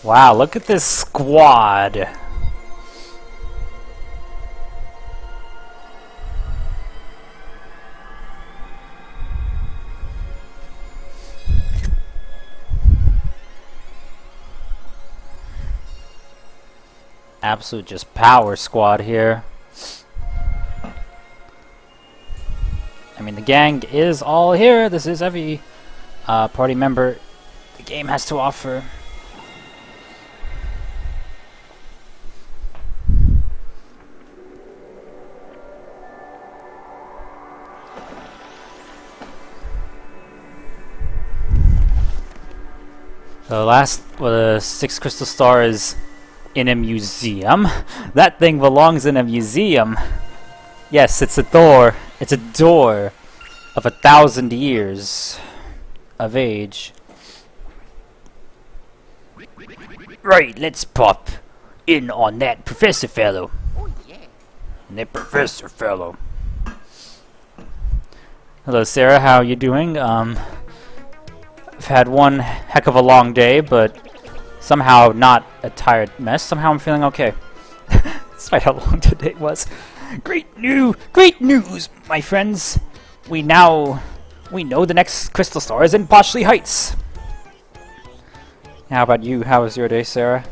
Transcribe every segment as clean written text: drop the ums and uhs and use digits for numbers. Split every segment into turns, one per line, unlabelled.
Wow, look at this squad. Absolute just power squad here. I mean, the gang is all here. This is every party member the game has to offer. The last, the 6 crystal star is in a museum. That thing belongs in a museum. Yes, it's a door. It's a door of 1,000 years of age. Right, let's pop in on that professor fellow. Oh yeah. That professor fellow. Hello, Sarah. How you doing? I've had one heck of a long day, but somehow not a tired mess. Somehow I'm feeling okay. Despite how long today was. Great news, my friends. We know the next crystal star is in Poshley Heights. How about you? How was your day, Sarah?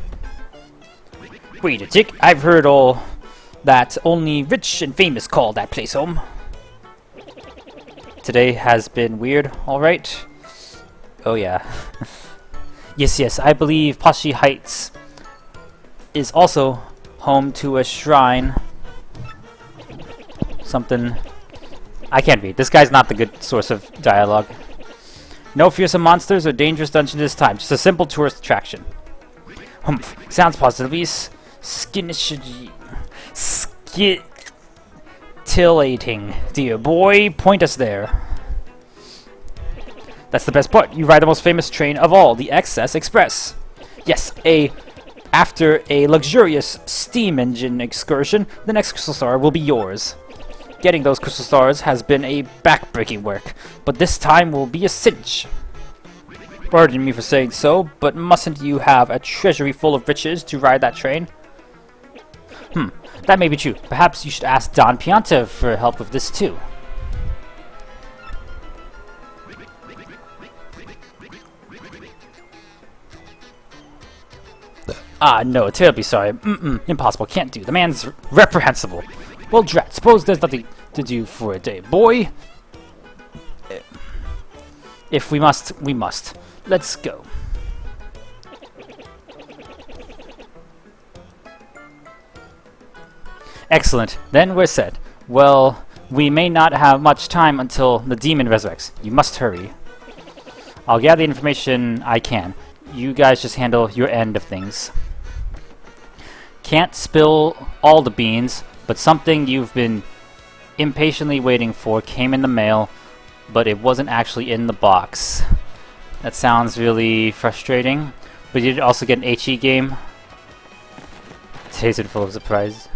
Wait a tick. I've heard all that only rich and famous call that place home. Today has been weird, alright? Oh yeah. Yes, I believe Poshley Heights is also home to a shrine. Something I can't read. This guy's not the good source of dialogue. No fearsome monsters or dangerous dungeon this time. Just a simple tourist attraction. Humph. Sounds positively scintillating. Dear boy, point us there. That's the best part. You ride the most famous train of all, the XS Express. Yes, after a luxurious steam engine excursion, the next crystal star will be yours. Getting those crystal stars has been a back-breaking work, but this time will be a cinch. Pardon me for saying so, but mustn't you have a treasury full of riches to ride that train? That may be true. Perhaps you should ask Don Pianta for help with this too. No, terribly sorry. Impossible, can't do. The man's reprehensible. Well, drat, suppose there's nothing to do for a day, boy. If we must, we must. Let's go. Excellent. Then we're set. Well, we may not have much time until the demon resurrects. You must hurry. I'll gather the information I can. You guys just handle your end of things. Can't spill all the beans, but something you've been impatiently waiting for came in the mail, but it wasn't actually in the box. That sounds really frustrating. But you did also get an HE game. Today's been full of surprises.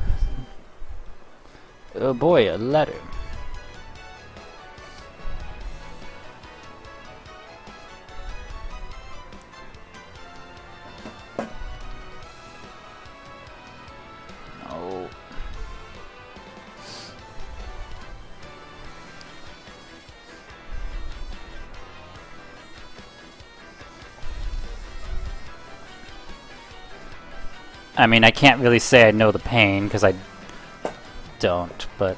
Oh boy, a letter. Oh. I mean, I can't really say I know the pain, because I don't, but...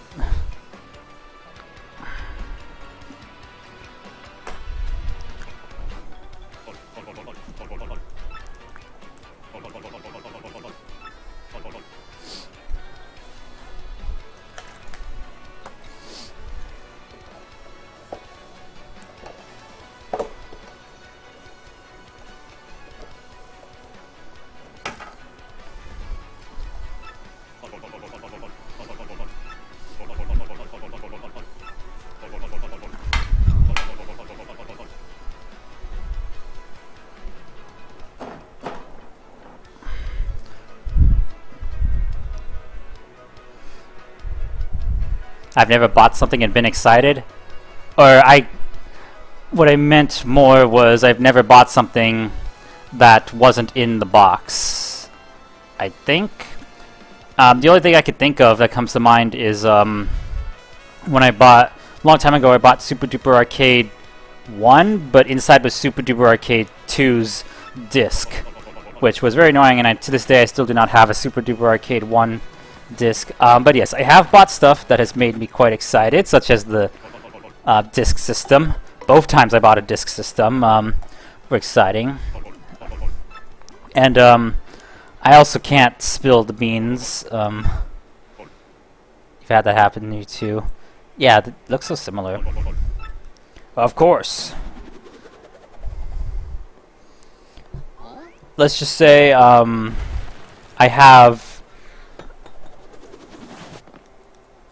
I've never bought something and been excited. Or what I meant more was I've never bought something that wasn't in the box. I think. The only thing I could think of that comes to mind is when I bought, a long time ago, I bought Super Duper Arcade 1, but inside was Super Duper Arcade 2's disc, which was very annoying, and to this day I still do not have a Super Duper Arcade 1 disc. But yes, I have bought stuff that has made me quite excited, such as the disc system. Both times I bought a disc system were exciting. And I also can't spill the beans. You've had that happen to you too. Yeah, it looks so similar. Of course. Let's just say I have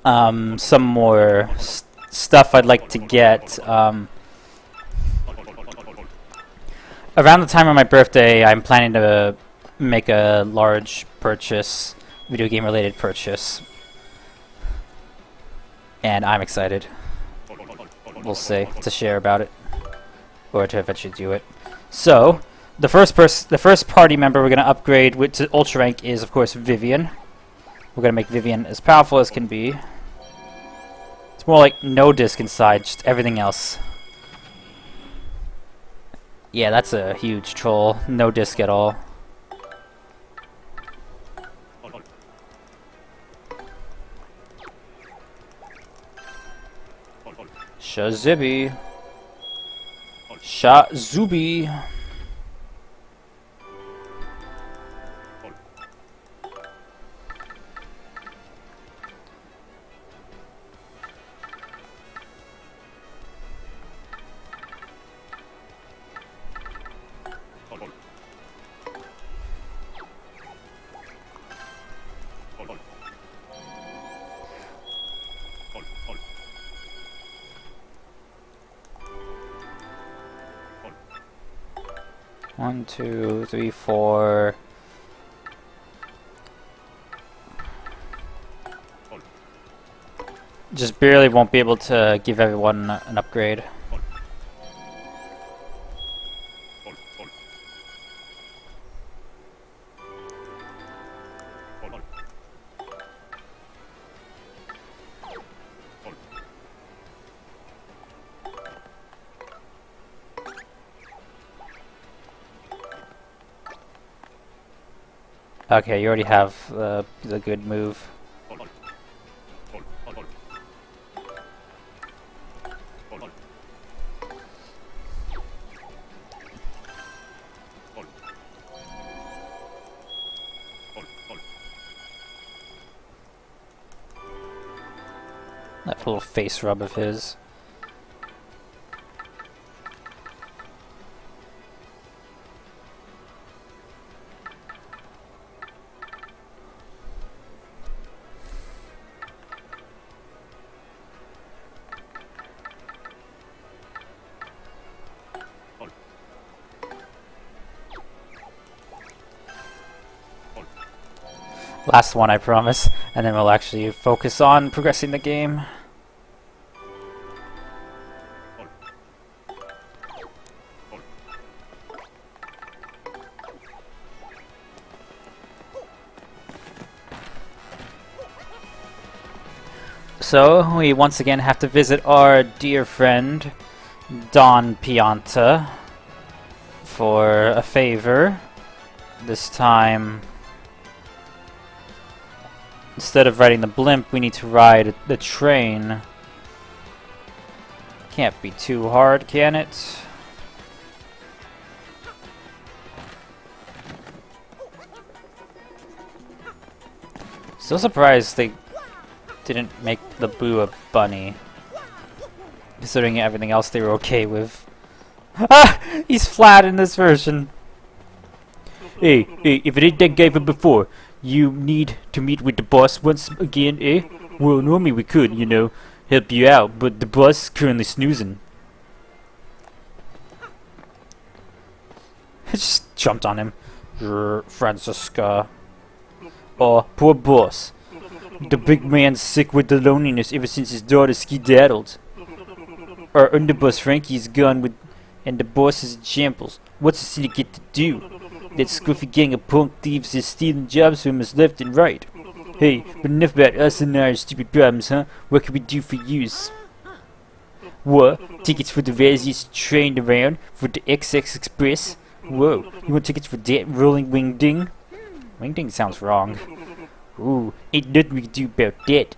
some more stuff I'd like to get. Around the time of my birthday, I'm planning to make a large purchase, video game related purchase. And I'm excited. We'll see, to share about it, or to eventually do it. So, the first party member we're gonna upgrade to Ultra Rank is, of course, Vivian. We're gonna make Vivian as powerful as can be. It's more like no disc inside, just everything else. Yeah, that's a huge troll. No disc at all. Shazibi. Shazubi. One, two, three, four. Just barely won't be able to give everyone an upgrade. Okay, you already have the good move. That little face rub of his. Last one, I promise, and then we'll actually focus on progressing the game. So, we once again have to visit our dear friend, Don Pianta, for a favor. This time, instead of riding the blimp, we need to ride the train. Can't be too hard, can it? Still surprised they didn't make the Boo a bunny, considering everything else they were okay with. Ah! He's flat in this version. Hey, if it ain't that guy from before, you need to meet with the boss once again, eh? Well, normally we could, you know, help you out, but the boss is currently snoozing. I just jumped on him. Francisca. Oh, poor boss. The big man's sick with the loneliness ever since his daughter skedaddled. Our underboss Frankie's gone with, and the boss is in shambles. What's the city get to do? That scruffy gang of punk thieves is stealing jobs from us left and right. Hey, but enough about us and our stupid problems, huh? What can we do for yous? What? Tickets for the Razzies train around? For the XX Express? Whoa, you want tickets for that rolling wing ding? Wing ding sounds wrong. Ooh, ain't nothing we can do about that.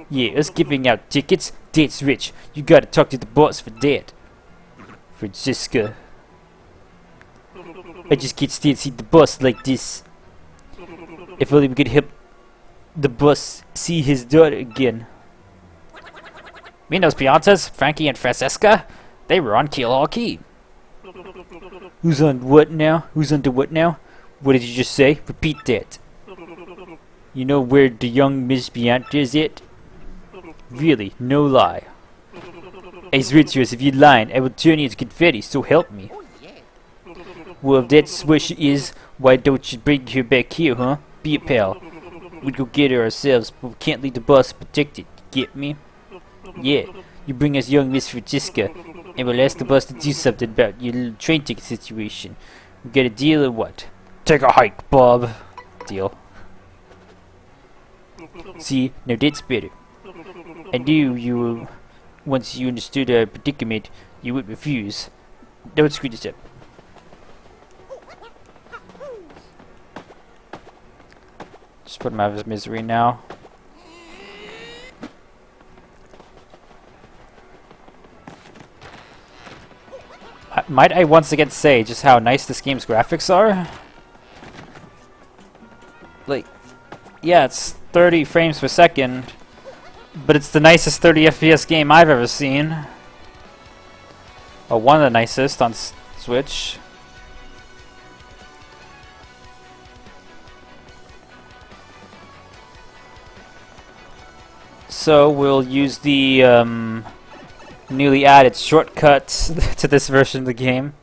Yeah, us giving out tickets, that's rich. You gotta talk to the boss for that. Francisca. I just can't stand seeing the boss like this. If only we could help the boss see his daughter again. Mean those Piantas, Frankie and Francesca? They were on Keel Key. Who's on what now? Who's under what now? What did you just say? Repeat that. You know where the young Miss Pianta is at? Really, no lie. Ace Richards, if you're lying, I will turn you into confetti, so help me. Well, if that's where she is, why don't you bring her back here, huh? Be a pal. We'd go get her ourselves, but we can't leave the boss protected. Get me? Yeah, you bring us young Miss Francisca, and we'll ask the boss to do something about your little train ticket situation. We got a deal or what? Take a hike, Bob. Deal. See, now that's better. I knew you, once you understood our predicament, you would refuse. Don't screw this up. Just put him out of his misery now. Might I once again say just how nice this game's graphics are? Like, yeah, it's 30 frames per second, but it's the nicest 30 FPS game I've ever seen. Or one of the nicest on Switch. So we'll use the newly added shortcuts to this version of the game.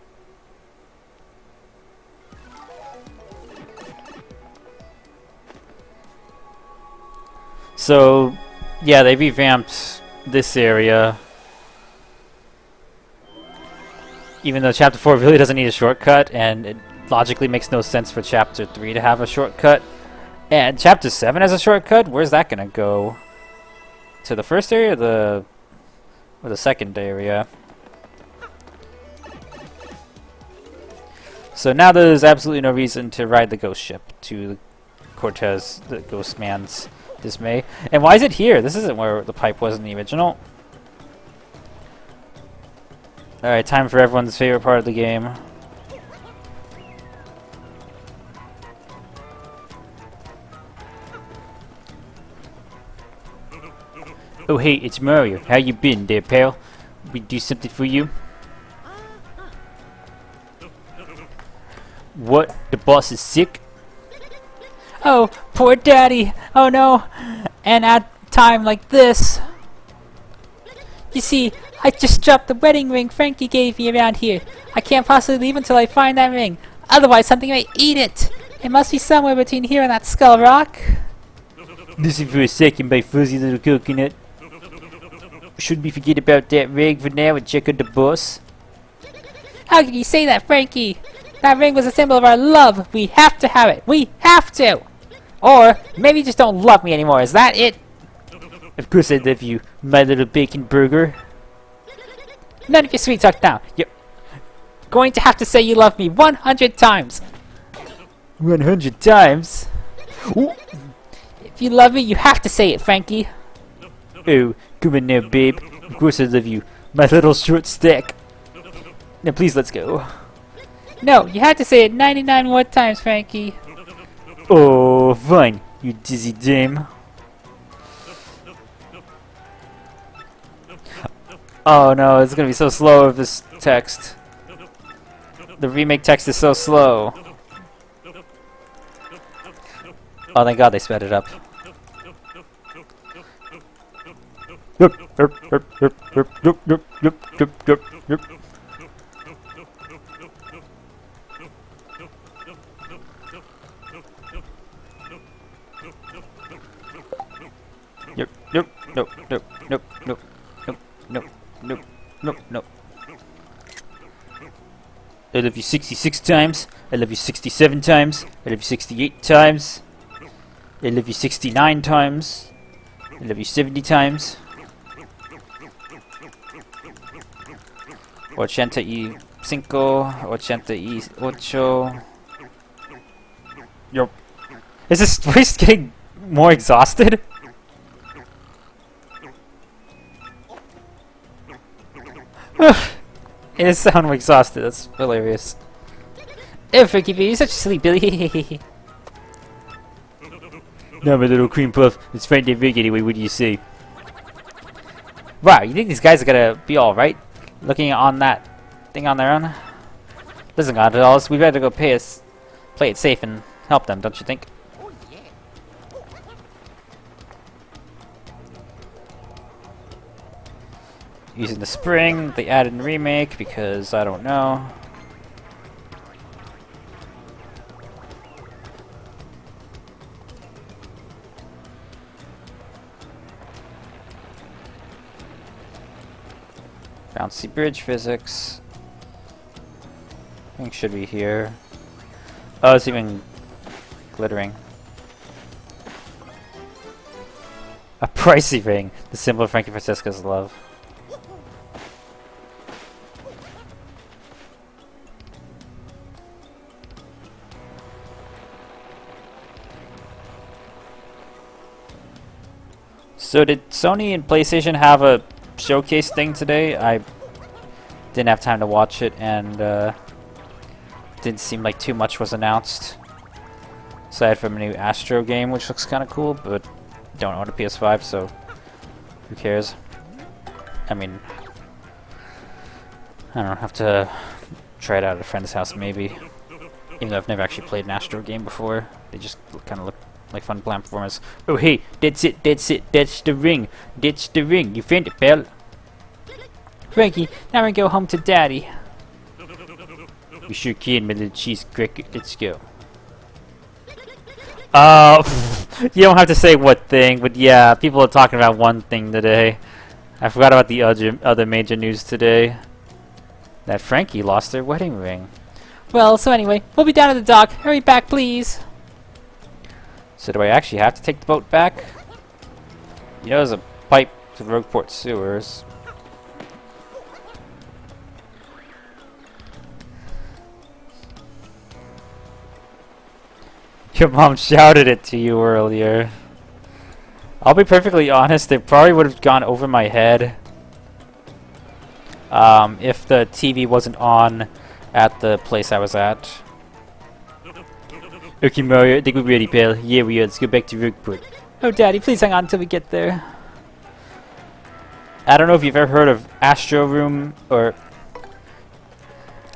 So, yeah, they revamped this area. Even though Chapter 4 really doesn't need a shortcut, and it logically makes no sense for Chapter 3 to have a shortcut. And Chapter 7 has a shortcut? Where's that gonna go? To the first area or the second area? So now there's absolutely no reason to ride the ghost ship to Cortez, the ghost man's dismay. And why is it here? This isn't where the pipe was in the original. Alright, time for everyone's favorite part of the game. Oh hey, it's Mario. How you been there, pal? We do something for you? What? The boss is sick? Oh, poor daddy! Oh no! And at a time like this... You see, I just dropped the wedding ring Frankie gave me around here. I can't possibly leave until I find that ring. Otherwise something may eat it! It must be somewhere between here and that Skull Rock. Listen for a second, my fuzzy little coconut. Should we forget about that ring for now and check on the boss? How can you say that, Frankie? That ring was a symbol of our love. We have to have it. We have to! Or, maybe you just don't love me anymore. Is that it? Of course I love you, my little bacon burger. None of your sweet talk now. You're going to have to say you love me 100 times. 100 times? Ooh. If you love me, you have to say it, Frankie. Oh, come on now, babe. Of course I love you, my little short stack. Now please, let's go. No, you have to say it 99 more times, Frankie. Oh, fine, you dizzy dame. Oh no, it's gonna be so slow with this text. The remake text is so slow. Oh, thank God they sped it up. Yep. I love you 66 times. I love you 67 times. I love you 68 times. I love you 69 times. I love you 70 times. 85, 88. Yo. Is this voice getting more exhausted? It is sounding exhausted. That's hilarious. Oh, Frankie, you're such a silly Billy. No, my little cream puff. It's Friday Rig anyway. What do you say? Wow, you think these guys are gonna be all right? Looking on that thing on their own? Listen, God, we better go play it safe and help them, don't you think? Using the spring, they added in Remake because I don't know. Bouncy bridge physics. I think should be here. Oh, it's even glittering. A pricey ring. The symbol of Frankie Francisca's love. So did Sony and PlayStation have a showcase thing today? I didn't have time to watch it, and didn't seem like too much was announced. Aside from a new Astro game, which looks kind of cool, but don't own a PS5, so who cares? I mean, I don't know, have to try it out at a friend's house maybe. Even though I've never actually played an Astro game before, they just kind of look like fun platformers. Oh hey, that's it, that's the ring. That's the ring. You found it, pal. Frankie, now we go home to Daddy. We sure can, my little cheese cricket. Let's go. You don't have to say what thing, but yeah, people are talking about one thing today. I forgot about the other major news today. That Frankie lost their wedding ring. Well, so anyway, we'll be down at the dock. Hurry back, please. So do I actually have to take the boat back? You know there's a pipe to the Rogueport sewers. Your mom shouted it to you earlier. I'll be perfectly honest, it probably would have gone over my head if the TV wasn't on at the place I was at. Okay, Mario, I think we're ready, pal. Yeah, we are. Let's go back to Rogueport. Oh, Daddy, please hang on until we get there. I don't know if you've ever heard of Astro Room or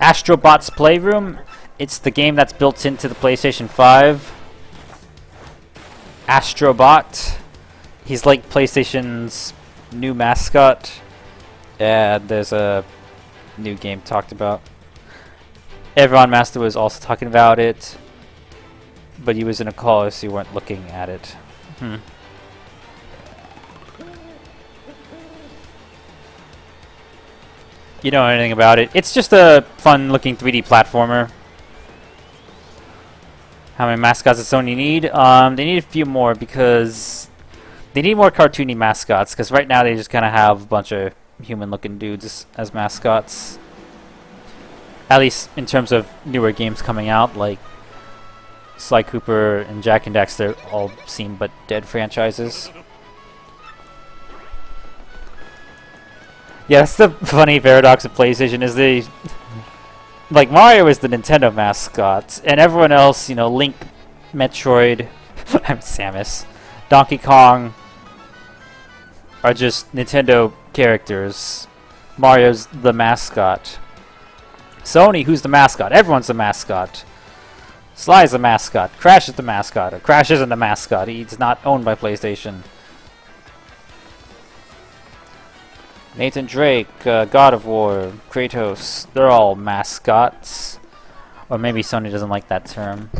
Astrobot's Playroom. It's the game that's built into the PlayStation 5. Astrobot. He's like PlayStation's new mascot. And there's a new game talked about. Everyone Master was also talking about it. But he was in a call, so you weren't looking at it. You don't know anything about it. It's just a fun-looking 3D platformer. How many mascots does Sony need? They need a few more because they need more cartoony mascots. Because right now they just kind of have a bunch of human-looking dudes as mascots. At least in terms of newer games coming out, like Sly Cooper and Jack and Daxter all seem but dead franchises. Yeah, that's the funny paradox of PlayStation is they... like, Mario is the Nintendo mascot, and everyone else, you know, Link, Metroid, I'm Samus, Donkey Kong, are just Nintendo characters. Mario's the mascot. Sony, who's the mascot? Everyone's the mascot. Sly's the mascot. Crash is the mascot. Or Crash isn't the mascot. He's not owned by PlayStation. Nathan Drake, God of War, Kratos, they're all mascots. Or maybe Sony doesn't like that term.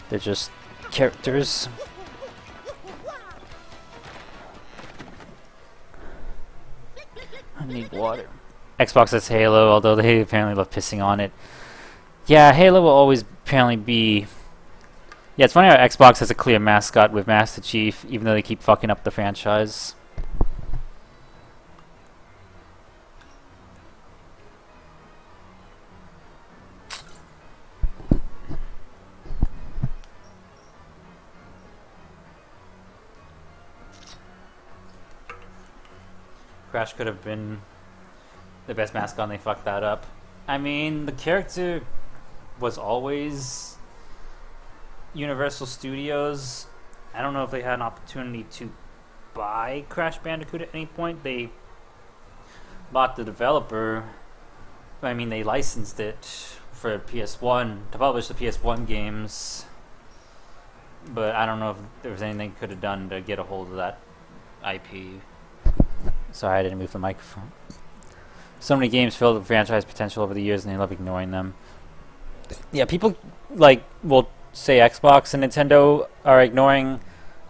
They're just characters. I need water. Xbox has Halo, although they apparently love pissing on it. Yeah, Halo will always apparently be... Yeah, it's funny how Xbox has a clear mascot with Master Chief, even though they keep fucking up the franchise. Crash could have been the best mascot and they fucked that up. I mean, the character was always Universal Studios. I don't know if they had an opportunity to buy Crash Bandicoot at any point. They bought the developer. I mean, they licensed it for PS1 to publish the PS1 games. But I don't know if there was anything they could have done to get a hold of that IP. Sorry, I didn't move the microphone. So many games filled with franchise potential over the years, and they love ignoring them. Yeah, people will say Xbox and Nintendo are ignoring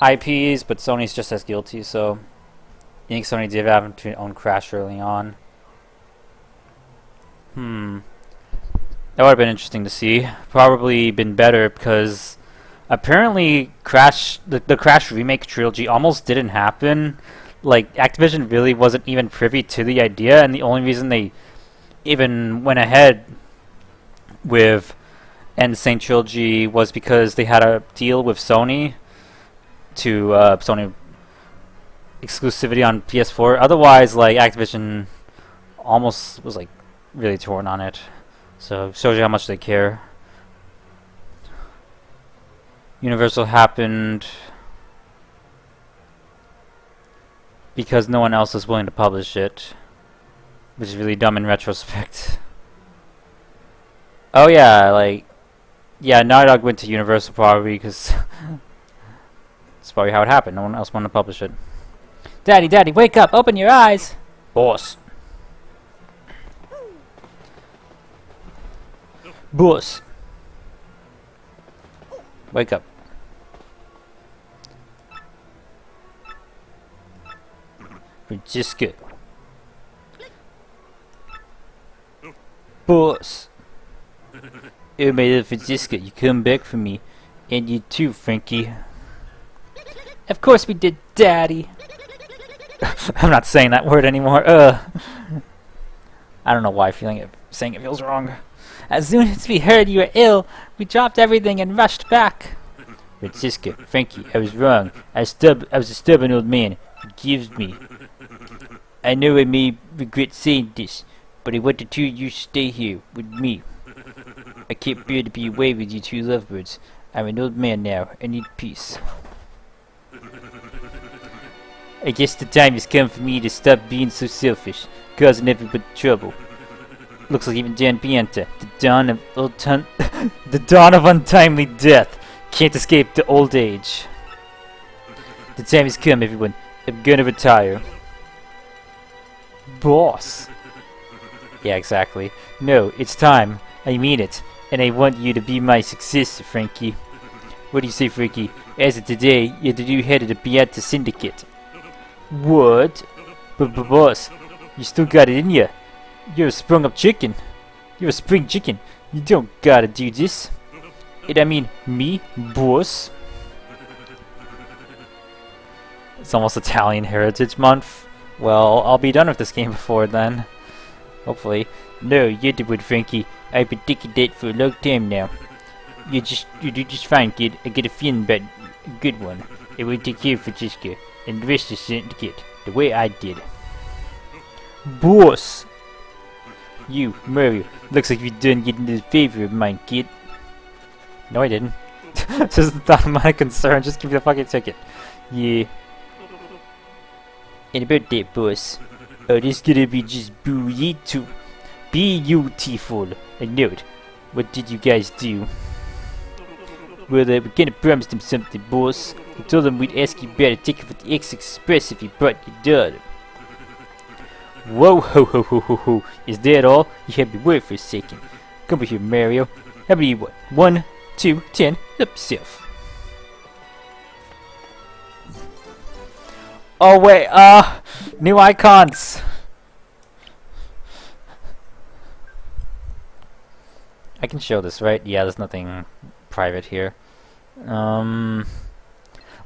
IPs, but Sony's just as guilty. So, I think Sony did have to own Crash early on. That would have been interesting to see. Probably been better because apparently Crash, the Crash Remake trilogy almost didn't happen. Like, Activision really wasn't even privy to the idea, and the only reason they even went ahead with Insane Trilogy was because they had a deal with Sony to Sony exclusivity on PS4. Otherwise, like, Activision almost was like really torn on it. So it shows you how much they care. Universal happened because no one else is willing to publish it, which is really dumb in retrospect. Oh yeah, yeah, Naughty Dog went to Universal probably because that's probably how it happened. No one else wanted to publish it. Daddy, wake up! Open your eyes! Boss. Wake up. Francisco. Boss. Oh my little Francisco, you come back for me. And you too, Frankie. Of course we did, Daddy. I'm not saying that word anymore. I don't know why saying it feels wrong. As soon as we heard you were ill, we dropped everything and rushed back. Francisco, Frankie, I was wrong. I was a stubborn old man. Forgive me. I know I may regret saying this, but I want the two of you to stay here with me. I can't bear to be away with you two lovebirds. I'm an old man now. I need peace. I guess the time has come for me to stop being so selfish, causing everybody trouble. Looks like even Dan Pianta, the dawn of untimely death, can't escape the old age. The time has come, everyone. I'm gonna retire. Boss. Yeah, exactly. No, it's time. I mean it. And I want you to be my successor, Frankie. What do you say, Frankie? As of today, you're the new head of the Pianta Syndicate. What? Boss, you still got it in ya. You're a sprung-up chicken. You're a spring chicken. You don't gotta do this. And I mean, me, boss. It's almost Italian Heritage Month. Well, I'll be done with this game before then. Hopefully. No, you're the one, Frankie. I've been thinking that for a long time now. You do just fine, kid. I get a feeling about a good one. I will take care of Francisco and the rest of the syndicate the way I did. Boss! You, Mario, looks like you've done getting the favor of mine, kid. No, I didn't. Just not my concern. Just give me the fucking ticket. Yeah. And about that, boss. Oh, this is gonna be just beautiful. I know it. What did you guys do? Well, we kinda promised him something, boss. We told him we'd ask you about a ticket for the X Express if he brought your daughter. Whoa, ho. Is that all? You had me worried for a second. Come over here, Mario. How many you want? 1, 2, 10. Help yourself. Oh, wait, new icons. I can show this, right? Yeah, there's nothing private here.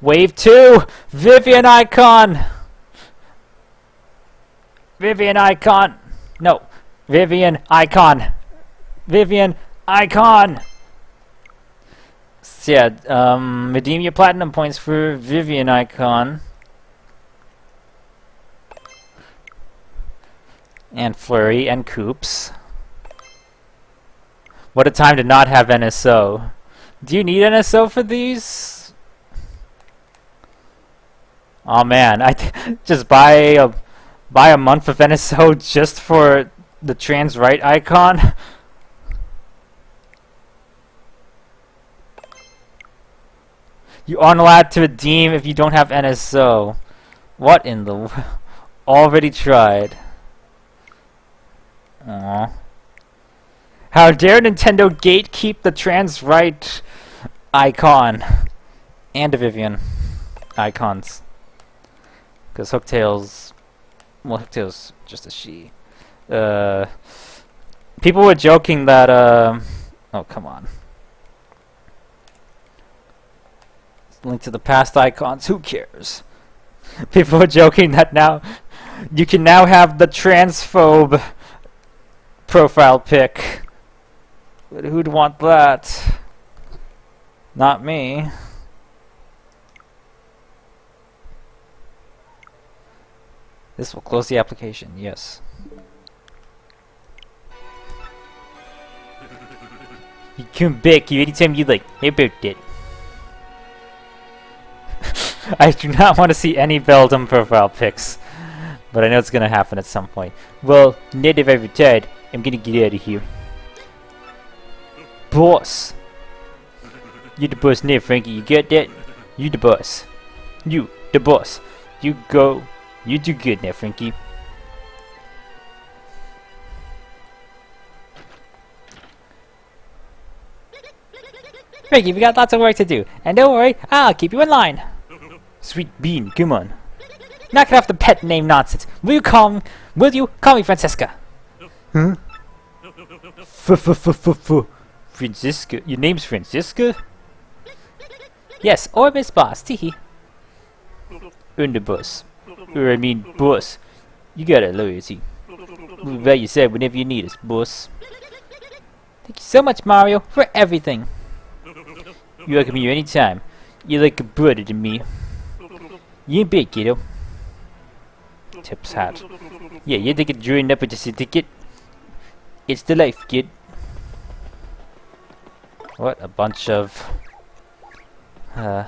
Wave 2! Vivian icon! Vivian icon! No. Vivian icon! Vivian icon! So yeah, redeem your platinum points for Vivian icon. And Flurry and Coops. What a time to not have NSO. Do you need NSO for these? Oh man, I just buy a month of NSO just for the trans right icon. You aren't allowed to redeem if you don't have NSO. What in the already tried. Aww. How dare Nintendo gatekeep the trans right icon and the Vivian icons? Because Hooktail's, well, Hooktail's just a she. People were joking that oh come on. Link to the past icons. Who cares? People were joking that now you can now have the transphobe profile pic. But who'd want that? Not me. This will close the application, yes. You come back here anytime you like. How about that? I do not want to see any Beldum profile pics. But I know it's gonna happen at some point. Well, now that I've retired, I'm gonna get out of here. Boss! You the boss now, Frankie, you get that? You the boss. You, the boss. You go. You do good now, Frankie. Frankie, we got lots of work to do. And don't worry, I'll keep you in line. Sweet bean, come on. Knock it off the pet name nonsense. Will you call me Francesca? Huh? Francisca? Your name's Francisca? Yes, or Miss Boss, teehee. On the bus. Or I mean, boss. You got a loyalty. We'll be by your side whenever you need us, boss. Thank you so much, Mario, for everything. You're welcome here anytime. You're like a brother to me. You ain't big, kiddo. Tips hat. Yeah, you think it joined up with just a ticket? It's the life, kid. What a bunch of... At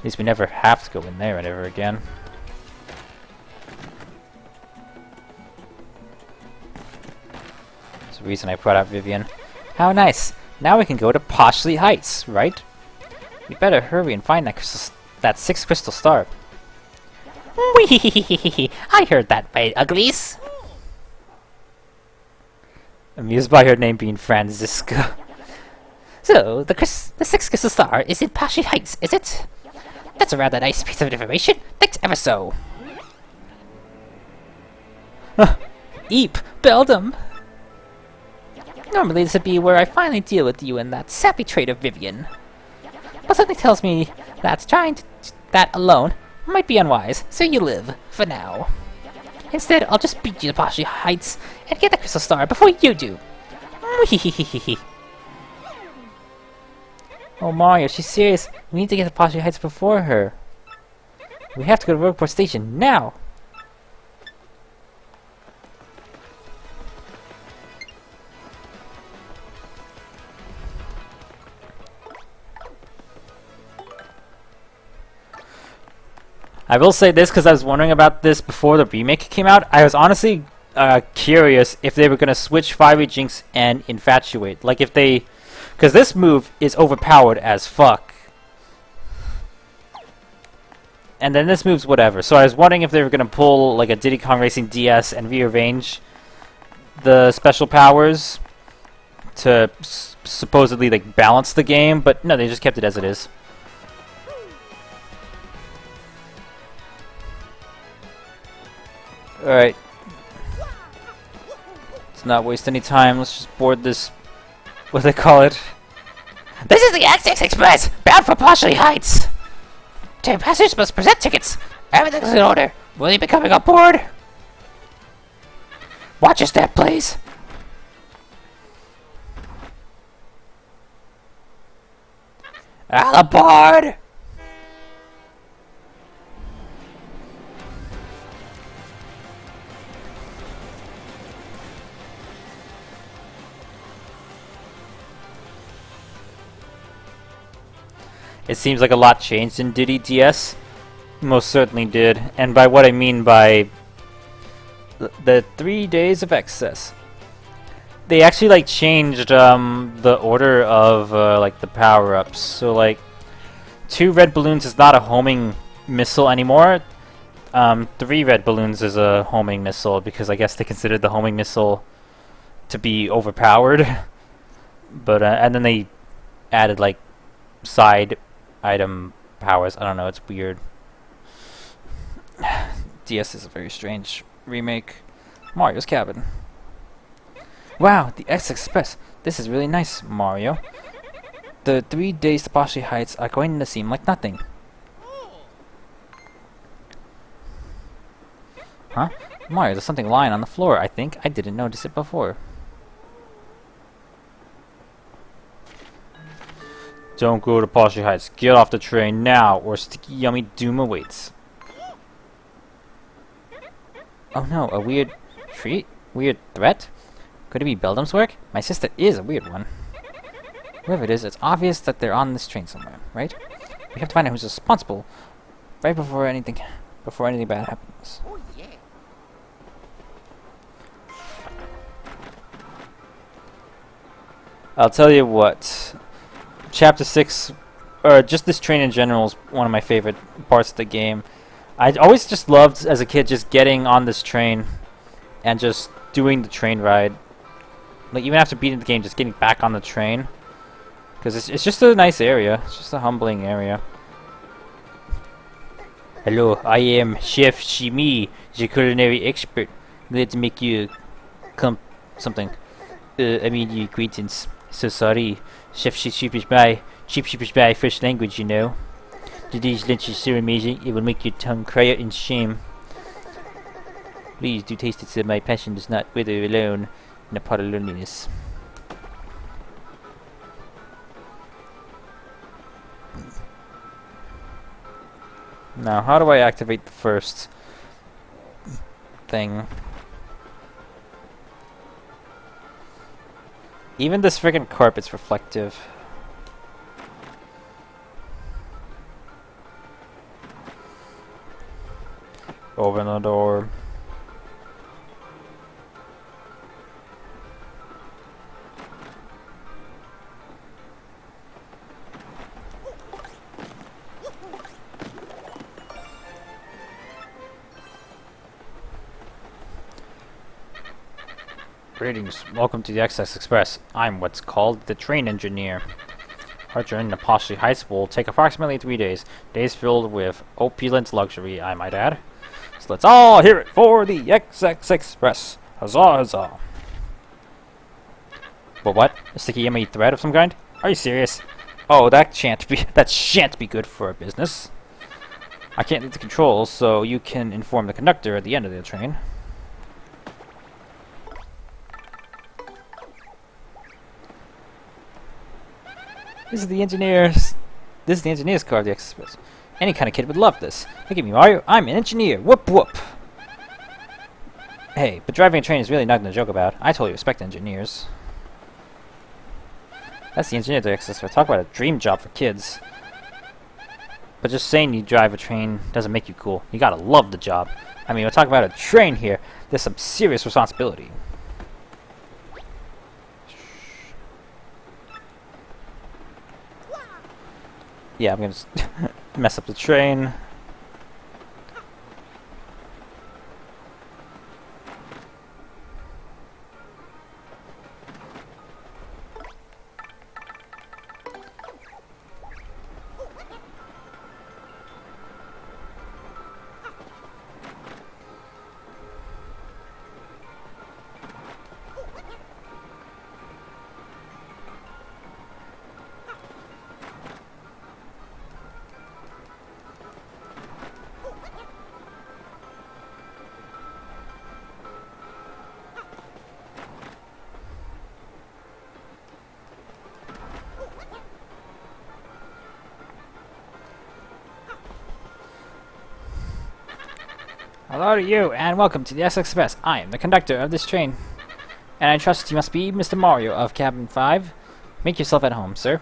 least we never have to go in there ever again. That's the reason I brought out Vivian. How nice! Now we can go to Poshley Heights, right? We better hurry and find that 6th crystal star. Wee! I heard that by uglies. Amused by her name being Franziska. So, the 6th crystal star is in Poshley Heights, is it? That's a rather nice piece of information. Thanks ever so. Eep, Beldum. Normally this would be where I finally deal with you and that sappy trait of Vivian. But something tells me that trying that alone might be unwise, so you live, for now. Instead, I'll just beat you to Poshley Heights and get the crystal star before you do. Oh Mario, she's serious. We need to get to Poshley Heights before her. We have to go to Rogueport Station, now! I will say this because I was wondering about this before the remake came out. I was honestly curious if they were going to switch Fiery Jinx and Infatuate. Like if they... Because this move is overpowered as fuck. And then this move's whatever. So I was wondering if they were going to pull like a Diddy Kong Racing DS and rearrange the special powers to supposedly like balance the game. But no, they just kept it as it is. Alright. not waste any time. Let's just board this. What do they call it?
This is the XX Express, bound for Partially Heights. Train passengers must present tickets. Everything's in order. Will you be coming aboard? Watch your step, please. All aboard!
It seems like a lot changed in Diddy DS. Most certainly did. And by what I mean by the 3 days of excess. They actually like changed the order of like the power-ups. So like 2 red balloons is not a homing missile anymore. 3 red balloons is a homing missile because I guess they considered the homing missile to be overpowered. But and then they added like side item powers. I don't know, it's weird. DS is a very strange remake. Mario's cabin. Wow, the X Express. This is really nice, Mario. The 3 days to Partially Heights are going to seem like nothing. Huh? Mario, there's something lying on the floor, I think. I didn't notice it before. Don't go to Partially Heights. Get off the train now, or sticky yummy doom awaits. Oh no, a weird treat? Weird threat? Could it be Beldam's work? My sister is a weird one. Whoever it is, it's obvious that they're on this train somewhere, right? We have to find out who's responsible right before anything bad happens.
Oh, yeah.
I'll tell you what. Chapter 6, or just this train in general, is one of my favorite parts of the game. I always just loved, as a kid, just getting on this train and just doing the train ride. Like, even after beating the game, just getting back on the train. Because it's just a nice area. It's just a humbling area. Hello, I am Chef Shimi, the culinary expert. Let's make you something. I mean, your acquaintance. So sorry. Chef Sheep is my first language, you know. Today's lunch is so amazing, it will make your tongue cry out in shame. Please do taste it so my passion does not wither alone in a pot of loneliness. Now, how do I activate the first thing? Even this friggin' carpet's reflective. Open the door. Greetings, welcome to the XX Express. I'm what's called the train engineer. Our journey to Partially Heights will take approximately 3 days. Days filled with opulent luxury, I might add. So let's all hear it for the XX Express. Huzzah, huzzah. But what? A sticky yummy thread of some kind? Are you serious? Oh, that shan't be good for our business. I can't leave the controls, so you can inform the conductor at the end of the train. This is the engineer's car of the Express. Any kind of kid would love this. Look at me, Mario. I'm an engineer. Whoop whoop. Hey, but driving a train is really nothing to joke about. I totally respect engineers. That's the engineer of the Express. Talk about a dream job for kids. But just saying you drive a train doesn't make you cool. You gotta love the job. I mean, we're talking about a train here. There's some serious responsibility. Yeah, I'm gonna mess up the train. Hello to you, and welcome to the S Express. I am the conductor of this train. And I trust you must be Mr. Mario of Cabin 5. Make yourself at home, sir.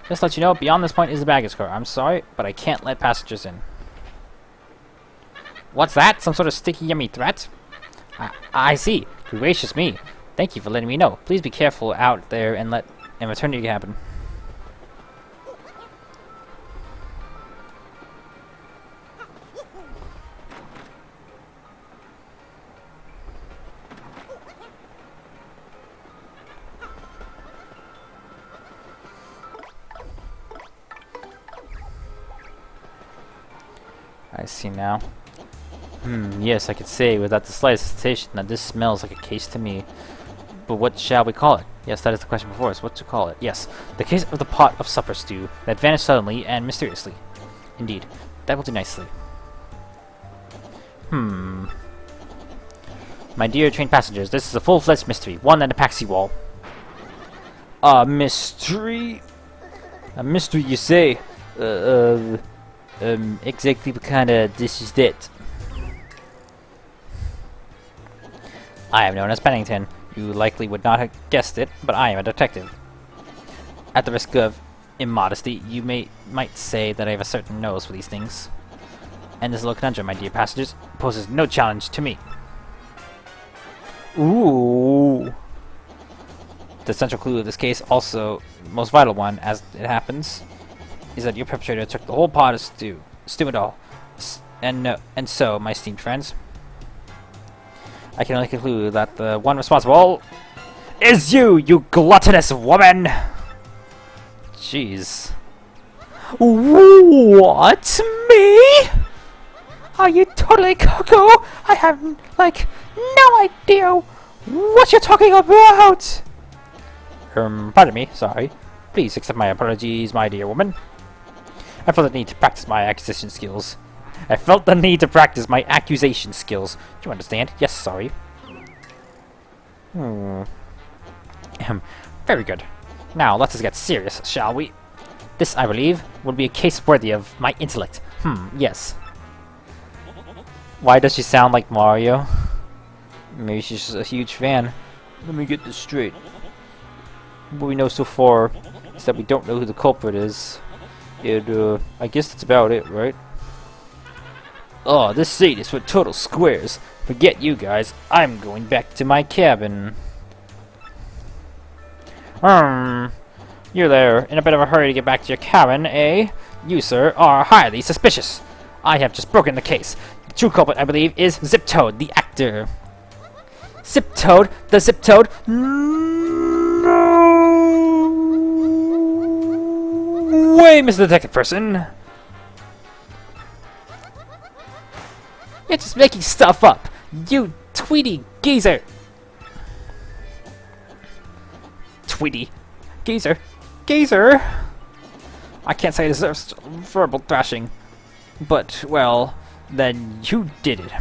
Just to let you know, beyond this point is the baggage car. I'm sorry, but I can't let passengers in. What's that? Some sort of sticky, yummy threat? I see. Gracious me. Thank you for letting me know. Please be careful out there and return to your cabin. I see now. Yes, I could say without the slightest hesitation that this smells like a case to me. But what shall we call it? Yes, that is the question before us. What to call it? Yes, the case of the pot of supper stew that vanished suddenly and mysteriously. Indeed, that will do nicely. My dear train passengers, this is a full-fledged mystery, one that impacts you all. A mystery? A mystery, you say? Exactly what kind of dish is that? I am known as Pennington. You likely would not have guessed it, but I am a detective. At the risk of immodesty, you might say that I have a certain nose for these things. And this little conundrum, my dear passengers, poses no challenge to me. Ooh. The central clue of this case, also most vital one, as it happens, is that your perpetrator took the whole pot of stew and all. And so, my esteemed friends, I can only conclude that the one responsible is you gluttonous woman! Jeez. What? Me? Are you totally cuckoo? I have, no idea what you're talking about! Pardon me, sorry. Please accept my apologies, my dear woman. I felt the need to practice my accusation skills. Do you understand? Yes, sorry. Very good. Now, let us get serious, shall we? This, I believe, would be a case worthy of my intellect. Yes. Why does she sound like Mario? Maybe she's just a huge fan. Let me get this straight. What we know so far is that we don't know who the culprit is. I guess that's about it, right? Oh, this seat is for total squares. Forget you guys. I'm going back to my cabin. You're there in a bit of a hurry to get back to your cabin, eh? You, sir, are highly suspicious. I have just broken the case. The true culprit, I believe, is Zip-Toad, the actor. Zip-Toad? The Zip-Toad? No way, Mr. Detective Person. You're just making stuff up. You Tweety geezer. Tweety geezer. Geezer? I can't say it deserves verbal thrashing. But, well, then you did it,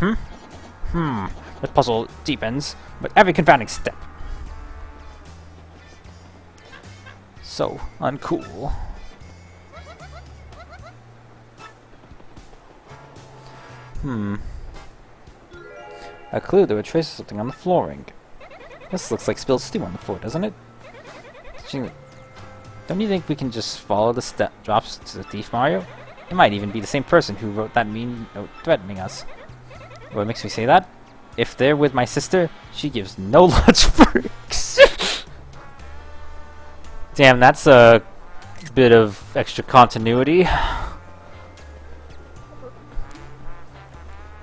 The puzzle deepens with every confounding step. So uncool. A clue that would trace something on the flooring. This looks like spilled stew on the floor, doesn't it? Don't you think we can just follow the drops to the thief, Mario? It might even be the same person who wrote that mean note threatening us. What makes me say that? If they're with my sister, she gives no lunch breaks. Damn, that's a bit of extra continuity.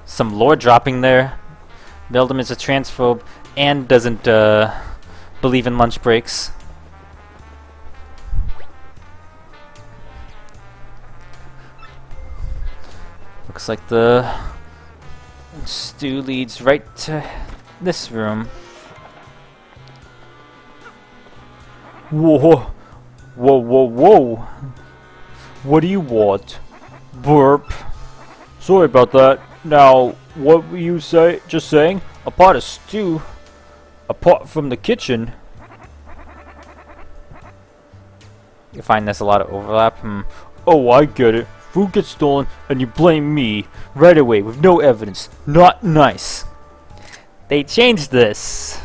Some lore dropping there. Meldum is a transphobe and doesn't believe in lunch breaks. Looks like the stew leads right to this room. Whoa. Whoa, whoa, whoa. What do you want? Burp. Sorry about that. Now, what were you just saying? A pot of stew? Apart from the kitchen? You find there's a lot of overlap? Oh, I get it. Food gets stolen and you blame me right away with no evidence. Not nice. They changed this.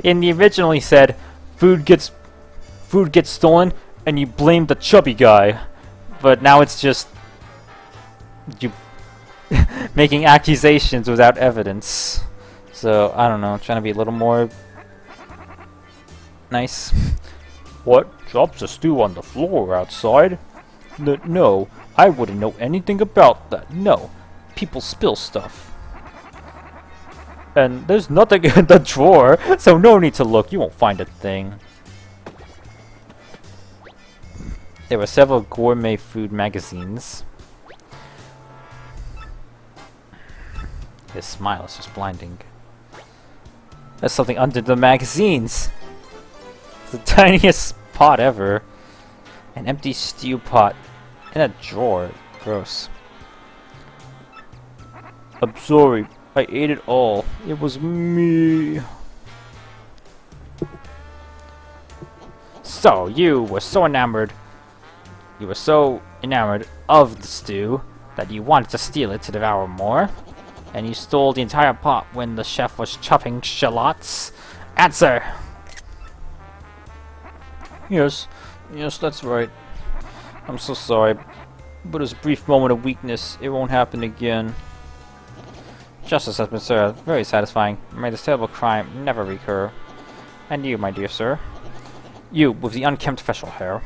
In the original he said, food gets stolen and you blame the chubby guy. But now it's just you making accusations without evidence. So, I don't know, trying to be a little more nice. What? Drops a stew on the floor outside? No, I wouldn't know anything about that. No, people spill stuff. And there's nothing in the drawer, so no need to look. You won't find a thing. There were several gourmet food magazines. His smile is just blinding. There's something under the magazines. It's the tiniest pot ever. An empty stew pot in a drawer. Gross. I'm sorry. I ate it all. It was me. So, you were so enamored of the stew that you wanted to steal it to devour more? And you stole the entire pot when the chef was chopping shallots? Answer! Yes, that's right. I'm so sorry, but it's a brief moment of weakness. It won't happen again. Justice has been served. Very satisfying. May this terrible crime never recur. And you, my dear sir. You, with the unkempt facial hair.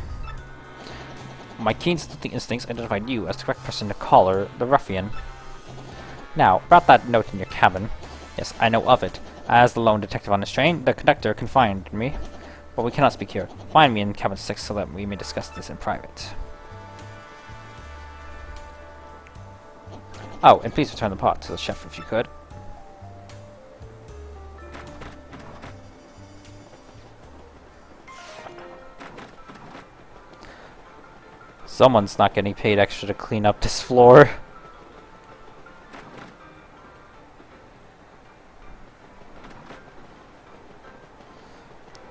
My keen sleuthing instincts identified you as the correct person to collar the ruffian. Now, about that note in your cabin. Yes, I know of it. As the lone detective on this train, the conductor confined me. But we cannot speak here. Find me in cabin 6 so that we may discuss this in private. Oh, and please return the pot to the chef if you could. Someone's not getting paid extra to clean up this floor.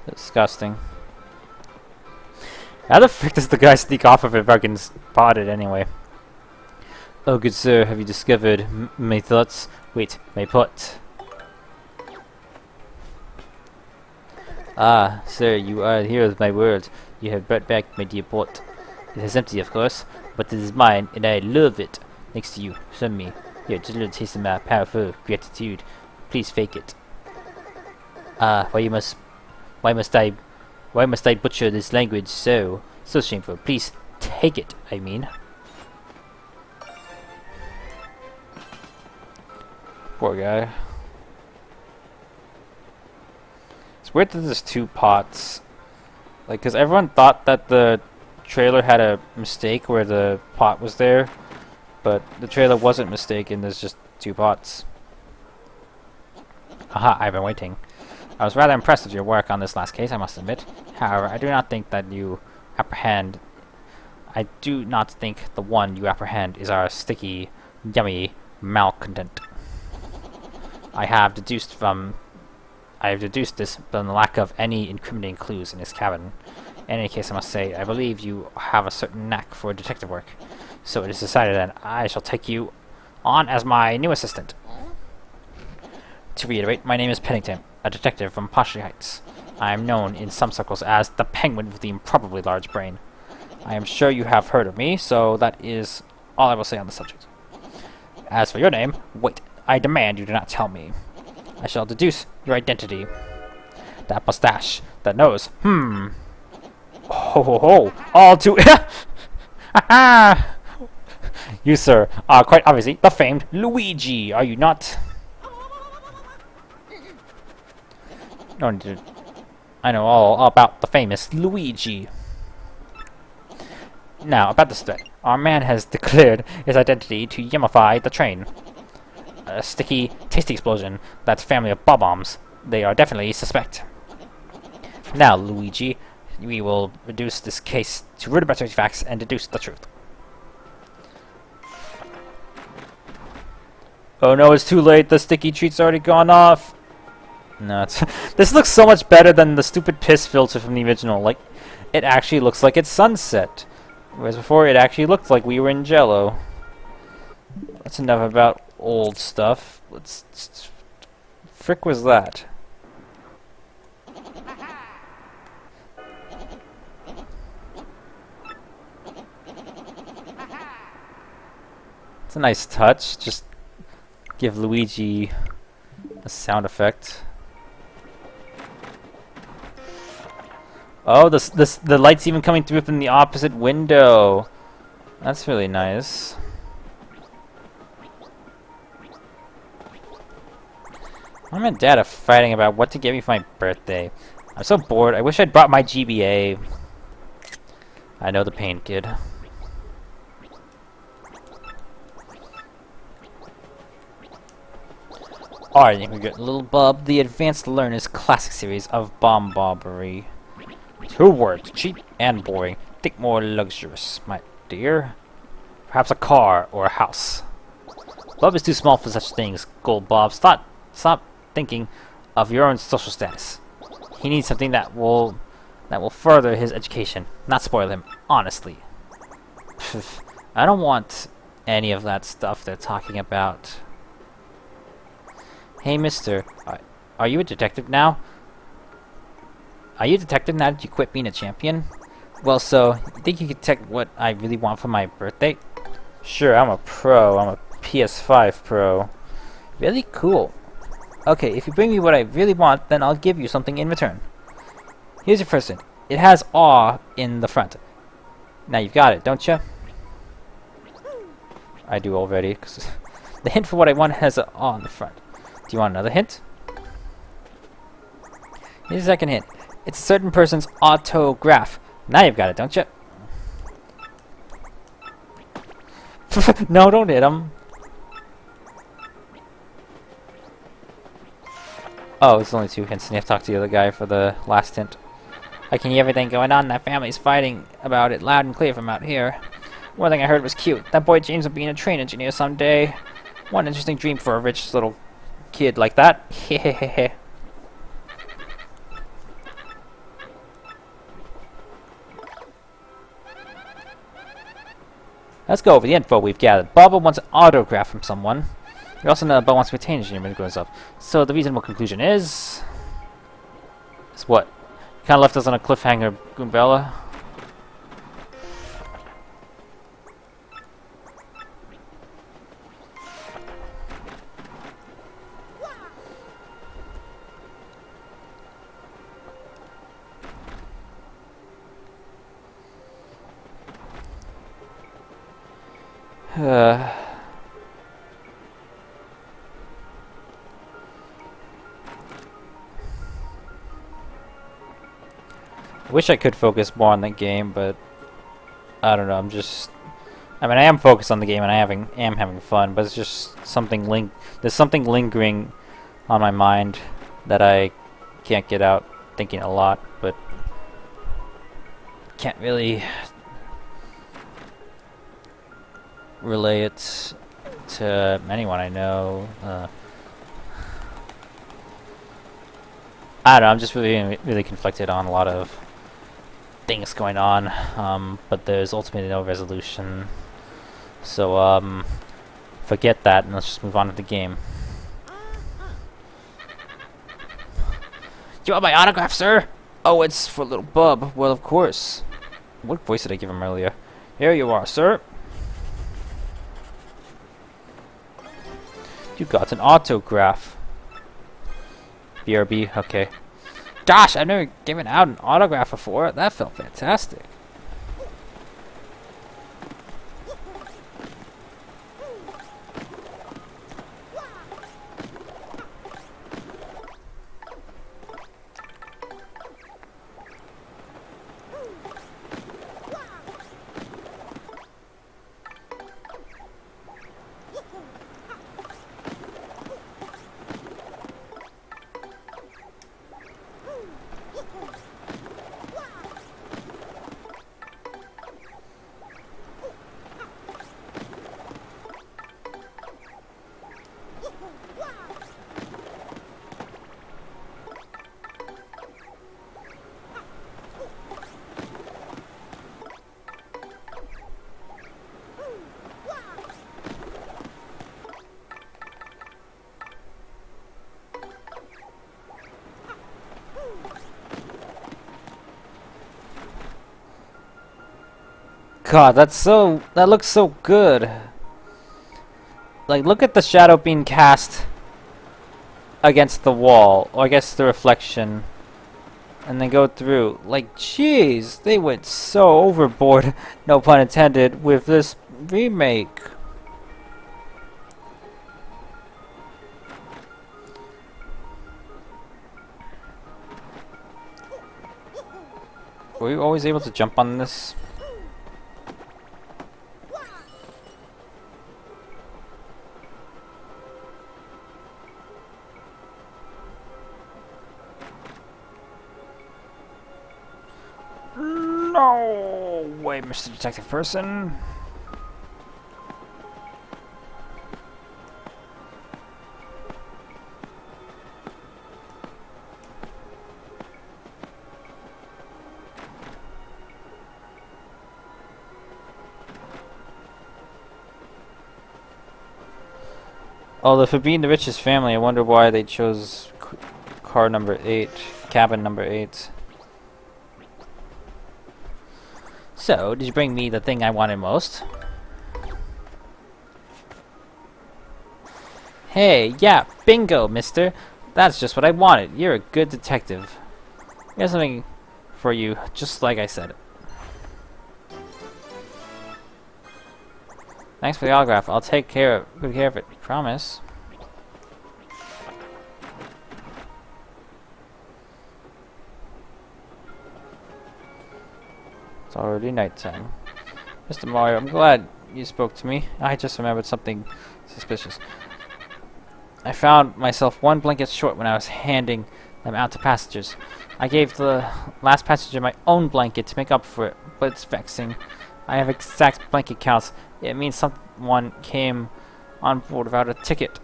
Disgusting. How the frick does the guy sneak off if it fucking spotted anyway? Oh, good sir, have you discovered my thoughts? Wait, my pot. Ah, sir, you are the hero of my world. You have brought back my dear pot. It is empty, of course, but it is mine, and I love it. Next to you, from me. Here, just a little taste of my powerful gratitude. Please fake it. Ah, why must I butcher this language so shameful? Please take it, I mean. Poor guy. It's weird that there's two pots. Like, cause everyone thought that the trailer had a mistake where the pot was there, but the trailer wasn't mistaken. There's just two pots. Aha, I've been waiting. I was rather impressed with your work on this last case, I must admit. However, I do not think the one you apprehend is our sticky, yummy malcontent. I have deduced this from the lack of any incriminating clues in his cabin. In any case, I must say, I believe you have a certain knack for detective work. So it is decided that I shall take you on as my new assistant. To reiterate, my name is Pennington, a detective from Poshley Heights. I am known in some circles as the Penguin with the improbably large brain. I am sure you have heard of me, so that is all I will say on the subject. As for your name, wait, I demand you do not tell me. I shall deduce your identity. That mustache, that nose, Ho ho ho, all too You, sir, are quite obviously the famed Luigi, are you not? No, I know all about the famous Luigi. Now, about this threat. Our man has declared his identity to yamify the train. A sticky, tasty explosion. That's a family of bob-bombs. They are definitely suspect. Now, Luigi, we will reduce this case to rudimentary facts and deduce the truth. Oh no, it's too late. The sticky treat's already gone off. No, this looks so much better than the stupid piss filter from the original. Like, it actually looks like it's sunset. Whereas before, it actually looked like we were in Jello. That's enough about old stuff. Frick was that? It's a nice touch. Just give Luigi a sound effect. Oh, the light's even coming through from the opposite window. That's really nice. Mom and Dad are fighting about what to get me for my birthday. I'm so bored. I wish I'd brought my GBA. I know the pain, kid. Alright, we got Little Bub, the Advanced Learners Classic Series of Bomb Bobbery. 2 words, cheap and boring. Think more luxurious, my dear. Perhaps a car or a house. Bub is too small for such things, Gold Bob. Stop thinking of your own social status. He needs something that will further his education, not spoil him, honestly. I don't want any of that stuff they're talking about. Hey, mister, are you a detective now? Are you a detective now that you quit being a champion? Well, so, you think you can detect what I really want for my birthday? Sure, I'm a pro. I'm a PS5 pro. Really cool. Okay, if you bring me what I really want, then I'll give you something in return. Here's your present. It has aw in the front. Now you've got it, don't you? I do already, 'cause the hint for what I want has an aw in the front. Do you want another hint? Here's a second hint. It's a certain person's autograph. Now you've got it, don't you? No, don't hit him. Oh, it's only 2 hints, and you have to talk to the other guy for the last hint. I can hear everything going on. That family's fighting about it loud and clear from out here. One thing I heard was cute. That boy James will be a train engineer someday. One interesting dream for a rich little kid like that. Hehehehe. Let's go over the info we've gathered. Bubba wants an autograph from someone. We also know that Bubba wants to be a train engineer when it grows up. So the reasonable conclusion is what? Kind of left us on a cliffhanger, Goombella. I wish I could focus more on the game, but I don't know. I mean, I am focused on the game and I am having fun, but it's just there's something lingering on my mind that I can't get out, thinking a lot, but can't really relay it to anyone I know. I don't know. I'm just really conflicted on a lot of things going on, but there's ultimately no resolution. So forget that and let's just move on to the game.
You want my autograph, sir?
Oh, it's for little Bub. Well, of course. What voice did I give him earlier? Here you are, sir. You got an autograph. BRB, okay.
Gosh, I've never given out an autograph before. That felt fantastic.
God, that looks so good. Like, look at the shadow being cast against the wall, or I guess the reflection, and then go through. Like, jeez, they went so overboard, no pun intended, with this remake. Were you always able to jump on this? No way, Mr. Detective Person. Although for being the richest family, I wonder why they chose car number 8, cabin number 8. So, did you bring me the thing I wanted most? Hey, yeah, bingo, mister. That's just what I wanted. You're a good detective. Here's something for you, just like I said. Thanks for the autograph. I'll take good care of it. Promise. It's already nighttime. Mr. Mario, I'm glad you spoke to me. I just remembered something suspicious. I found myself one blanket short when I was handing them out to passengers. I gave the last passenger my own blanket to make up for it, but it's vexing. I have exact blanket counts. It means someone came on board without a ticket.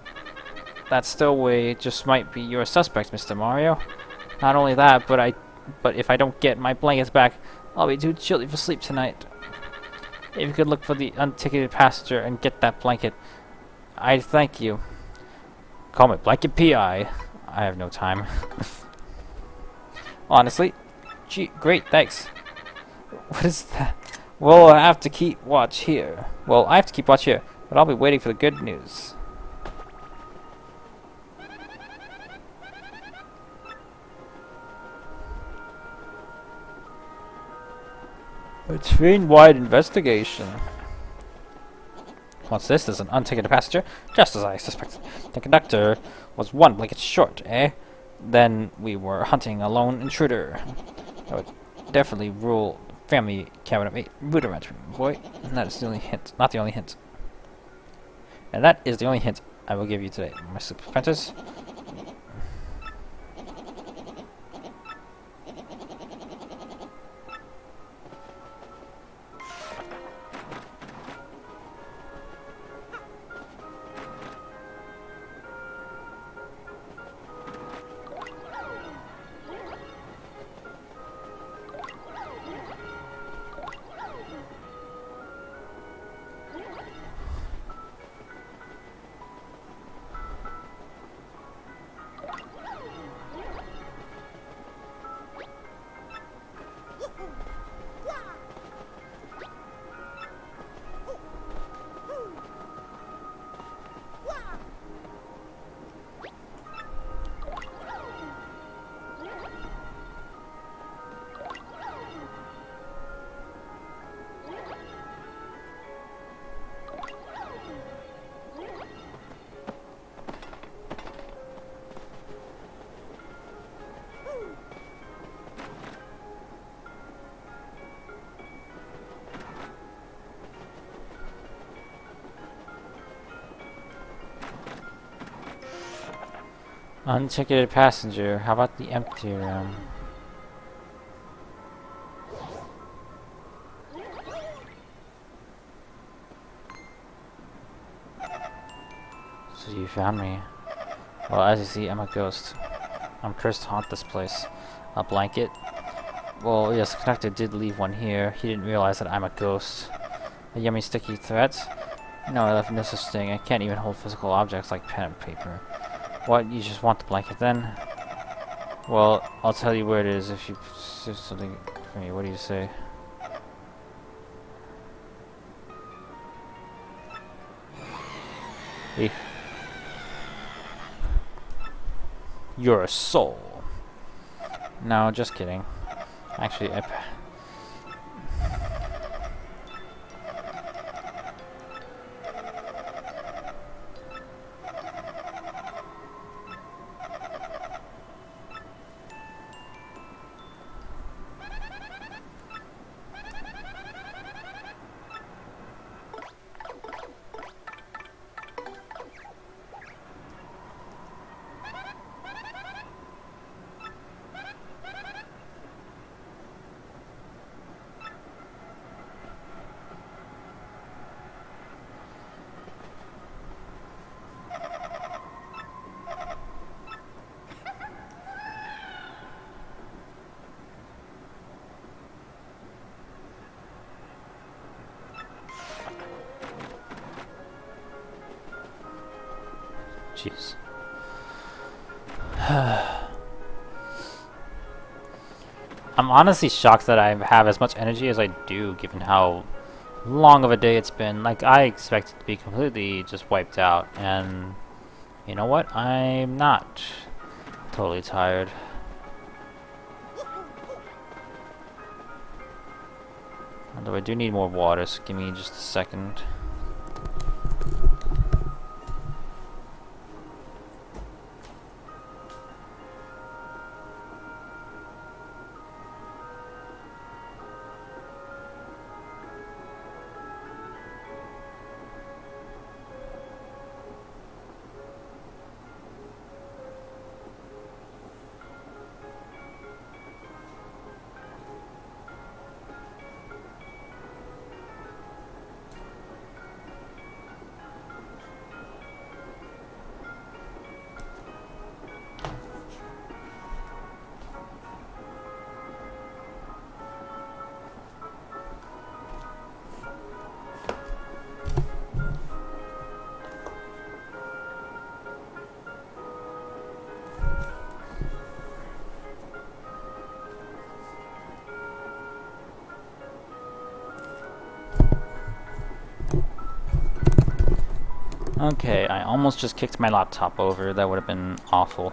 That stowaway just might be your suspect, Mr. Mario. Not only that, but if I don't get my blankets back, I'll be too chilly for sleep tonight. If you could look for the unticketed passenger and get that blanket, I'd thank you. Call me Blanket P.I. I have no time. Honestly, gee, great, thanks. What is that? Well, I have to keep watch here. Well, I have to keep watch here, but I'll be waiting for the good news. A train-wide investigation. What's this? There's an unticketed passenger, just as I suspected. The conductor was one blanket short, eh? Then we were hunting a lone intruder. I would definitely rule family cabin of 8 rudimentary, boy. And that is the only hint. Not the only hint. And that is the only hint I will give you today, Mr. Apprentice. Unticketed passenger. How about the empty room? So you found me. Well, as you see, I'm a ghost. I'm cursed to haunt this place. A blanket? Well, yes, the conductor did leave one here. He didn't realize that I'm a ghost. A yummy sticky threat? No, I left no such thing. I can't even hold physical objects like pen and paper. What? You just want the blanket then? Well, I'll tell you where it is if you do something for me. What do you say? Eh. You're a soul. No, just kidding. Actually, jeez. I'm honestly shocked that I have as much energy as I do, given how long of a day it's been. Like, I expected to be completely just wiped out, and you know what? I'm not totally tired. Although I do need more water, so give me just a second. Okay, I almost just kicked my laptop over. That would have been awful.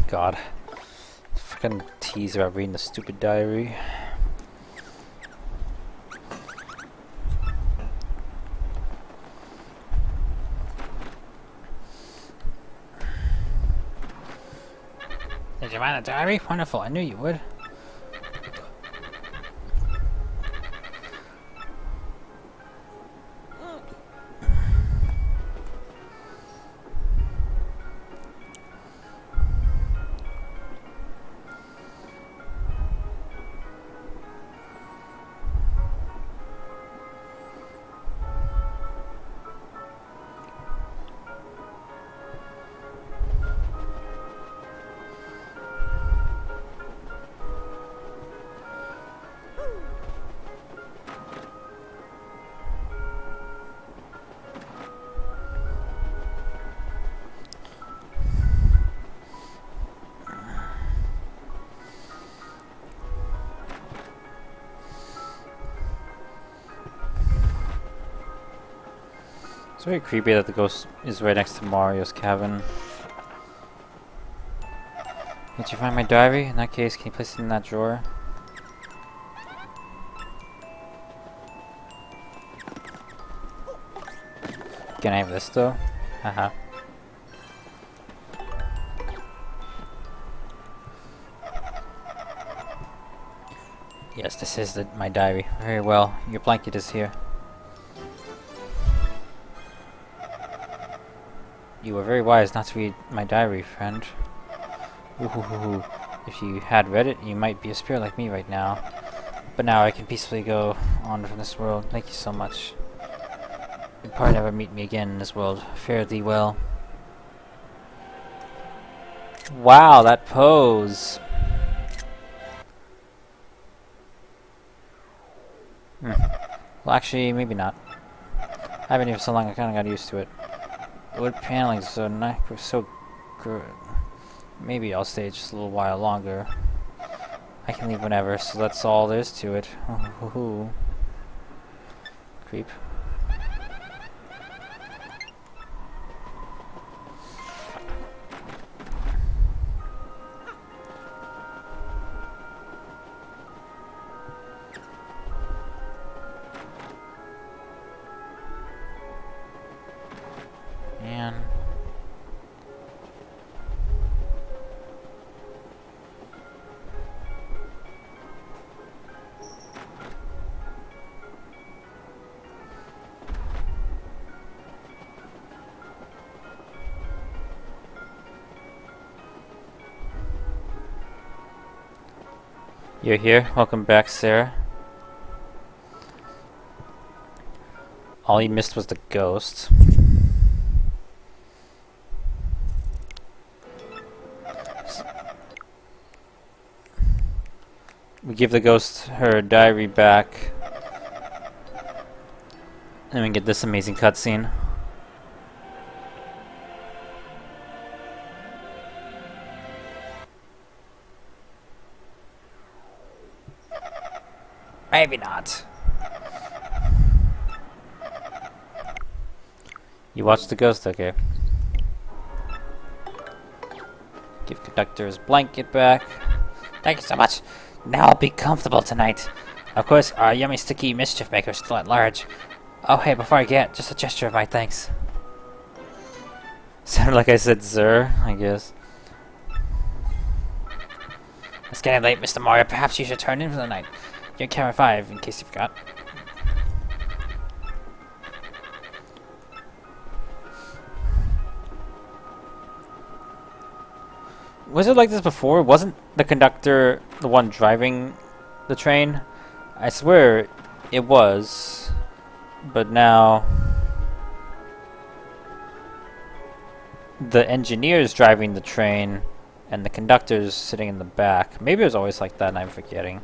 God. Fucking tease about reading the stupid diary. Did you find the diary? Wonderful, I knew you would. It's very creepy that the ghost is right next to Mario's cabin. Did you find my diary? In that case, can you place it in that drawer? Can I have this though? Haha. Yes, this is my diary. Very well. Your blanket is here. You were very wise not to read my diary, friend. Ooh, if you had read it, you might be a spirit like me right now. But now I can peacefully go on from this world. Thank you so much. You'll probably never meet me again in this world. Fare thee well. Wow, that pose! Well, actually, maybe not. I haven't even for so long, I kinda got used to it. The wood paneling is so nice, so good. Maybe I'll stay just a little while longer. I can leave whenever, so that's all there is to it. Creep. Man. You're here. Welcome back, Sarah. All you missed was the ghost. We give the ghost her diary back. And we get this amazing cutscene. Maybe not. You watched the ghost, okay. Give conductor his blanket back.
Thank you so much. Now I'll be comfortable tonight. Of course, our yummy sticky mischief maker is still at large. Oh hey, before I get, just a gesture of my thanks.
Sounded like I said sir, I guess.
It's getting late, Mr. Mario. Perhaps you should turn in for the night. You're in camera 5, in case you forgot.
Was it like this before? Wasn't the conductor the one driving the train? I swear it was. But now the engineer's driving the train and the conductor's sitting in the back. Maybe it was always like that and I'm forgetting.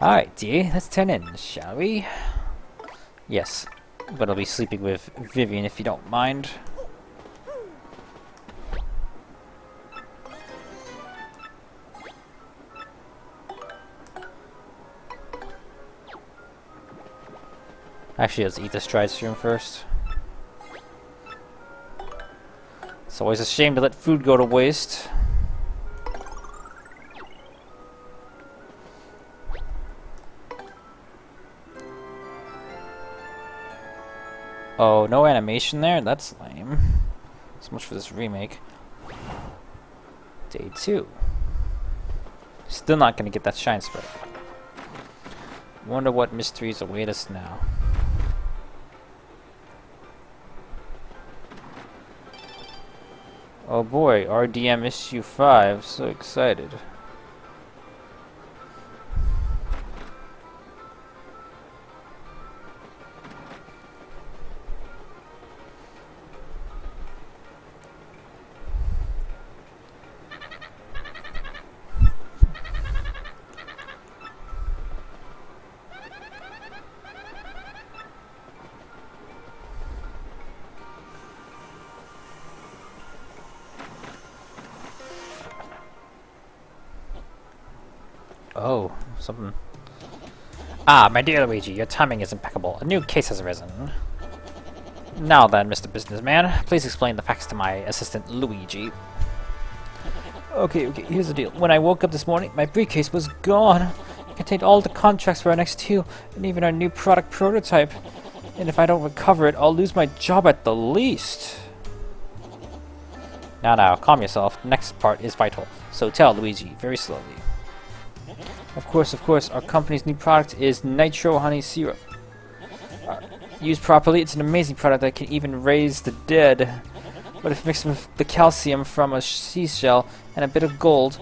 Alright, dear, let's turn in, shall we? Yes, but I'll be sleeping with Vivian if you don't mind. Actually, let's eat this dried shroom first. It's always a shame to let food go to waste. Oh, no animation there? That's lame. So much for this remake. Day 2. Still not gonna get that shine spread. Wonder what mysteries await us now. Oh boy, RDM issue 5. So excited. Oh, something. Ah, my dear Luigi, your timing is impeccable. A new case has arisen. Now then, Mr. Businessman, please explain the facts to my assistant, Luigi. Okay, here's the deal. When I woke up this morning, my briefcase was gone. It contained all the contracts for our next 2, and even our new product prototype. And if I don't recover it, I'll lose my job at the least. Now, calm yourself. The next part is vital. So tell Luigi, very slowly. Of course, our company's new product is Nitro Honey Syrup. Used properly, it's an amazing product that can even raise the dead. But if mixed with the calcium from a seashell and a bit of gold,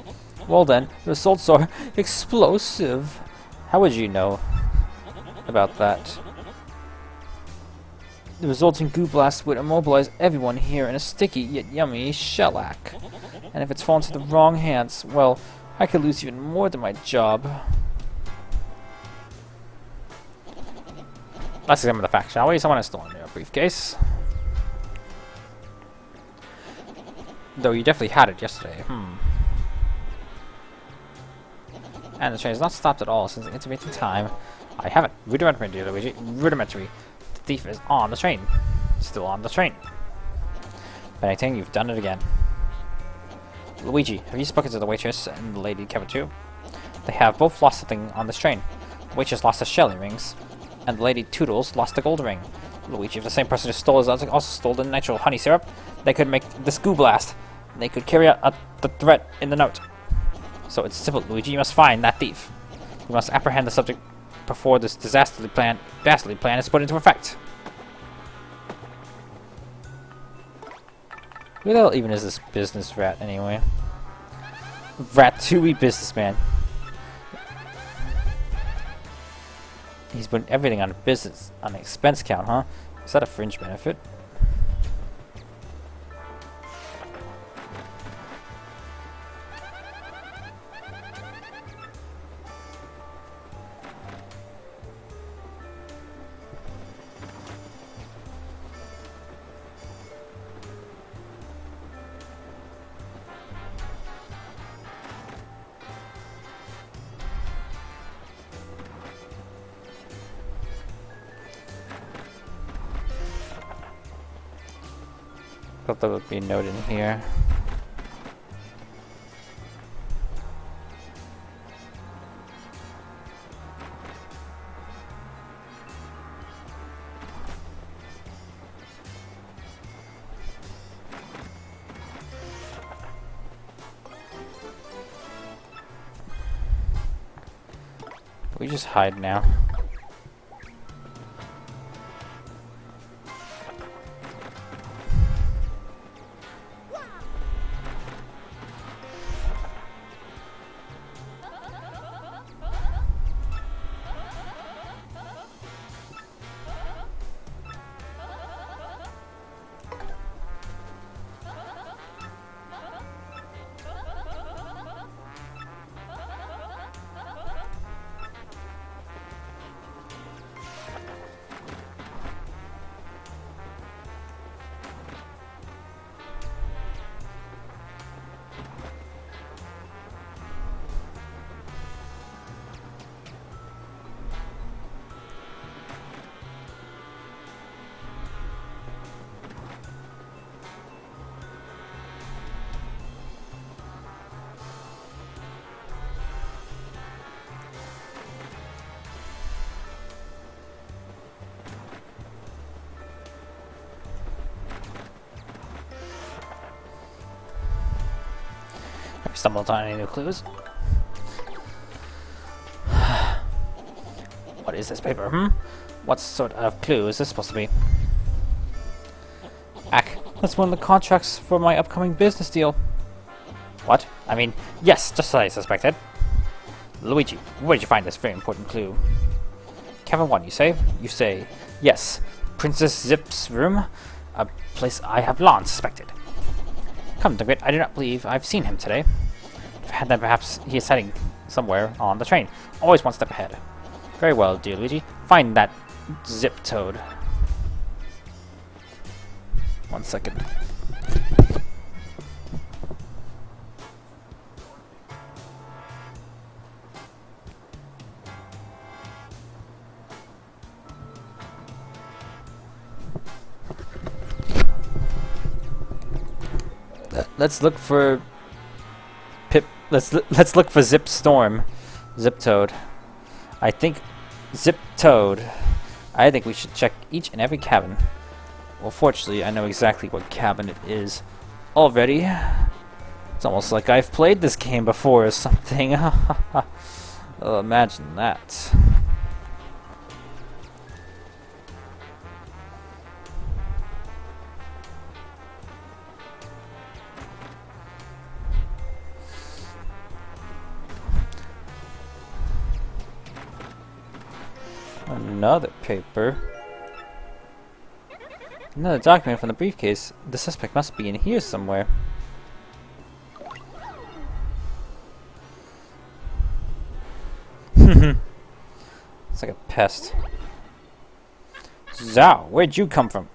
well then, the results are explosive. How would you know about that? The resulting goo blast would immobilize everyone here in a sticky yet yummy shellac. And if it's fallen to the wrong hands, well, I could lose even more than my job. Let's examine the facts, shall we? Someone has stolen your briefcase. Though you definitely had it yesterday. And the train has not stopped at all since the intermittent time. I haven't. Rudimentary, dear Luigi. Rudimentary. The thief is on the train. Still on the train. Bennington, you've done it again. Luigi, have you spoken to the waitress and the lady Cavachoo? They have both lost something on this train. The waitress lost the shell earrings, and the lady Toodles lost the gold ring. Luigi, if the same person who stole his also stole the nitro honey syrup, they could make this goo blast. They could carry out the threat in the note. So it's simple, Luigi. You must find that thief. You must apprehend the subject before this dastardly plan is put into effect. Who the hell even is this business rat anyway? Ratatouille businessman. He's putting everything on business, on an expense count, huh? Is that a fringe benefit? Thought there would be a note in here. We just hide now. Stumbled on any new clues? What is this paper, What sort of clue is this supposed to be? Ack, that's one of the contracts for my upcoming business deal. What? I mean, yes, just as I suspected. Luigi, where did you find this very important clue? Kevin 1, you say? You say, yes, Princess Zip's room, a place I have long suspected. Come to think of it, I do not believe I've seen him today. Then perhaps he is heading somewhere on the train. Always one step ahead. Very well, dear Luigi. Find that zip toad. 1 second. Let's look for Let's look for Zip Storm, Zip Toad. I think Zip Toad. I think we should check each and every cabin. Well, fortunately, I know exactly what cabin it is already. It's almost like I've played this game before or something. Oh, imagine that. Another paper. Another document from the briefcase. The suspect must be in here somewhere. It's like a pest. Zhao, where'd you come from?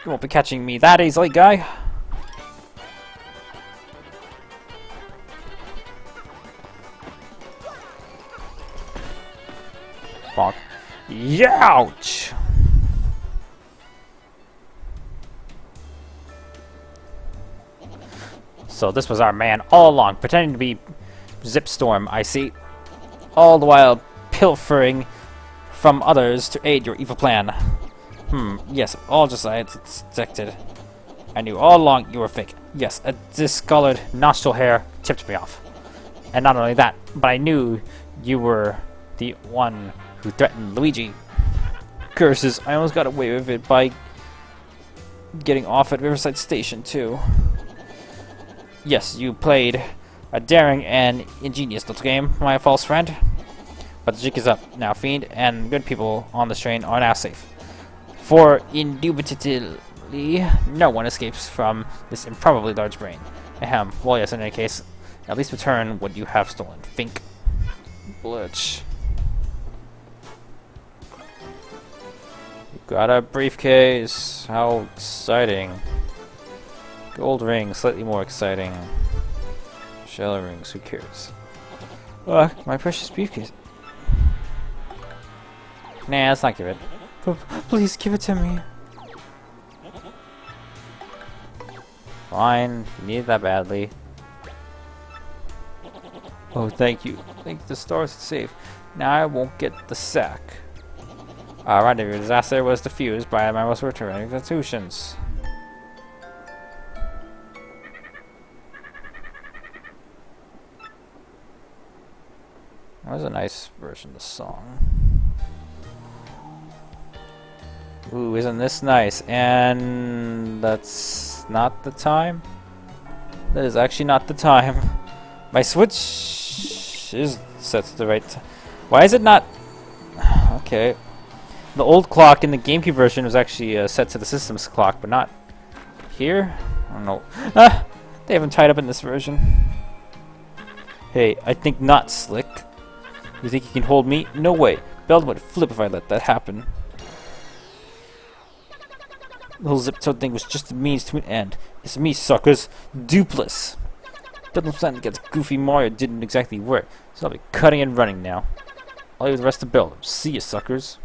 You won't be catching me that easily, guy. Bonk. Youch! So this was our man all along, pretending to be Zipstorm, I see. All the while pilfering from others to aid your evil plan. Yes, all just as I had suspected. I knew all along you were fake. Yes, a discolored nostril hair tipped me off. And not only that, but I knew you were the one who threatened Luigi. Curses, I almost got away with it by getting off at Riverside Station, too. Yes, you played a daring and ingenious little game, my false friend. But the jig is up now, Fiend, and good people on this train are now safe. For indubitably, no one escapes from this improbably large brain. Ahem. Well, yes, in any case, at least return what you have stolen. Fink. Blitch. You got a briefcase. How exciting. Gold ring, slightly more exciting. Shell rings, who cares? My precious briefcase. Nah, let's not give it. Please give it to me. Fine, if you need it that badly. Oh, thank you. Thank the stars are safe. Now I won't get the sack. Alright, the disaster was diffused by my most returning institutions. That was a nice version of the song. Ooh, isn't this nice? And that's not the time? That is actually not the time. My Switch is set to the right time. Why is it not? Okay. The old clock in the GameCube version was actually set to the system's clock, but not here? I don't know. They haven't tied up in this version. Hey, I think not, Slick. You think you can hold me? No way. Belt would flip if I let that happen. The little zip-toed thing was just a means to an end. It's me, suckers. Dupless. Beldam's plan against Goofy Mario didn't exactly work, so I'll be cutting and running now. I'll leave the rest to Beldam. See ya, suckers.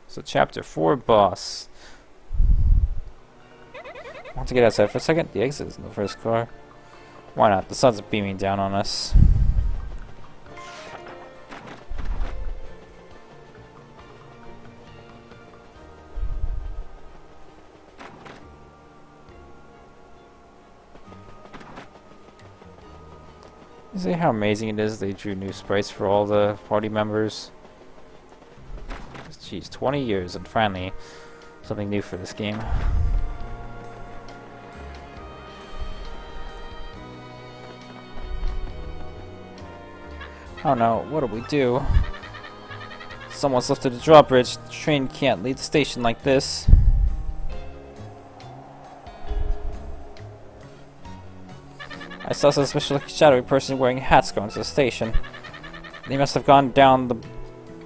So chapter 4 boss. Want to get outside for a second? The exit is in the first car. Why not? The sun's beaming down on us. You see how amazing it is they drew new sprites for all the party members? Jeez, 20 years and finally something new for this game. Oh no, what do we do? Someone's lifted the drawbridge. The train can't leave the station like this. I saw some suspicious looking shadowy person wearing hats going to the station. They must have gone down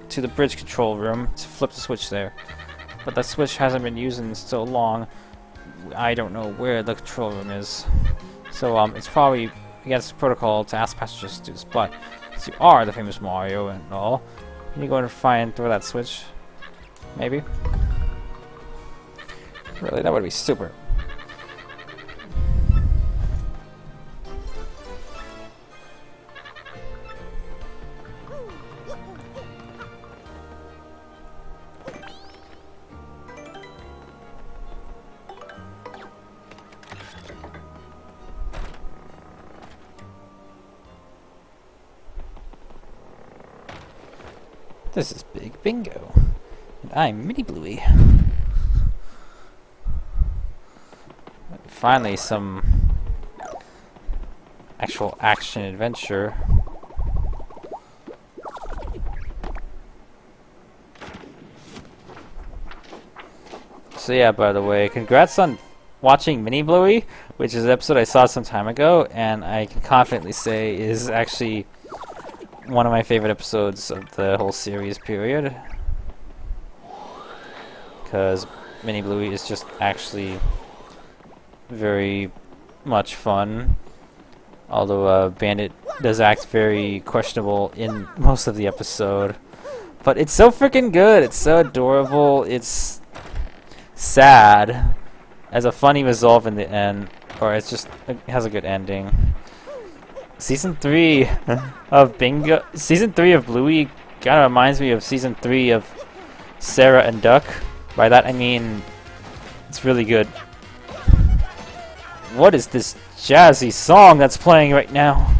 to the bridge control room to flip the switch there. But that switch hasn't been used in so long, I don't know where the control room is. So it's probably against protocol to ask passengers to do this, but since you are the famous Mario and all, can you go and throw that switch? Maybe? Really, that would be super. This is Big Bingo. And I'm Mini Bluey. Finally, some actual action adventure. So yeah, by the way, congrats on watching Mini Bluey, which is an episode I saw some time ago, and I can confidently say is actually one of my favorite episodes of the whole series period. Because Mini Bluey is just actually very much fun. Although Bandit does act very questionable in most of the episode. But it's so freaking good, it's so adorable, it's sad, as a funny resolve in the end, or it has a good ending. Season 3 of Season 3 of Bluey kind of reminds me of Season 3 of Sarah and Duck. By that I mean, it's really good. What is this jazzy song that's playing right now?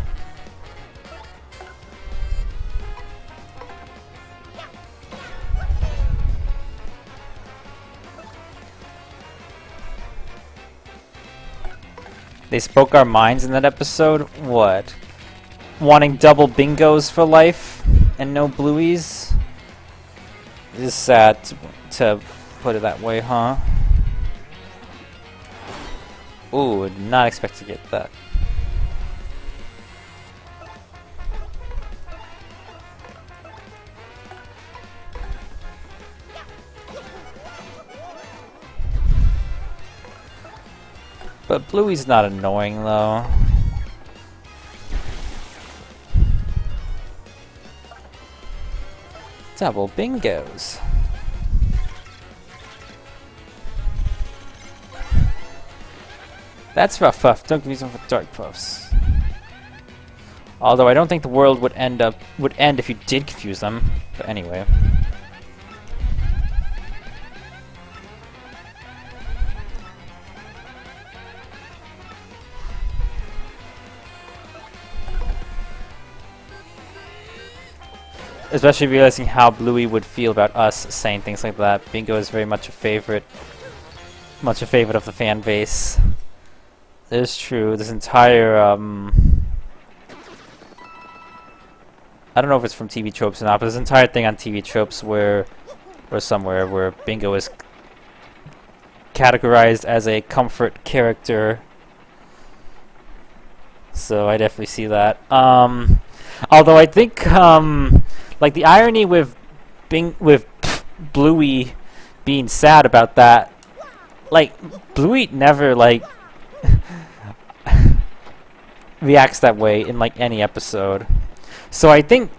They spoke our minds in that episode? What? Wanting double bingos for life and no Blueys? It is sad to put it that way, huh? Ooh, did not expect to get that. But Bluey's not annoying, though. Double bingos. That's rough, Puff. Don't confuse them with dark puffs. Although I don't think the world would end if you did confuse them. But anyway. Especially realizing how Bluey would feel about us saying things like that. Bingo is very much a favorite of the fan base. It is true. This entire I don't know if it's from TV Tropes or not, but this entire thing on TV Tropes or somewhere where Bingo is categorized as a comfort character. So I definitely see that. Although I think like the irony with Bluey being sad about that, like Bluey never like reacts that way in like any episode. So I think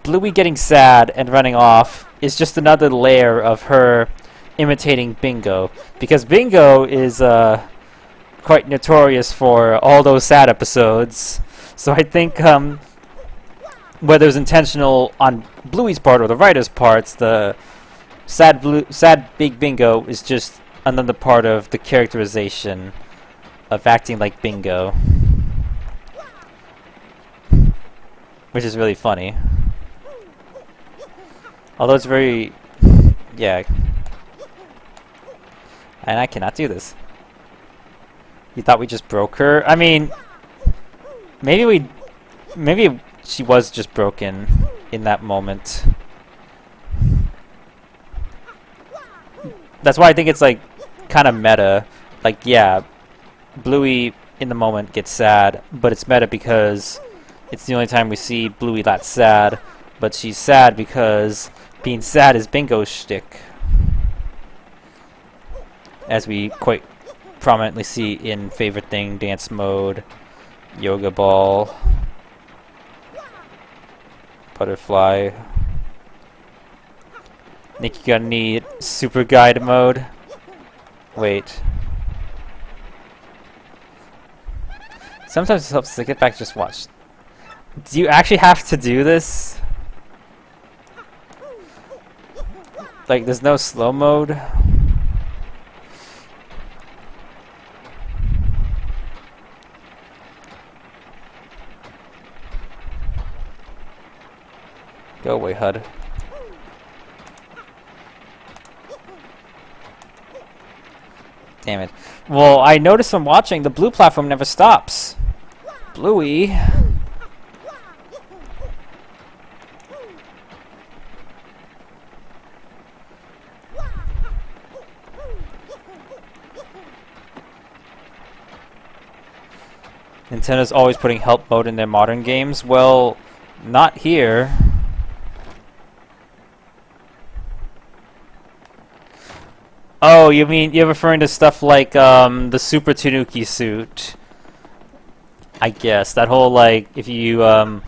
Bluey getting sad and running off is just another layer of her imitating Bingo, because Bingo is quite notorious for all those sad episodes. So I think whether it was intentional on Bluey's part or the writer's parts, the sad Big Bingo is just another part of the characterization of acting like Bingo, which is really funny. Although it's very, yeah. And I cannot do this. You thought we just broke her? I mean, maybe she was just broken in that moment. That's why I think it's like kind of meta. Like, yeah, Bluey in the moment gets sad, but it's meta because it's the only time we see Bluey that sad. But she's sad because being sad is Bingo's shtick, as we quite prominently see in Favorite Thing, Dance Mode, Yoga Ball, Butterfly. Nick, you gonna need Super Guide Mode. Wait. Sometimes it helps to get back and just watch. Do you actually have to do this? Like, there's no slow mode? Go away, HUD. Damn it. Well, I noticed from watching, the blue platform never stops. Bluey. Nintendo's always putting help mode in their modern games. Well, not here. Oh, you mean you're referring to stuff like the Super Tanuki suit? I guess that whole like if you die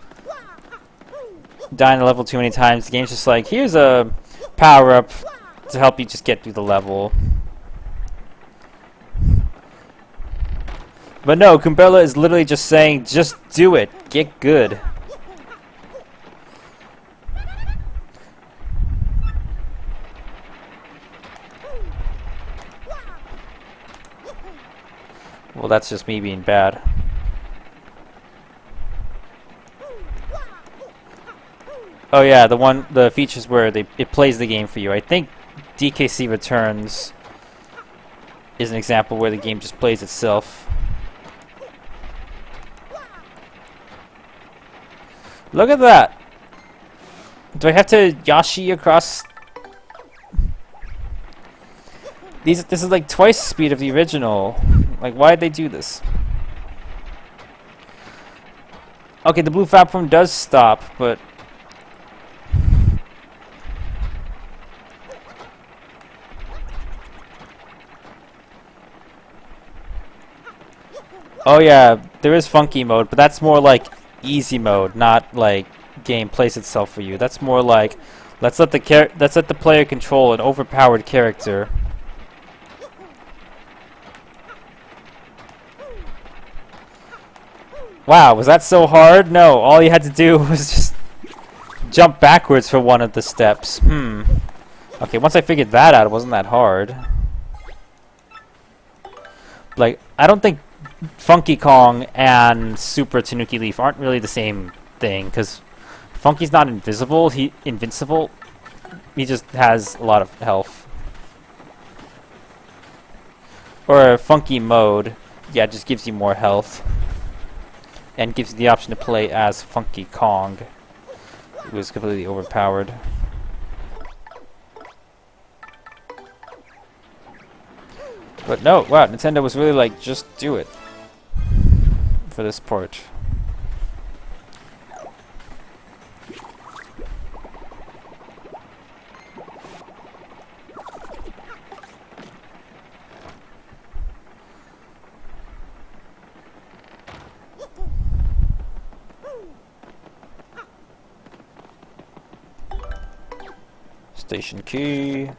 in a level too many times, the game's just like here's a power up to help you just get through the level. But no, Kumbella is literally just saying, just do it, get good. Well, that's just me being bad. Oh yeah, the features where it plays the game for you. I think DKC Returns is an example where the game just plays itself. Look at that! Do I have to Yashi across? This is like twice the speed of the original. Like, why did they do this? Okay, the blue platform does stop, but oh yeah, there is funky mode, but that's more like easy mode, not like game plays itself for you. That's more like let's let the player control an overpowered character. Wow, was that so hard? No, all you had to do was just jump backwards for one of the steps. Okay, once I figured that out, it wasn't that hard. Like, I don't think Funky Kong and Super Tanuki Leaf aren't really the same thing, because Funky's not invincible. Invincible. He just has a lot of health. Or Funky Mode, yeah, just gives you more health, and gives you the option to play as Funky Kong, who is completely overpowered. But no, wow, Nintendo was really like, just do it for this port. Station key.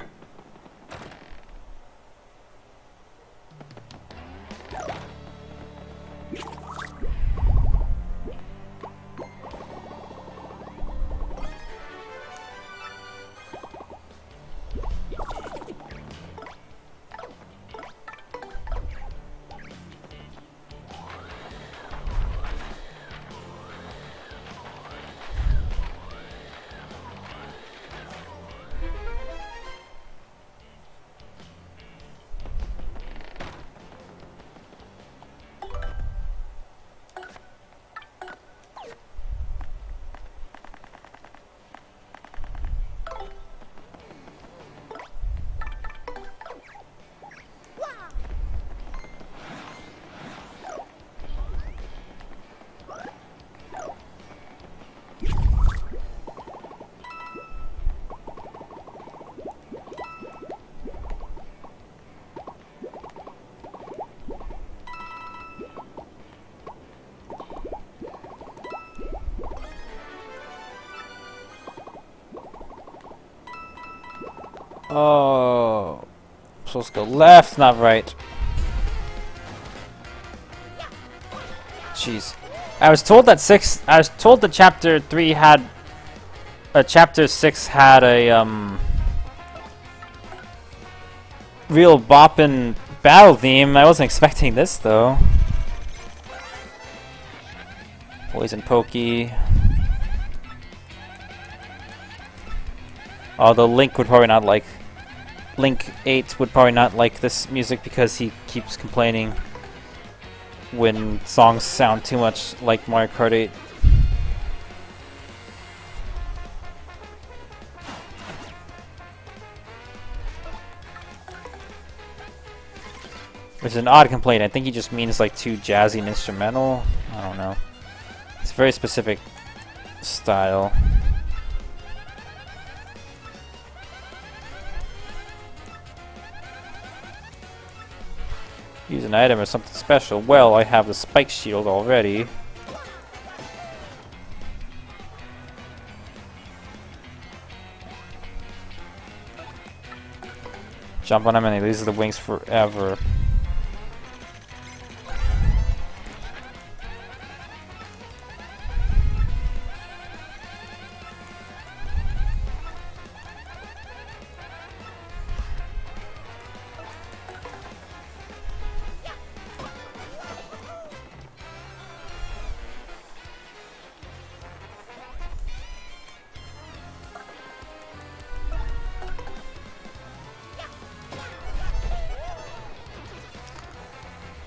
Oh, I'm supposed to go left, not right. Jeez, I was told that chapter 3 had, chapter 6 had a real boppin' battle theme. I wasn't expecting this though. Poison Pokey. Although Link 8 would probably not like this music because he keeps complaining when songs sound too much like Mario Kart 8. Which is an odd complaint. I think he just means like too jazzy and instrumental. I don't know. It's a very specific style. Use an item or something special. Well, I have the spike shield already. Jump on him and he loses the wings forever.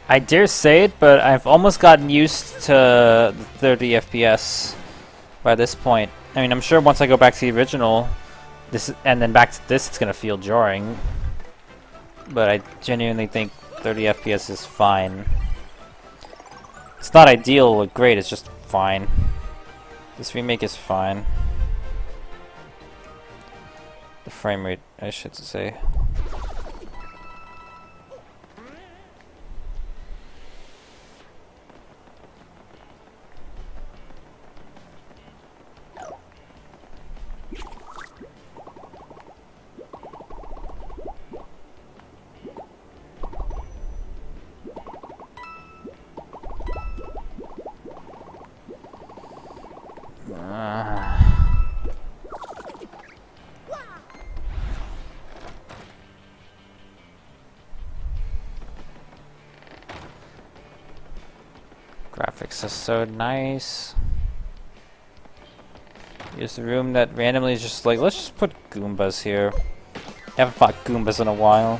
I dare say it, but I've almost gotten used to the 30 FPS by this point. I mean, I'm sure once I go back to the original, and then back to this, it's gonna feel jarring. But I genuinely think 30 FPS is fine. It's not ideal or great, it's just fine. This remake is fine. The frame rate, I should say. Graphics are so nice. Here's the room that randomly is just like, let's just put Goombas here. Haven't fought Goombas in a while.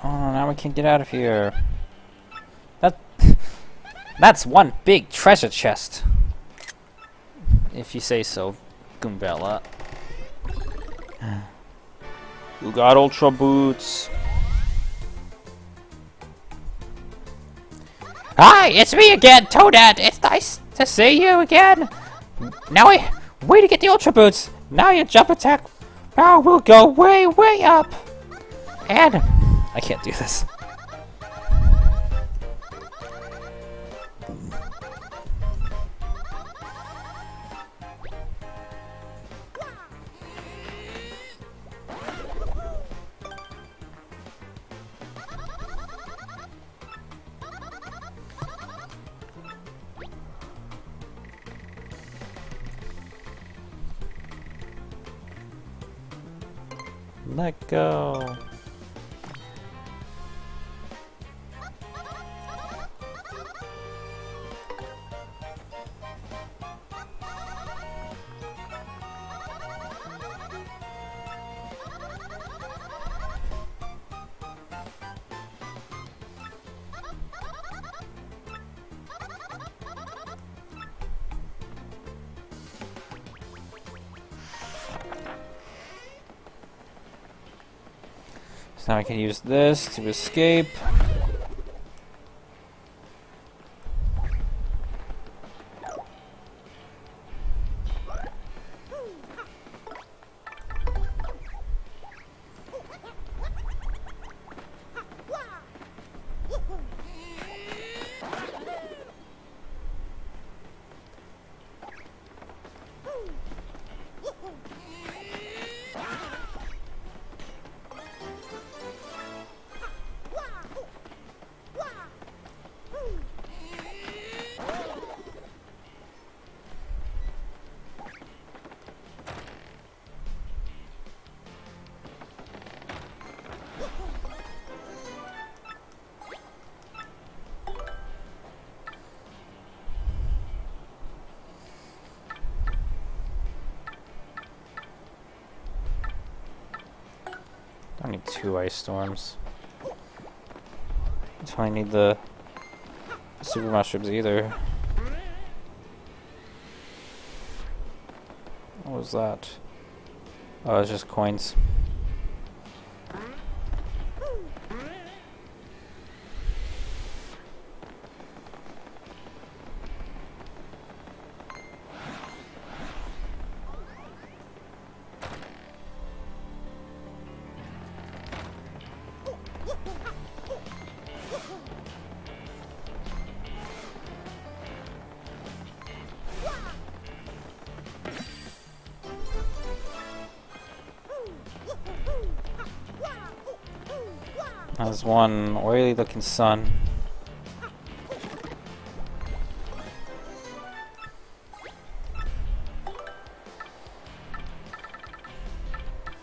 Now we can get out of here. That's one big treasure chest. If you say so, Goombella. You got Ultra Boots.
Hi, it's me again, Toadette. It's nice to see you again. Now way to get the Ultra Boots. Now your jump attack
Power will go way, way up!
And
I can't do this. Let go. Now I can use this to escape. I don't need 2 ice storms. I don't need the super mushrooms either. What was that? Oh, it's just coins. There's one oily looking sun.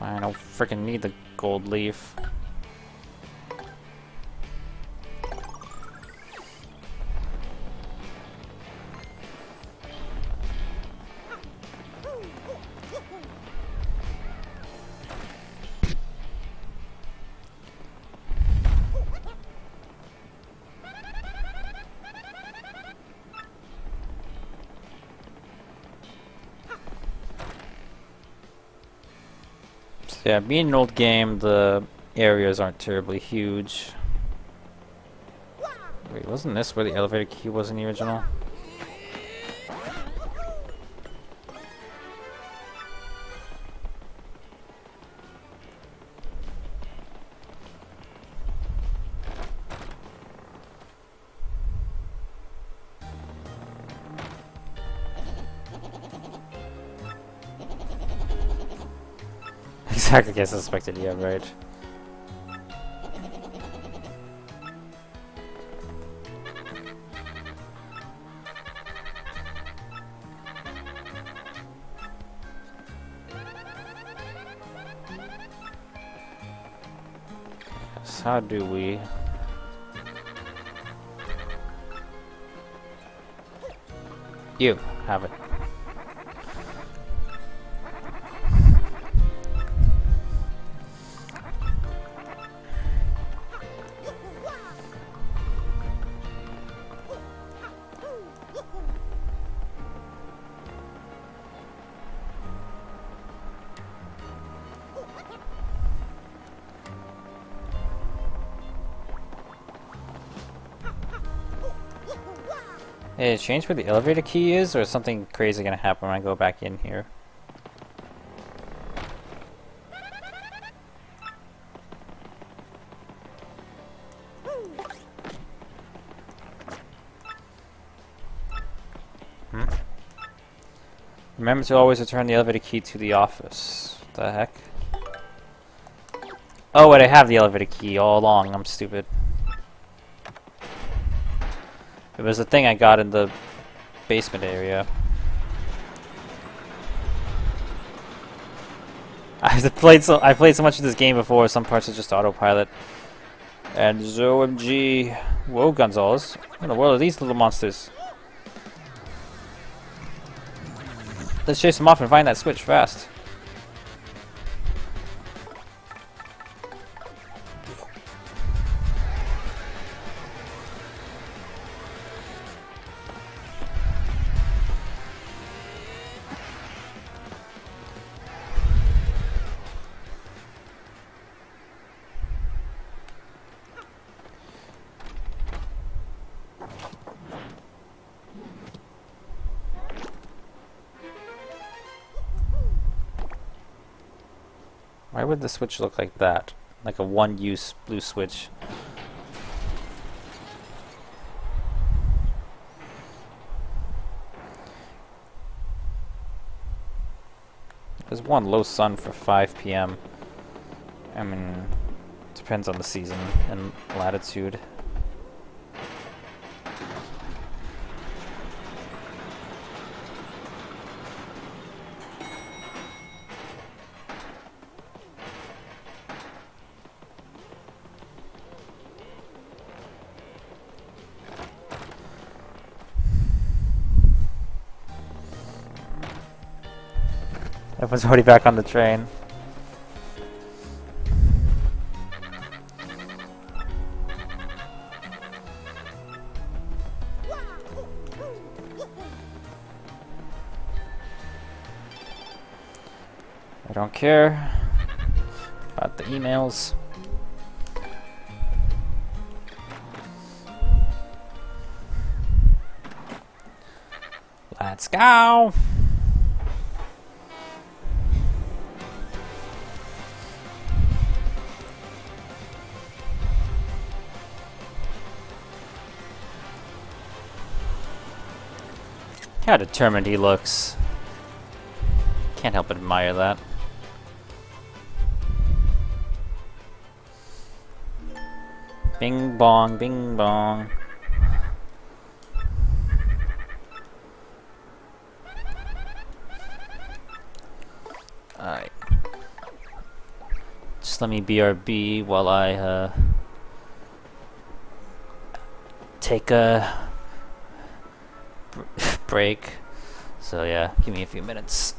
I don't freaking need the gold leaf. Yeah, being an old game, the areas aren't terribly huge. Wait, wasn't this where the elevator key was in the original? Exactly, I suspected, yeah, right. So how do we... You have it. Hey, did it change where the elevator key is, or is something crazy gonna happen when I go back in here? Remember to always return the elevator key to the office. What the heck? Oh, wait, I have the elevator key all along. I'm stupid. It was the thing I got in the basement area. I played so much of this game before. Some parts are just autopilot. And OMG, whoa, Gonzalez! What in the world are these little monsters? Let's chase them off and find that switch fast. Why would the switch look like that? Like a one-use blue switch. There's one low sun for 5 p.m. I mean, depends on the season and latitude. Everyone's already back on the train. I don't care about the emails. Let's go! How determined he looks. Can't help but admire that. Bing bong, bing bong. Alright. Just let me BRB while I take a break. So yeah, give me a few minutes.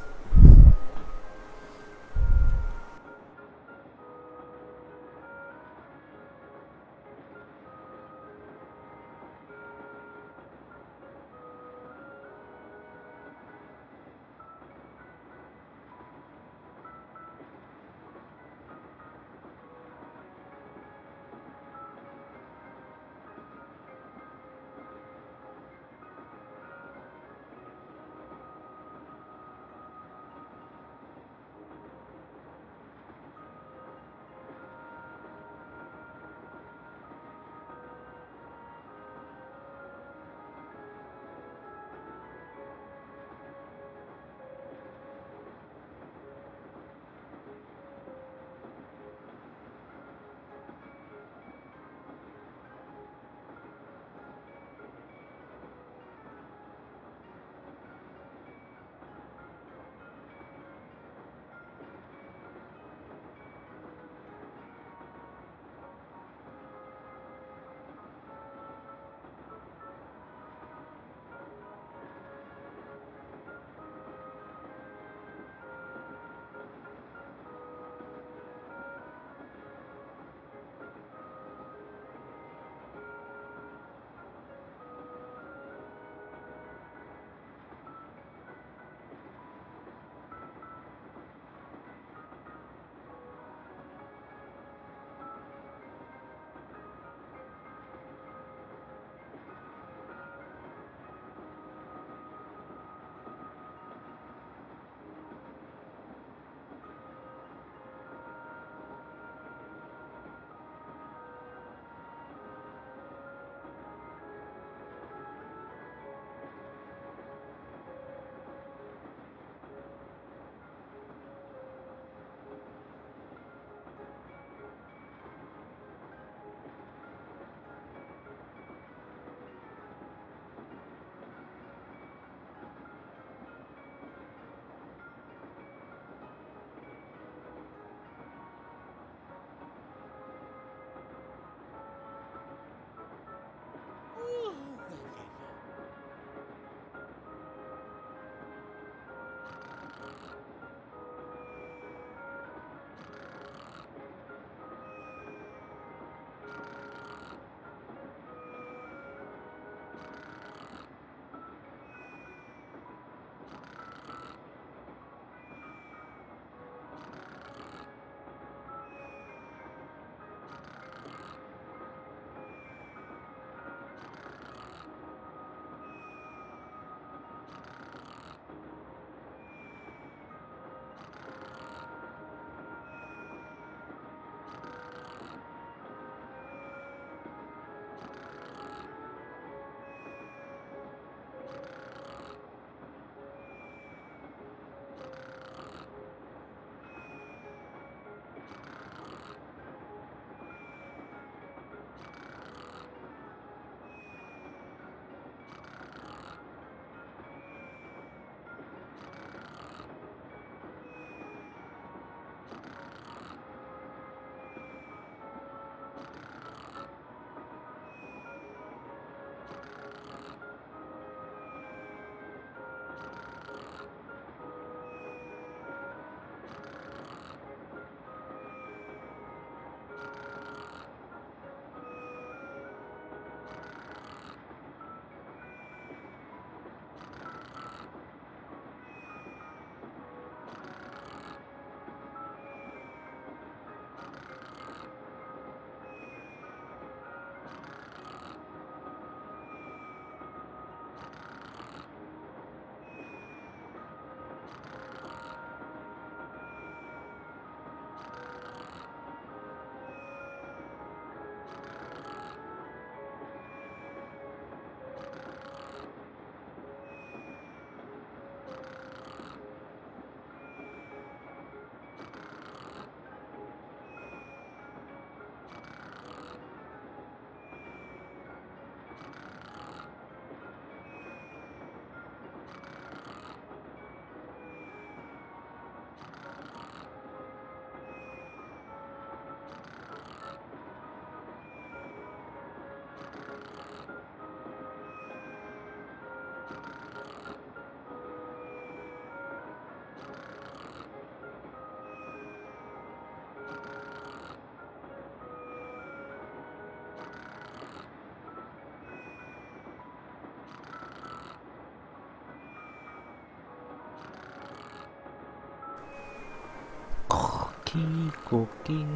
Cookie.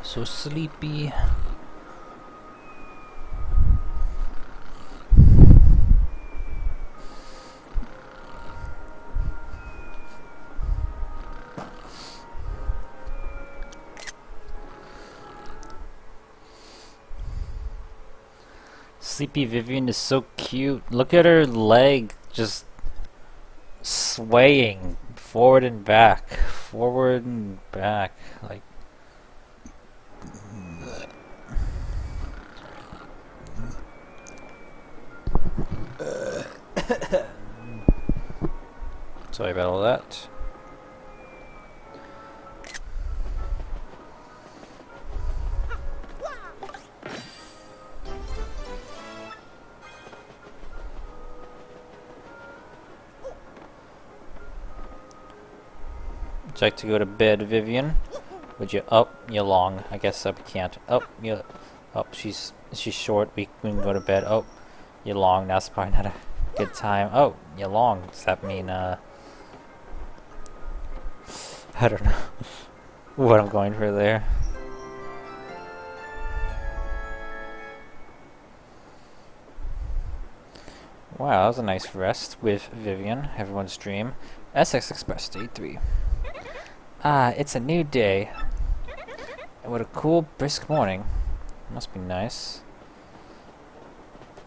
So sleepy. Sleepy Vivian is so cute. Look at her leg just swaying forward and back. Forward and back. Like. Sorry about all that. Would you like to go to bed, Vivian? Would you? Oh, you're long. I guess we can't. Oh, you. Oh, she's short. We can go to bed. Oh, you're long. That's probably not a good time. Oh, you're long. Does that mean I don't know what I'm going for there. Wow, that was a nice rest with Vivian. Everyone's dream. SX Express Day 3. Ah, it's a new day. And what a cool, brisk morning. Must be nice.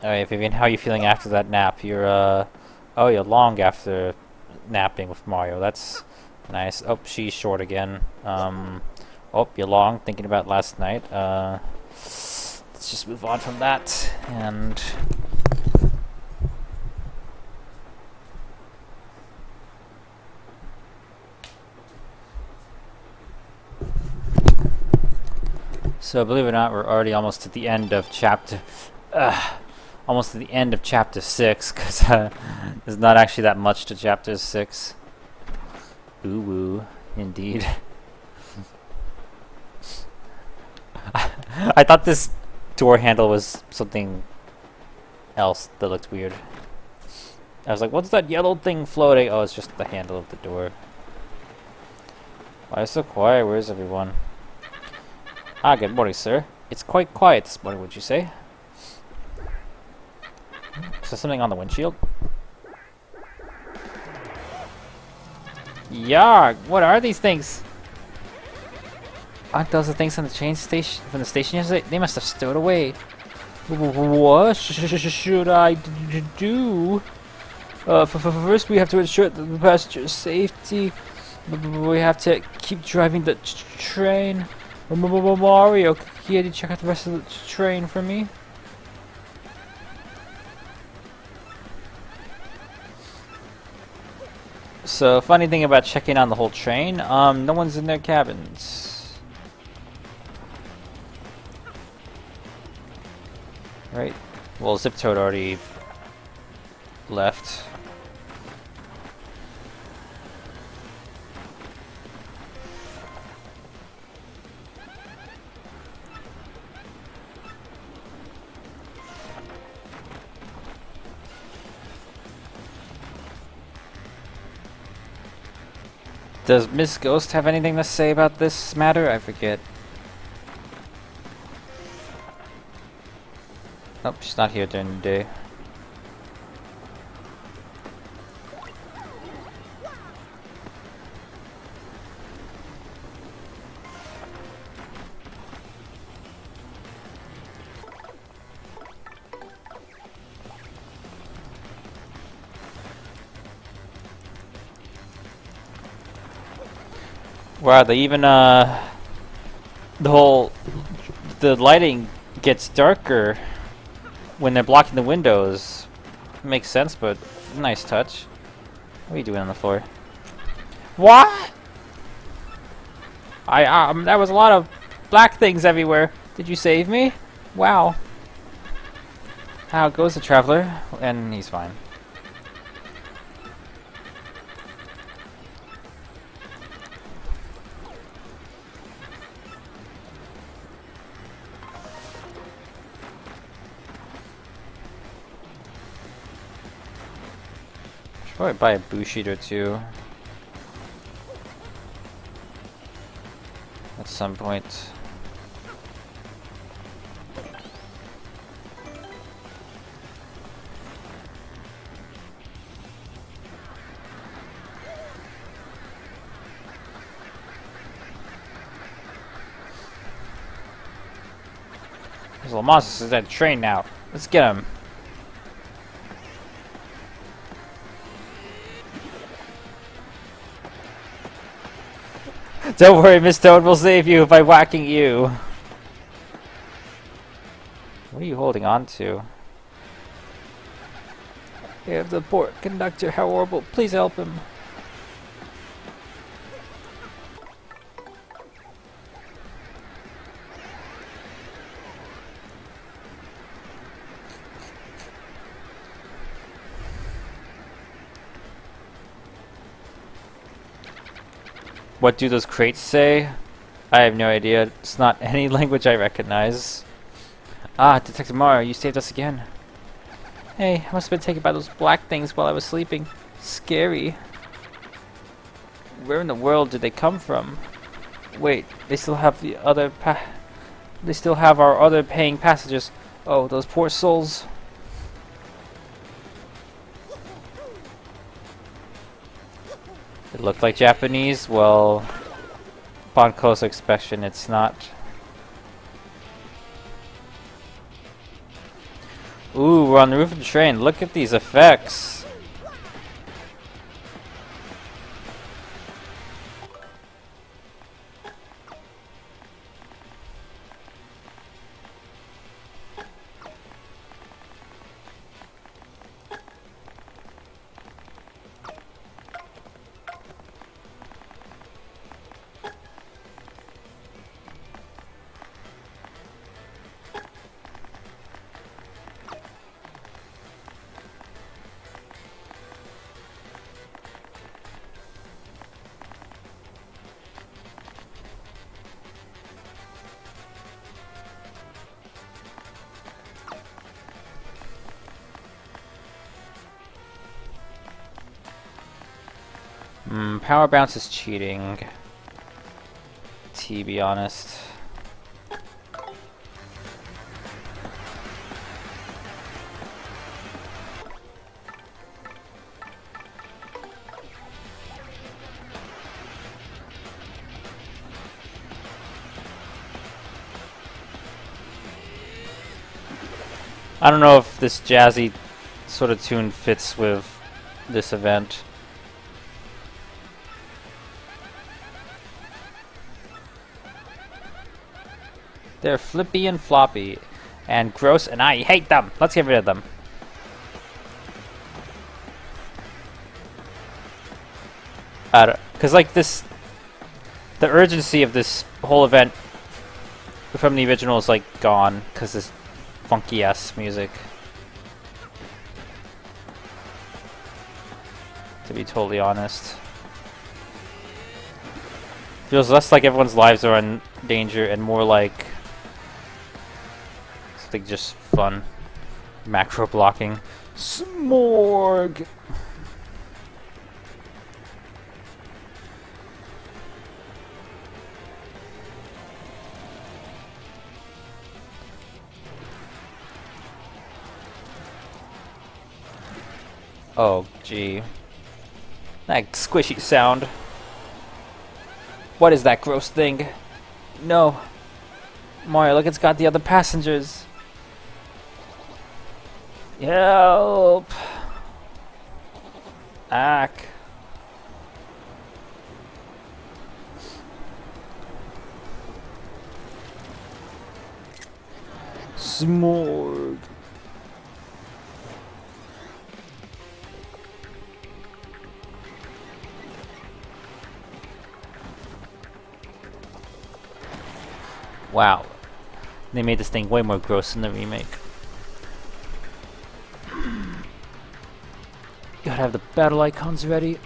Alright, Vivian, how are you feeling after that nap? You're, oh, you're long after napping with Mario. That's nice. Oh, she's short again. Oh, you're long, thinking about last night. Let's just move on from that. And... so, believe it or not, we're already almost at the end of chapter... almost at the end of chapter 6, because there's not actually that much to chapter 6. Ooh woo, indeed. I thought this door handle was something else that looked weird. I was like, what's that yellow thing floating? Oh, it's just the handle of the door. Why is it so quiet? Where's everyone? Ah, good morning, sir. It's quite quiet this morning, would you say? Is there something on the windshield? Yarg! What are these things? Aren't those the things from the train station? From the station yesterday? They must have stowed away. What should I do? First, we have to ensure the passenger's safety. We have to keep driving the train. Mario, can you check out the rest of the train for me? So, funny thing about checking on the whole train, no one's in their cabins. Right. Well, Zip Toad already left. Does Miss Ghost have anything to say about this matter? I forget. Nope, she's not here during the day. Wow, they even, the lighting gets darker when they're blocking the windows. Makes sense, but nice touch. What are you doing on the floor? What? That was a lot of black things everywhere. Did you save me? Wow. How goes the traveler? And he's fine. Probably buy a boo sheet or two. at some point. There's a monster is at the train now. Let's get him. Don't worry, Miss Toad will save you by whacking you. What are you holding on to? I have the poor conductor, how horrible. Please help him. What do those crates say? I have no idea. It's not any language I recognize. Ah, Detective Mario, you saved us again. Hey, I must have been taken by those black things while I was sleeping. Scary. Where in the world did they come from? Wait, they still have the other they still have our other paying passengers. Oh, those poor souls. It looked like Japanese. Well, upon close inspection, it's not. Ooh, we're on the roof of the train. Look at these effects. Power bounce is cheating. To be honest. I don't know if this jazzy sort of tune fits with this event. They're flippy and floppy and gross, and I hate them. Let's get rid of them. Because like this, the urgency of this whole event from the original is like gone because this funky ass music. To be totally honest, feels less like everyone's lives are in danger and more like something just fun. Macro blocking. Smorg. Oh, gee. That squishy sound. What is that gross thing? No. Mario, look, it's got the other passengers. Help. Ack. Smorg. Wow. They made this thing way more gross in the remake. Gotta have the battle icons ready.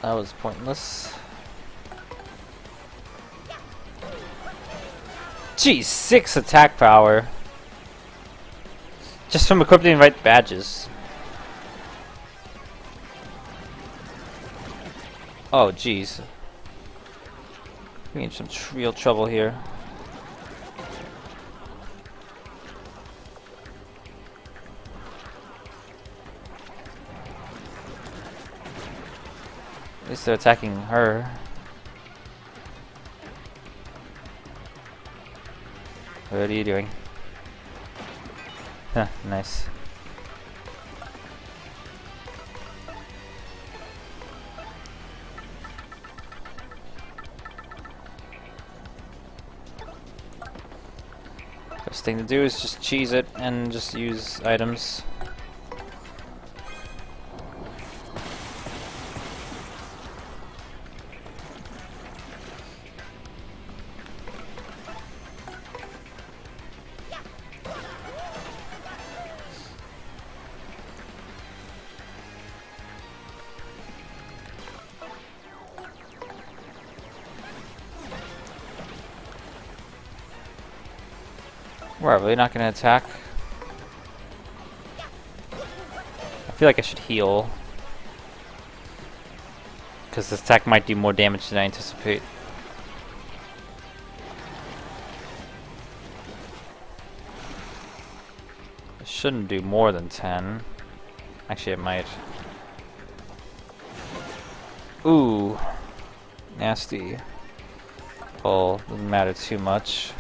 That was pointless. Geez, 6 attack power. Just from equipping the right badges. Oh, jeez. We're in some real trouble here. At least they're attacking her. What are you doing? Huh, nice. Best thing to do is just cheese it and just use items. We're really not going to attack. I feel like I should heal. Because this attack might do more damage than I anticipate. It shouldn't do more than 10. Actually, it might. Ooh. Nasty. Well, doesn't matter too much.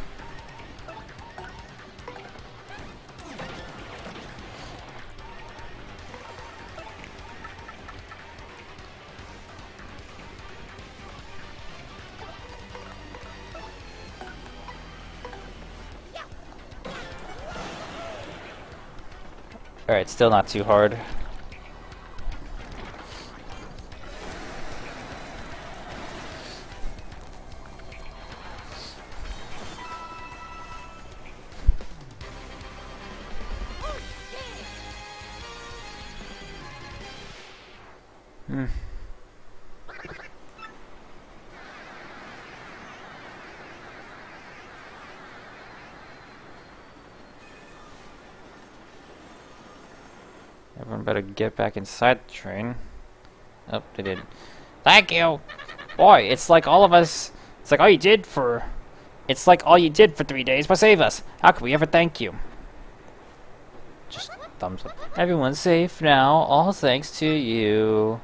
Alright, still not too hard. Everyone better get back inside the train. Oh, they did.
Thank you.
Boy, it's like all of us. It's like all you did for. It's like all you did for 3 days was save us. How could we ever thank you? Just thumbs up. Everyone's safe now, all thanks to you.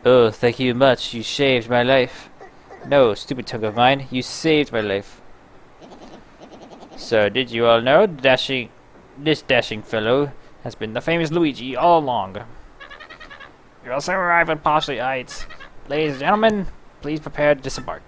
Oh, thank you much. You saved my life. No, stupid tongue of mine. You saved my life. So, did you all know this dashing fellow has been the famous Luigi all along? You also arrived at Parsley Heights. Ladies and gentlemen, please prepare to disembark.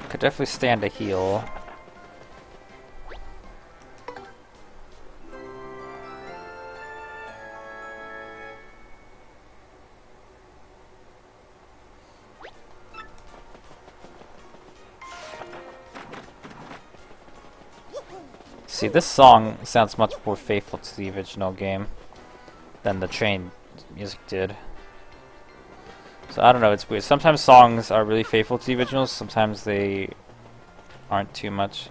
Could definitely stand a heal. See, this song sounds much more faithful to the original game than the train music did. So I don't know, it's weird. Sometimes songs are really faithful to the originals, sometimes they aren't too much.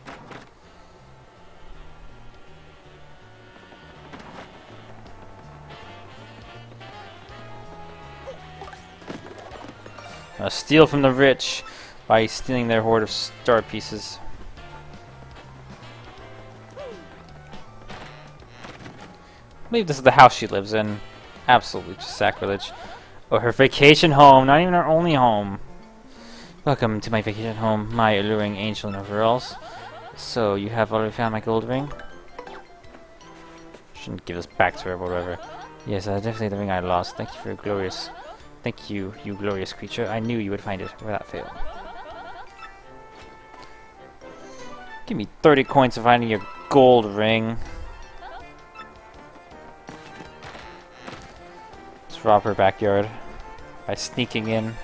Steal from the rich by stealing their hoard of star pieces. I believe this is the house she lives in. Absolutely just sacrilege. Oh, her vacation home, not even her only home. Welcome to my vacation home, my alluring angel and overalls. So, you have already found my gold ring? Shouldn't give this back to her, or whatever. Yes, definitely the ring I lost. Thank you for your glorious... Thank you, you glorious creature. I knew you would find it without fail. Give me 30 coins for finding your gold ring. Let's rob her backyard by sneaking in.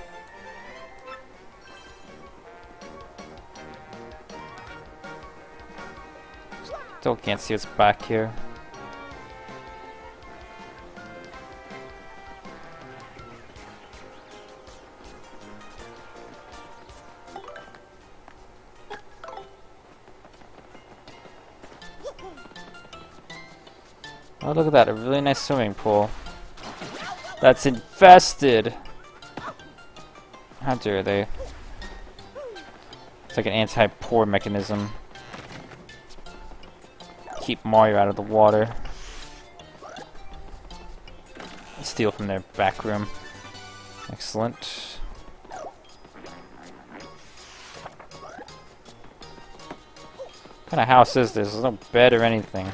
Still can't see what's back here. Oh, look at that, a really nice swimming pool. That's infested! How dare they? It's like an anti-pour mechanism. Keep Mario out of the water. Steal from their back room. Excellent. What kind of house is this? There's no bed or anything.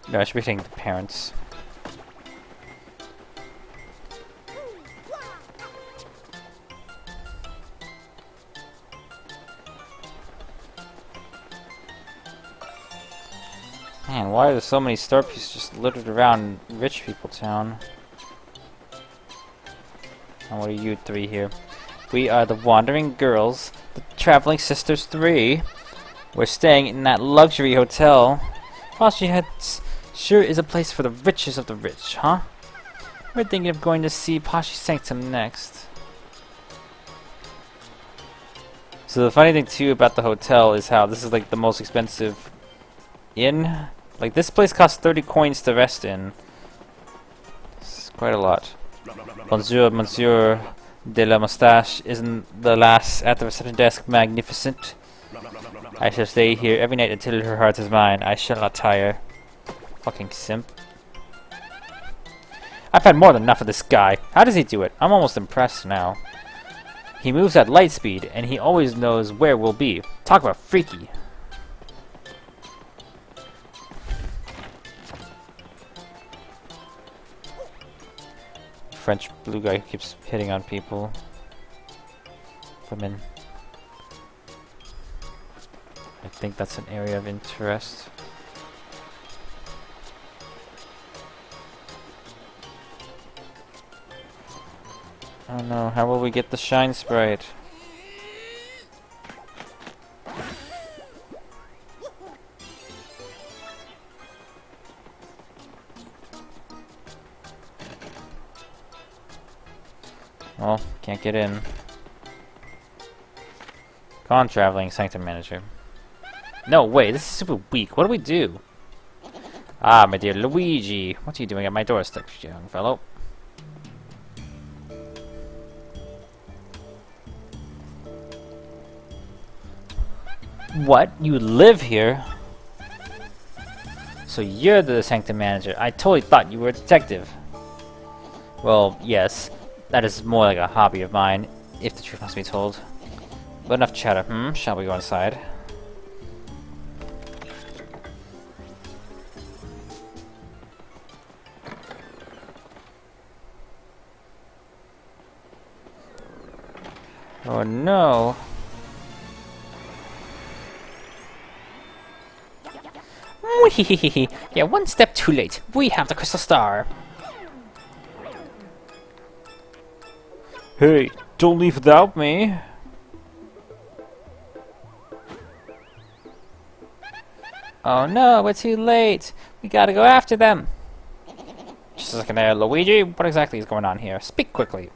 No, I should be taking the parents. Man, why are there so many star pieces just littered around rich people town? And what are you three here? We are the Wandering Girls, the Traveling Sisters 3. We're staying in that luxury hotel. Foster Heads sure is a place for the richest of the rich, huh? We're thinking of going to see Pashy Sanctum next. So the funny thing too about the hotel is how this is like the most expensive inn. Like this place costs 30 coins to rest in. It's quite a lot. Bonjour, Monsieur de la Moustache. Isn't the lass at the reception desk magnificent? I shall stay here every night until her heart is mine. I shall not tire. Fucking simp. I've had more than enough of this guy. How does he do it? I'm almost impressed now. He moves at light speed, and he always knows where we'll be. Talk about freaky. French blue guy who keeps hitting on people. Women. I think that's an area of interest. Oh no, how will we get the shine sprite? Well, can't get in. Come on, Traveling Sanctum Manager. No, wait, this is super weak. What do we do? Ah, my dear Luigi. What are you doing at my doorstep, young fellow? What? You live here? So you're the Sanctum Manager. I totally thought you were a detective. Well, yes. That is more like a hobby of mine, if the truth must be told. But enough chatter, Shall we go inside? Oh no!
Yeah, one step too late. We have the crystal star.
Hey, don't leave without me!
Oh no, we're too late. We gotta go after them.
Just a second there, Luigi. What exactly is going on here? Speak quickly.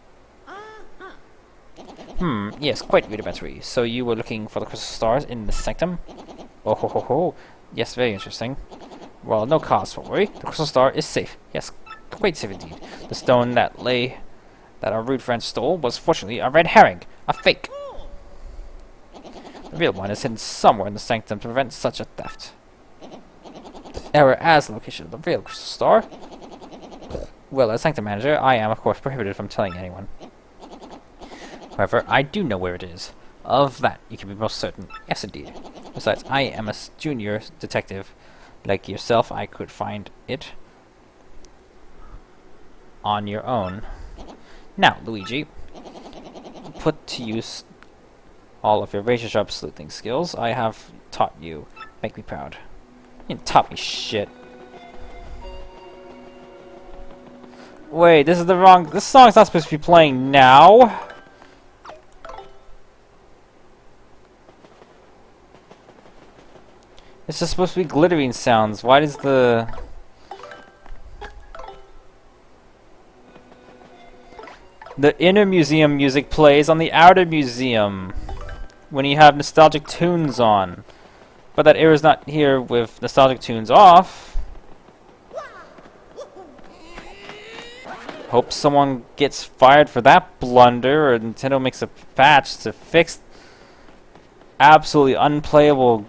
Yes, quite rudimentary. So you were looking for the crystal stars in the sanctum? Oh ho ho ho. Yes, very interesting. Well, no cause for worry. The crystal star is safe. Yes, quite safe indeed. The stone that our rude friend stole was fortunately a red herring. A fake. The real one is hidden somewhere in the sanctum to prevent such a theft. Error as the location of the real crystal star. Well, as sanctum manager, I am, of course, prohibited from telling anyone. However, I do know where it is. Of that, you can be most certain. Yes, indeed. Besides, I am a junior detective. Like yourself, I could find it on your own. Now, Luigi, put to use all of your razor-sharp sleuthing skills I have taught you. Make me proud. You didn't taught me shit. Wait, this is the wrong... This song's not supposed to be playing now. It's just supposed to be glittering sounds. Why does the... The inner museum music plays on the outer museum when you have nostalgic tunes on. But that era's not here with nostalgic tunes off. Hope someone gets fired for that blunder, or Nintendo makes a patch to fix absolutely unplayable,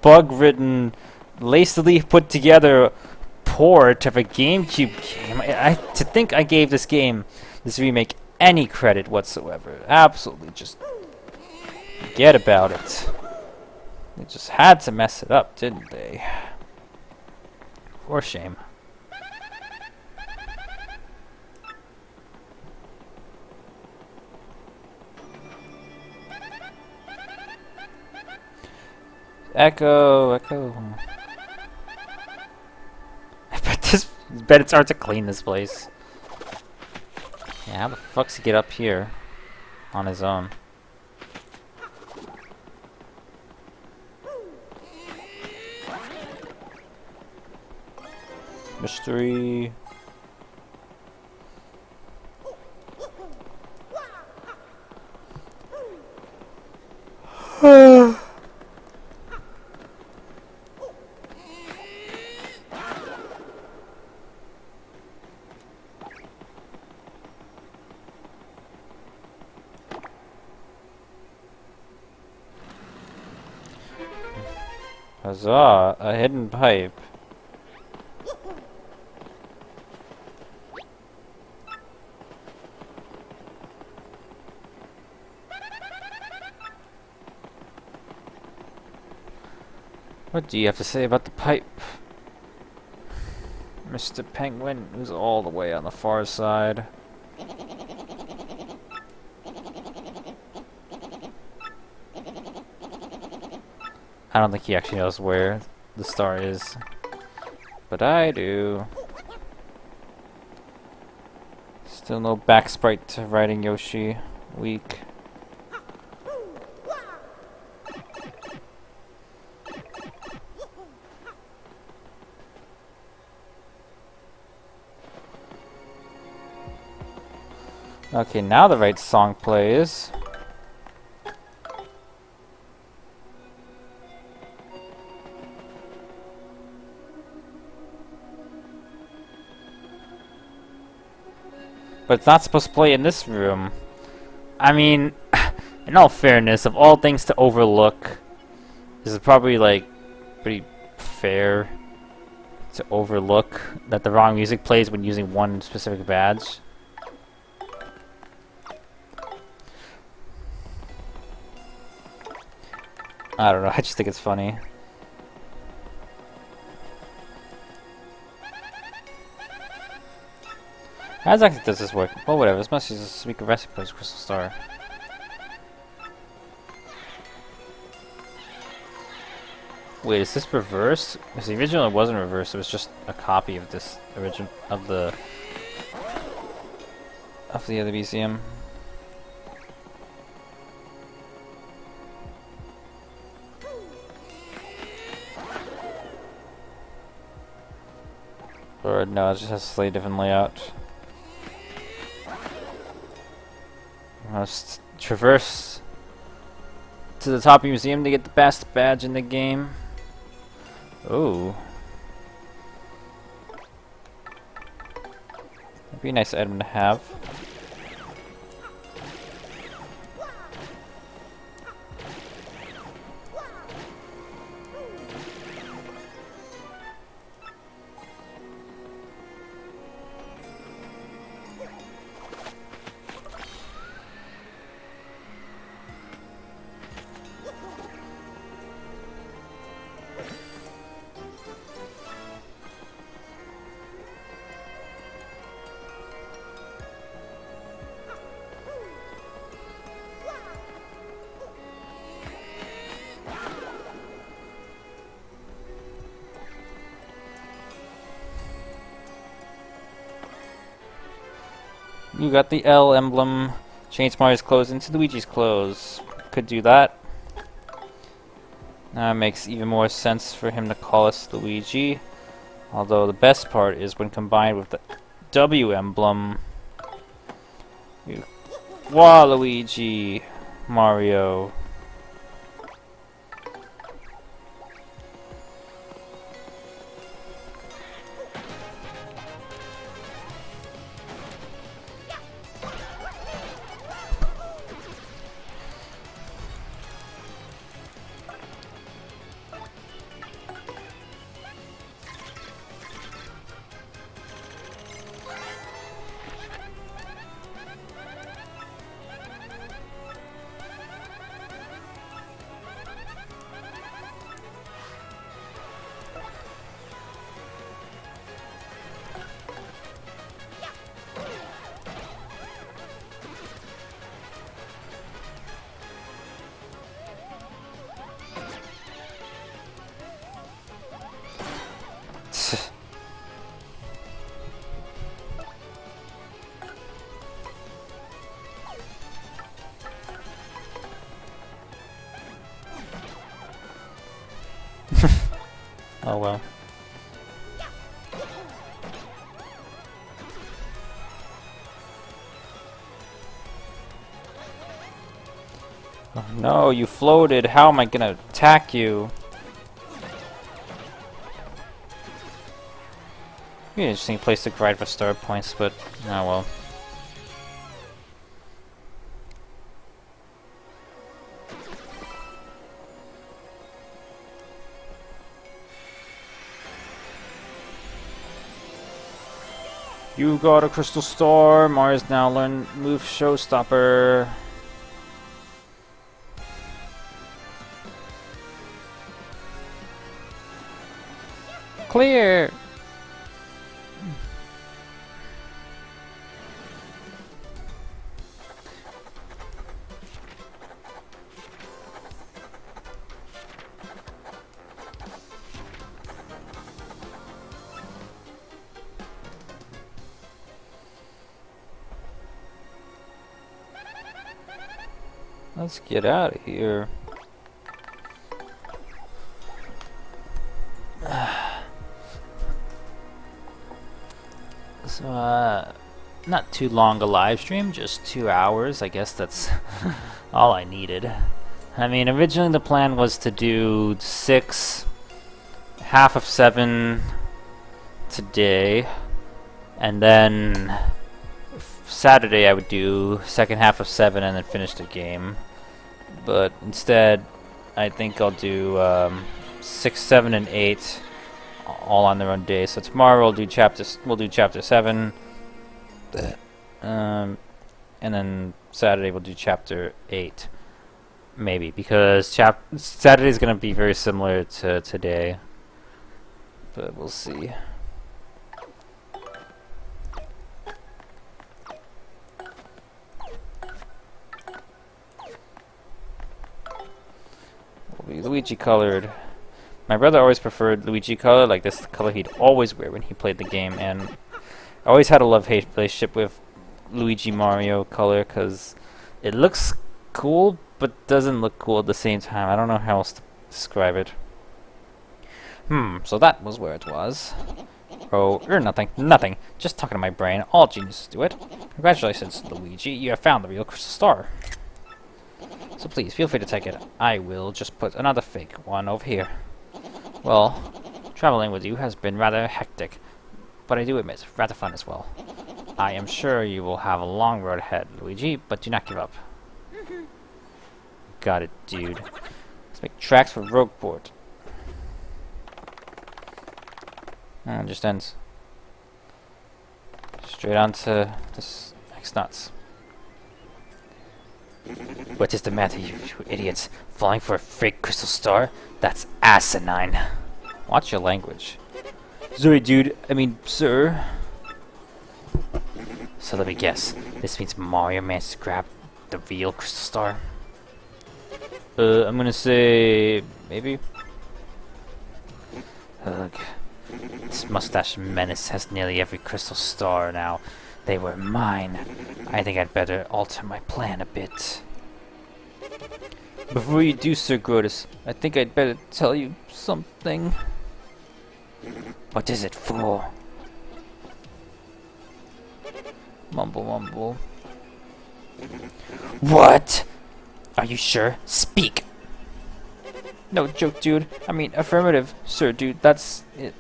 bug-ridden, lacily put together port of a GameCube game. To think I gave this game, this remake, any credit whatsoever. Absolutely just forget about it. They just had to mess it up, didn't they? For shame. Echo. I bet it's hard to clean this place. Yeah, how the fuck's he get up here on his own? Mystery. Huzzah! A hidden pipe. What do you have to say about the pipe, Mr. Penguin, who's all the way on the far side? I don't think he actually knows where the star is, but I do. Still no back sprite to riding Yoshi. Weak. Okay, now the right song plays. But it's not supposed to play in this room. I mean, in all fairness, of all things to overlook, this is probably like pretty fair to overlook that the wrong music plays when using one specific badge. I don't know, I just think it's funny. How exactly does this work? Well, whatever, this must use a speaker recipe as Crystal Star. Wait, is this reversed? Because the original wasn't reversed, it was just a copy of this original of the other museum. Or no, it just has a slightly different layout. Must traverse to the top of the museum to get the best badge in the game. Oh. That'd be a nice item to have. You got the L emblem. Change Mario's clothes into Luigi's clothes. Could do that. Now it makes even more sense for him to call us Luigi. Although the best part is when combined with the W emblem. Waluigi Mario. Oh well. Oh, no, you floated. How am I gonna attack you? Be an interesting place to grind for star points, but oh well. You got a crystal star. Mario's now learn move showstopper. Clear. Let's get out of here. So, not too long a live stream, just 2 hours. I guess that's all I needed. I mean, originally the plan was to do 6, half of 7 today, and then Saturday I would do second half of 7 and then finish the game. But instead, I think I'll do 6, 7, and 8 all on their own day. So tomorrow we'll do chapter 7, and then Saturday we'll do chapter 8, maybe, because Saturday is going to be very similar to today. But we'll see. Luigi colored. My brother always preferred Luigi color, like this is the color he'd always wear when he played the game, and I always had a love-hate relationship with Luigi Mario color because it looks cool but doesn't look cool at the same time. I don't know how else to describe it. So that was where it was. Oh, or nothing. Just talking to my brain. All geniuses do it. Congratulations, Luigi. You have found the real crystal star. So please, feel free to take it. I will just put another fake one over here. Well, traveling with you has been rather hectic, but I do admit, rather fun as well. I am sure you will have a long road ahead, Luigi, but do not give up. Got it, dude. Let's make tracks for Rogueport. And it just ends. Straight on to this X-Nuts. What is the matter, you idiots? Falling for a fake crystal star? That's asinine. Watch your language. Sorry, dude. I mean, sir. So let me guess. This means Mario managed to grab the real crystal star? I'm gonna say... maybe? Ugh. This mustache menace has nearly every crystal star now. They were mine. I think I'd better alter my plan a bit. Before you do, Sir Grotus, I think I'd better tell you something. What is it for? Mumble, mumble. What? Are you sure? Speak! No joke, dude. I mean, affirmative, sir, dude. That's it.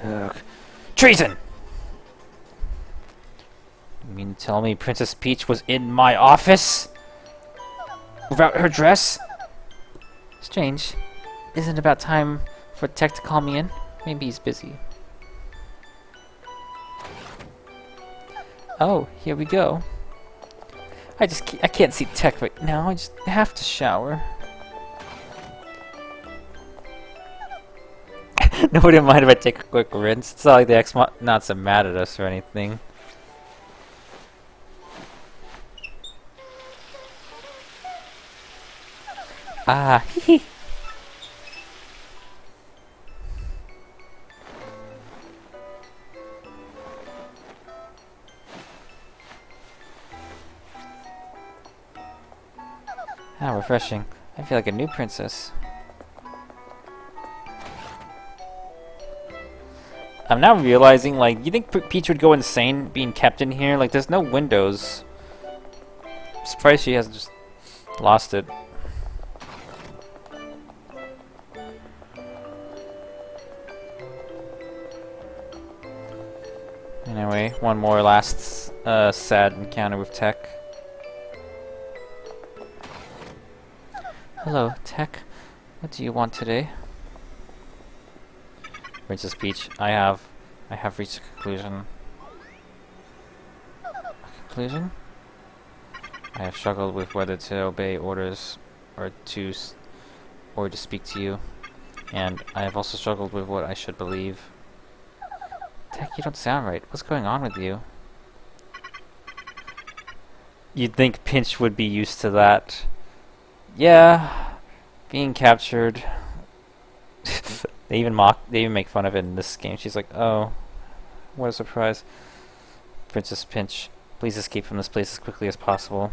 Ugh. Treason! You mean to tell me Princess Peach was in my office? Without her dress? Strange. Isn't it about time for Tech to call me in? Maybe he's busy. Oh, here we go. I can't see Tech right now. I just have to shower. Nobody mind if I take a quick rinse. It's not like the X-Nauts are mad at us or anything. Ah, hee. How refreshing. I feel like a new princess. I'm now realizing, like, you think Peach would go insane being kept in here? Like, there's no windows. I'm surprised she hasn't just lost it. Anyway, one more last sad encounter with Tech. Hello, Tech. What do you want today? Princess Peach, I have reached a conclusion. A conclusion? I have struggled with whether to obey orders or to speak to you, and I have also struggled with what I should believe. Tech, you don't sound right. What's going on with you? You'd think Pinch would be used to that. Yeah, being captured. They even make fun of it in this game. She's like, oh, what a surprise. Princess Pinch, please escape from this place as quickly as possible.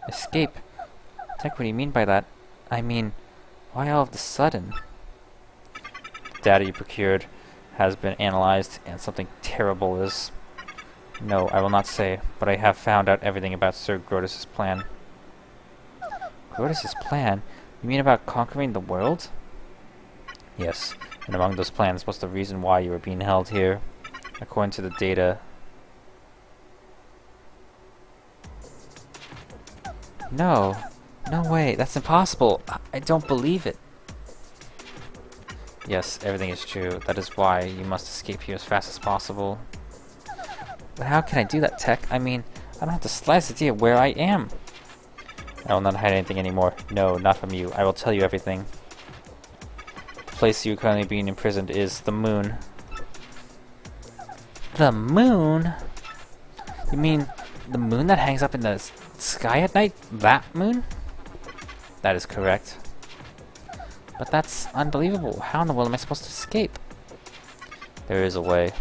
Escape? Tech, what do you mean by that? I mean, why all of a sudden? The data you procured has been analyzed, and something terrible is... No, I will not say, but I have found out everything about Sir Grotus' plan. Grotus' plan? You mean about conquering the world? Yes, and among those plans was the reason why you were being held here. According to the data... No! No way! That's impossible! I don't believe it! Yes, everything is true. That is why you must escape here as fast as possible. But how can I do that, Tech? I mean, I don't have the slightest idea where I am! I will not hide anything anymore. No, not from you. I will tell you everything. The place you're currently being imprisoned is the moon. The moon? You mean the moon that hangs up in the sky at night? That moon? That is correct. But that's unbelievable. How in the world am I supposed to escape? There is a way.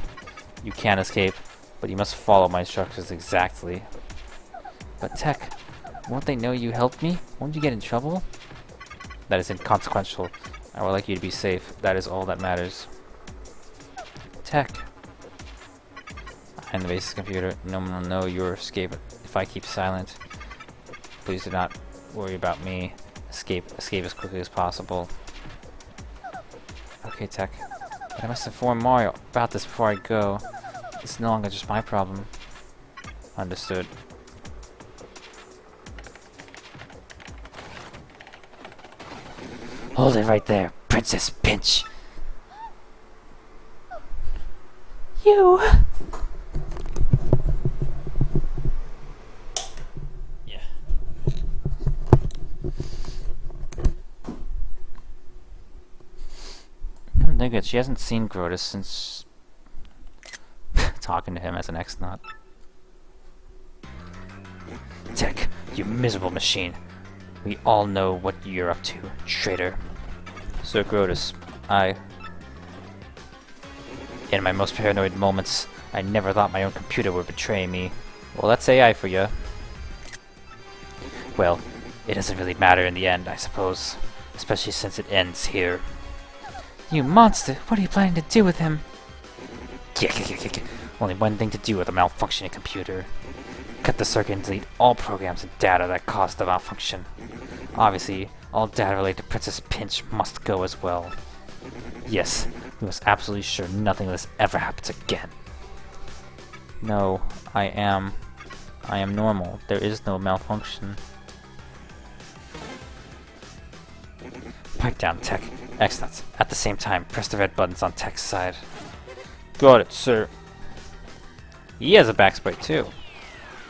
You can escape, but you must follow my instructions exactly. But Tech, won't they know you helped me? Won't you get in trouble? That is inconsequential. I would like you to be safe. That is all that matters. Tech. I'm the basic computer. No one will know your escape if I keep silent. Please do not worry about me. Escape as quickly as possible. Okay, Tech. But I must inform Mario about this before I go. It's no longer just my problem. Understood. Hold it right there, Princess Pinch. You. Yeah. No good. She hasn't seen Grotus since talking to him as an X-Naut. Tech, you miserable machine. We all know what you're up to, traitor. Sir Grotus, In my most paranoid moments, I never thought my own computer would betray me. Well, that's AI for you. Well, it doesn't really matter in the end, I suppose. Especially since it ends here. You monster! What are you planning to do with him? Only one thing to do with a malfunctioning computer. Cut the circuit and delete all programs and data that caused the malfunction. Obviously, all data related to Princess Pinch must go as well. Yes, we must absolutely sure nothing of this ever happens again. No, I am normal. There is no malfunction. Pipe down, Tech. Excellent. At the same time, press the red buttons on Tech's side. Got it, sir. He has a backsprite too.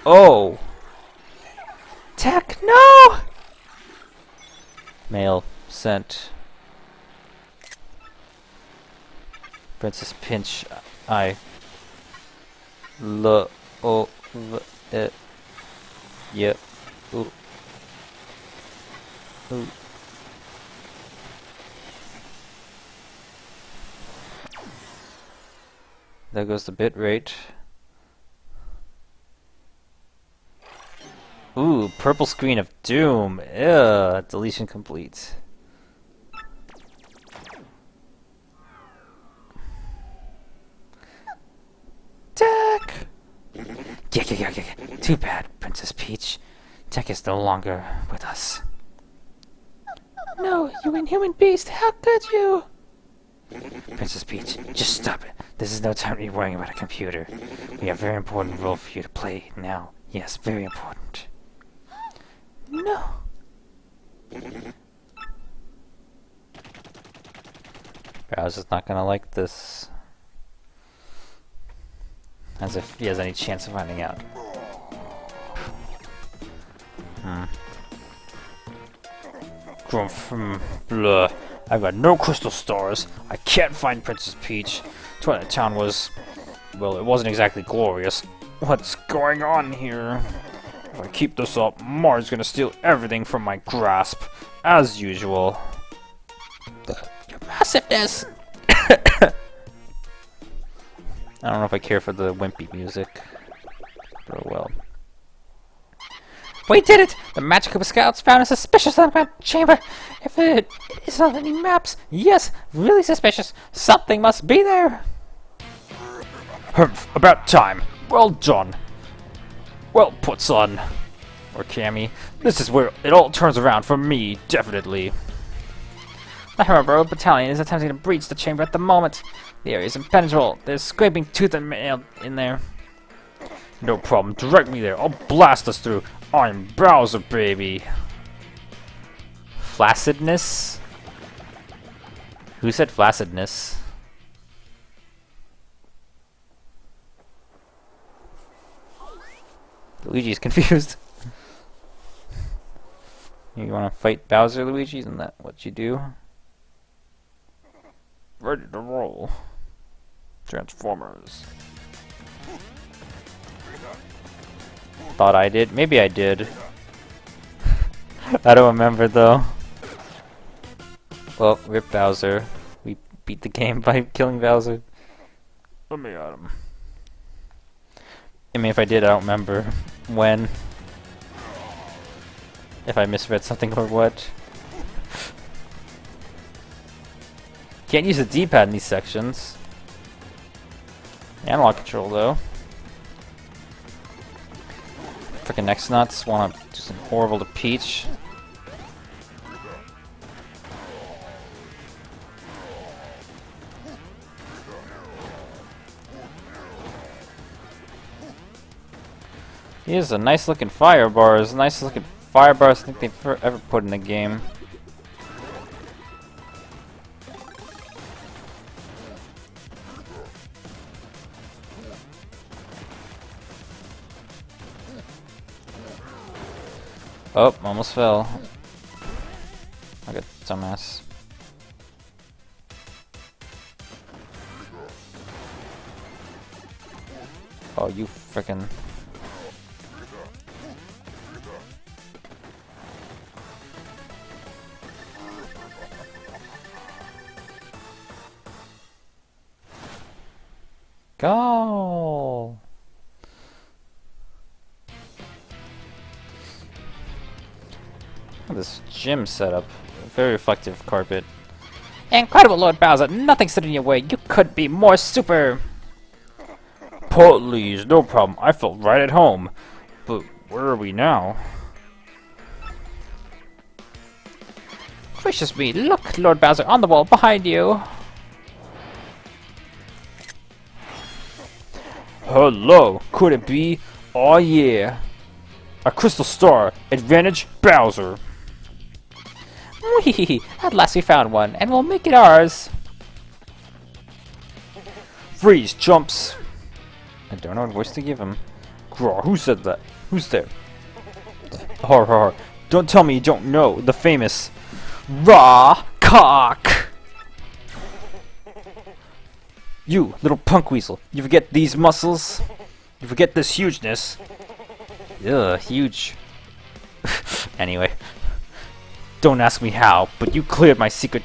Oh! Tech, no! Mail sent. Princess Pinch, I love it. Yeah. Ooh. Ooh. There goes the bit rate. Ooh, purple screen of doom. Ugh, deletion complete. Tech! Yeah. Too bad, Princess Peach. Tech is no longer with us. No, you inhuman beast! How could you? Princess Peach, just stop it. This is no time to be worrying about a computer. We have a very important role for you to play now. Yes, very important. No. Bowser's not gonna like this. As if he has any chance of finding out. Grumph, blah. I've got no crystal stars. I can't find Princess Peach. Twilight Town was... well, it wasn't exactly glorious. What's going on here? If I keep this up, Mar's gonna steal everything from my grasp. As usual.
Your massiveness!
I don't know if I care for the wimpy music. But oh well.
We did it! The Magic Scouts found a suspicious underground chamber. If it is on any maps, yes, really suspicious. Something must be there.
Humph, about time. Well done. Well put, son. Or Cammy. This is where it all turns around for me, definitely.
The Hammerborough Battalion is attempting to breach the chamber at the moment. The area is impenetrable. There's scraping tooth and nail in there.
No problem. Direct me there. I'll blast us through. I'm Bowser, baby. Flaccidness? Who said flaccidness? Luigi's confused. You want to fight Bowser, Luigi? Isn't that what you do? Ready to roll. Transformers. Thought I did. Maybe I did. I don't remember though. Well, rip Bowser. We beat the game by killing Bowser. Let me at him. I mean, if I did, I don't remember when. If I misread something or what. Can't use the D-pad in these sections. Analog control though. Frickin' next nuts wanna do some horrible to Peach. He has a nice looking fire bars. Nice looking fire bars I think they've ever put in the game. Oh, almost fell. I got dumbass. Oh, you frickin'. Go! This gym setup. Very reflective carpet.
Incredible, Lord Bowser. Nothing stood in your way. You could be more super.
Please, no problem. I felt right at home. But where are we now?
Gracious me. Look, Lord Bowser, on the wall behind you.
Hello, could it be? Oh yeah. A crystal star. Advantage Bowser.
Whee! At last we found one, and we'll make it ours.
Freeze jumps. I don't know what voice to give him. Graw, who said that? Who's there? Har har. Don't tell me you don't know the famous Raw Cock. You little punk weasel. You forget these muscles? You forget this hugeness? Ugh, huge. Anyway. Don't ask me how, but you cleared my secret...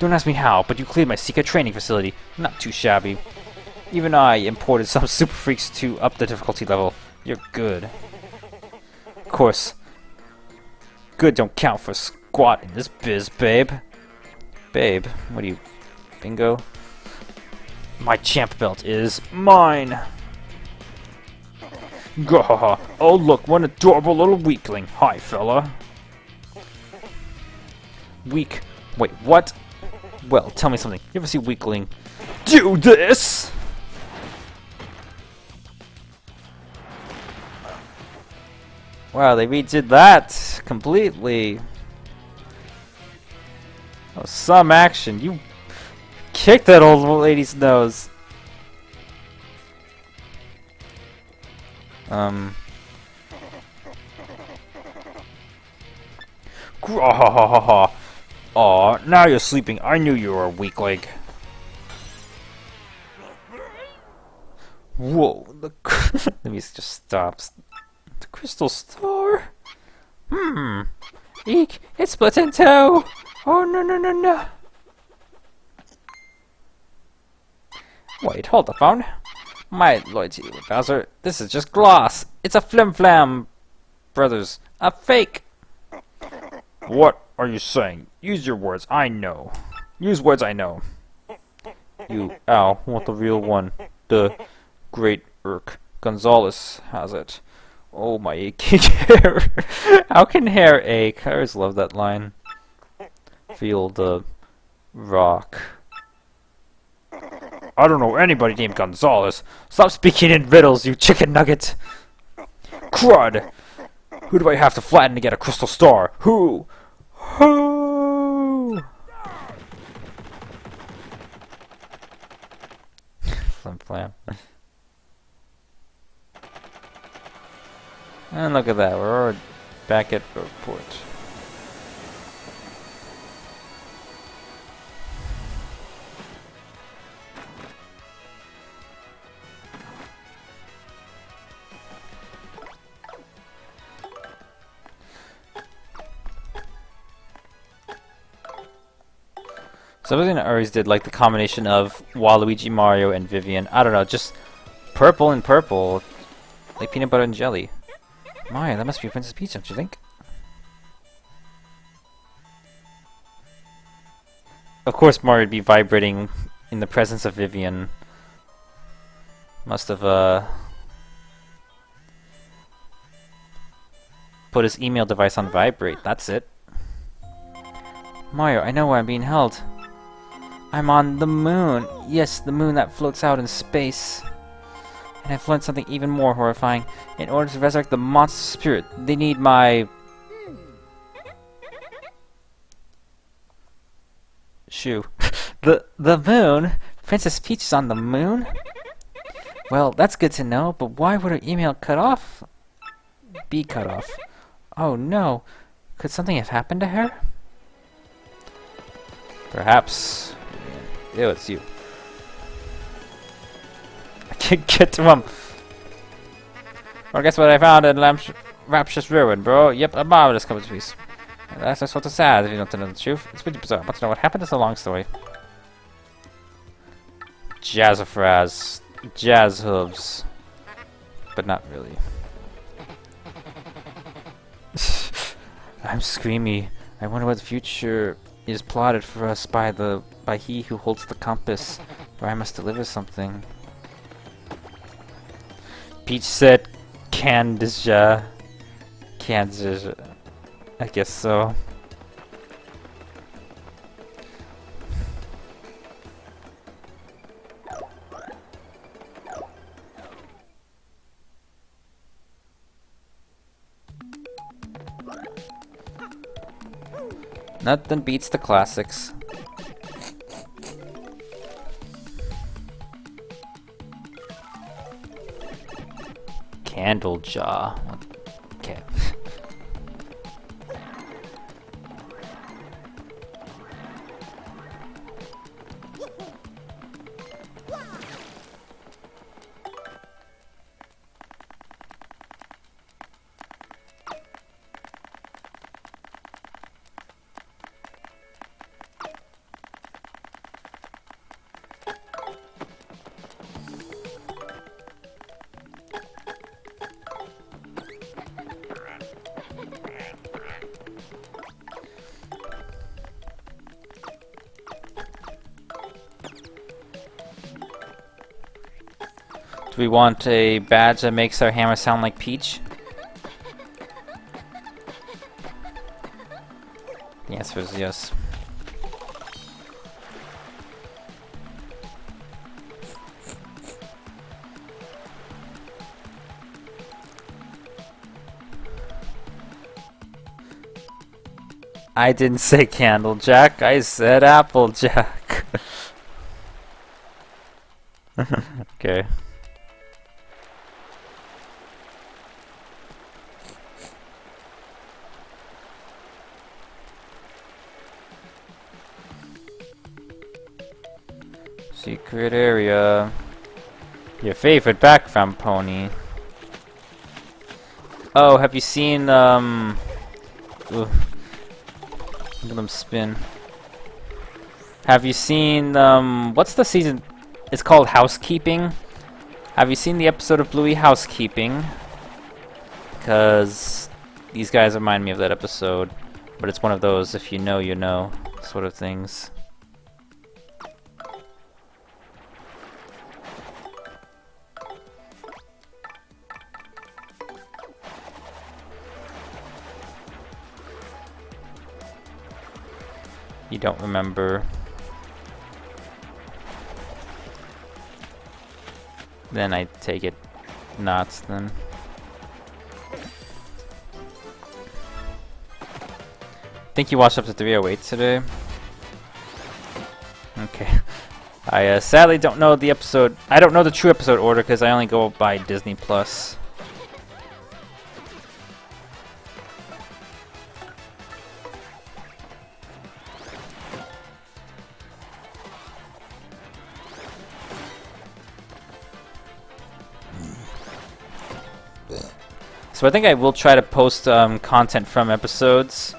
Don't ask me how, but you cleared my secret training facility. Not too shabby. Even I imported some super freaks to up the difficulty level. You're good. Of course. Good don't count for squat in this biz, babe. Babe, what are you... Bingo? My champ belt is mine! Gahaha! Oh look, what an adorable little weakling. Hi, fella. Weak. Wait, what? Well, tell me something. You ever see weakling do this? Wow, they redid that completely. Oh, some action. You kicked that old lady's nose. Aw, now you're sleeping. I knew you were a weak leg. Whoa, let me just stop. The crystal star?
Eek! It split in two! Oh no no no no!
Wait, hold the phone. My loyalty to you, Bowser. This is just glass. It's a flim flam, brothers. A fake. What are you saying? Use your words. I know. Use words I know. You, ow, want the real one. The great Irk Gonzalez has it. Oh, my aching hair. How can hair ache? I always love that line. Feel the rock. I don't know anybody named Gonzalez. Stop speaking in riddles, you chicken nugget. Crud! Who do I have to flatten to get a crystal star? Who? Who? Flim flam. And look at that, we're already back at the port. Something I always did like the combination of Waluigi, Mario, and Vivian. I don't know, just purple and purple. Like peanut butter and jelly. Mario, that must be Princess Peach, don't you think? Of course Mario would be vibrating in the presence of Vivian. Must have, put his email device on vibrate, that's it. Mario, I know where I'm being held. I'm on the moon. Yes, the moon that floats out in space. And I've learned something even more horrifying. In order to resurrect the monster spirit, they need my... shoe. The moon? Princess Peach is on the moon? Well, that's good to know, but why would her email cut off? Be cut off. Oh no. Could something have happened to her? Perhaps. Ew, it's you. I can't get to him. Well, guess what I found in Rapturous Ruin, bro? Yep, a bomb just comes to piece. That's sort of sad if you don't know the truth. It's pretty bizarre. Want to know what happened? It's a long story. Jazzafraz. jazz hooves. But not really. I'm Screamy. I wonder what the future is plotted for us by he who holds the compass, where I must deliver something. Peach said, Candija. I guess so. Nothing beats the classics. Candle jaw. Okay. Do we want a badge that makes our hammer sound like Peach? The answer is yes. I didn't say Candlejack, I said Applejack. Okay. Secret area. Your favorite background pony. Oh, have you seen, ooh. Look at them spin. Have you seen, what's the season? It's called Housekeeping. Have you seen the episode of Bluey Housekeeping? Because these guys remind me of that episode. But it's one of those, if you know, you know, sort of things. You don't remember. Then I take it not then. Think you watched up to 308 today? Okay. I sadly don't know the episode. I don't know the true episode order because I only go by Disney Plus. So I think I will try to post content from episodes,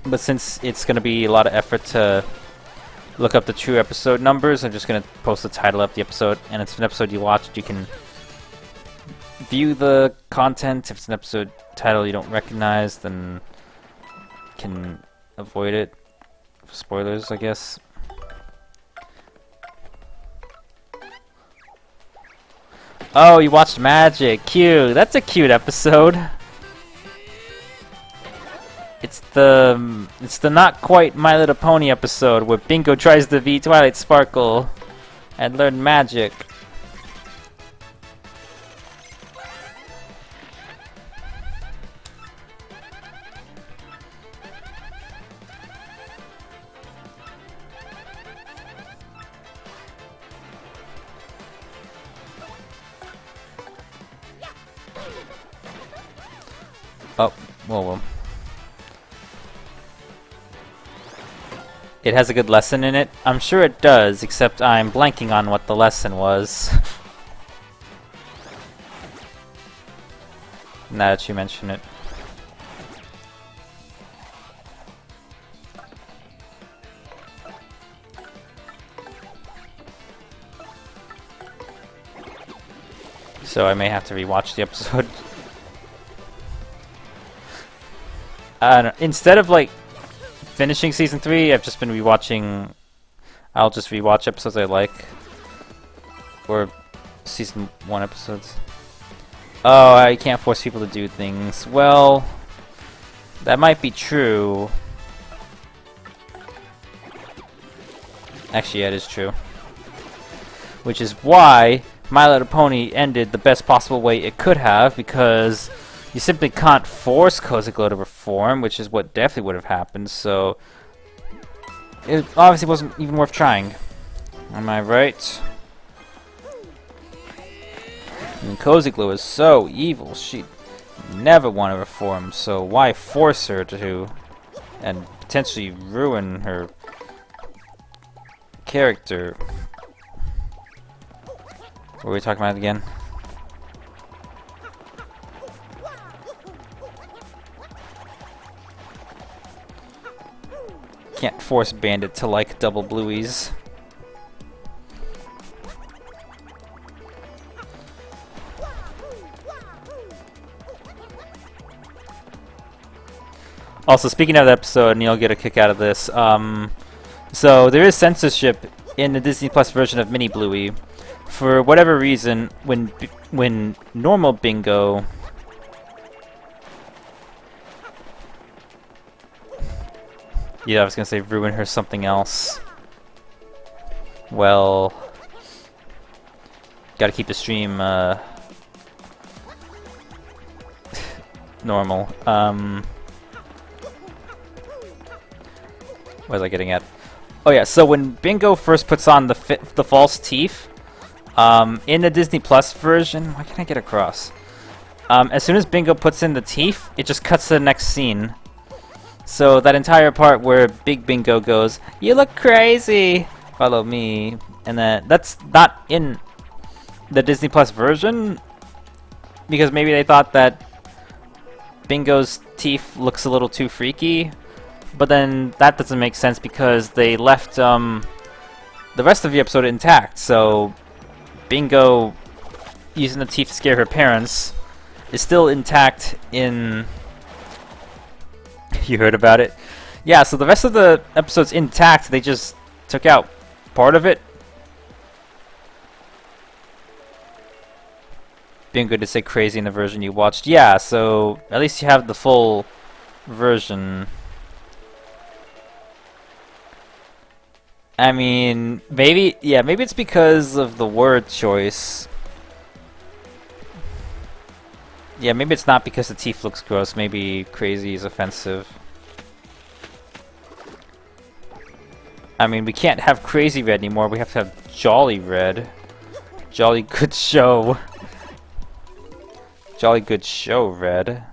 but since it's going to be a lot of effort to look up the true episode numbers, I'm just going to post the title of the episode, and if it's an episode you watched, you can view the content. If it's an episode title you don't recognize, then you can avoid it. Spoilers, I guess. Oh, you watched Magic. Cute. That's a cute episode. It's the not quite My Little Pony episode where Bingo tries to be Twilight Sparkle and learn magic. Oh, whoa. It has a good lesson in it? I'm sure it does, except I'm blanking on what the lesson was. Now that you mention it. So I may have to rewatch the episode. Instead of like finishing season 3, I've just been rewatching. I'll just rewatch episodes I like, or season 1 episodes. Oh, I can't force people to do things. Well, that might be true. Actually, yeah, it is true. Which is why My Little Pony ended the best possible way it could have, because you simply can't force Cozy Glow to reform, which is what definitely would have happened, so it obviously wasn't even worth trying. Am I right? And Cozy Glow is so evil, she'd never want to reform, so why force her to, and potentially ruin her character? What were we talking about again? Can't force Bandit to like double blueies. Also, speaking of the episode, and you'll get a kick out of this, so there is censorship in the Disney Plus version of Mini Bluey. For whatever reason, when normal Bingo yeah, I was gonna say ruin her something else. Well, gotta keep the stream normal. What was I getting at? Oh yeah, so when Bingo first puts on the false teeth, in the Disney Plus version, why can't I get across? As soon as Bingo puts in the teeth, it just cuts to the next scene. So that entire part where Big Bingo goes, "You look crazy, follow me," and that's not in the Disney Plus version, because maybe they thought that Bingo's teeth looks a little too freaky. But then that doesn't make sense because they left the rest of the episode intact. So Bingo using the teeth to scare her parents is still intact in... You heard about it? Yeah, so the rest of the episode's intact. They just took out part of it. Bingo did say crazy in the version you watched. Yeah, so at least you have the full version. I mean, maybe it's because of the word choice. Yeah, maybe it's not because the teeth looks gross. Maybe crazy is offensive. I mean, we can't have Crazy Red anymore. We have to have Jolly Red. Jolly Good Show. Jolly Good Show Red.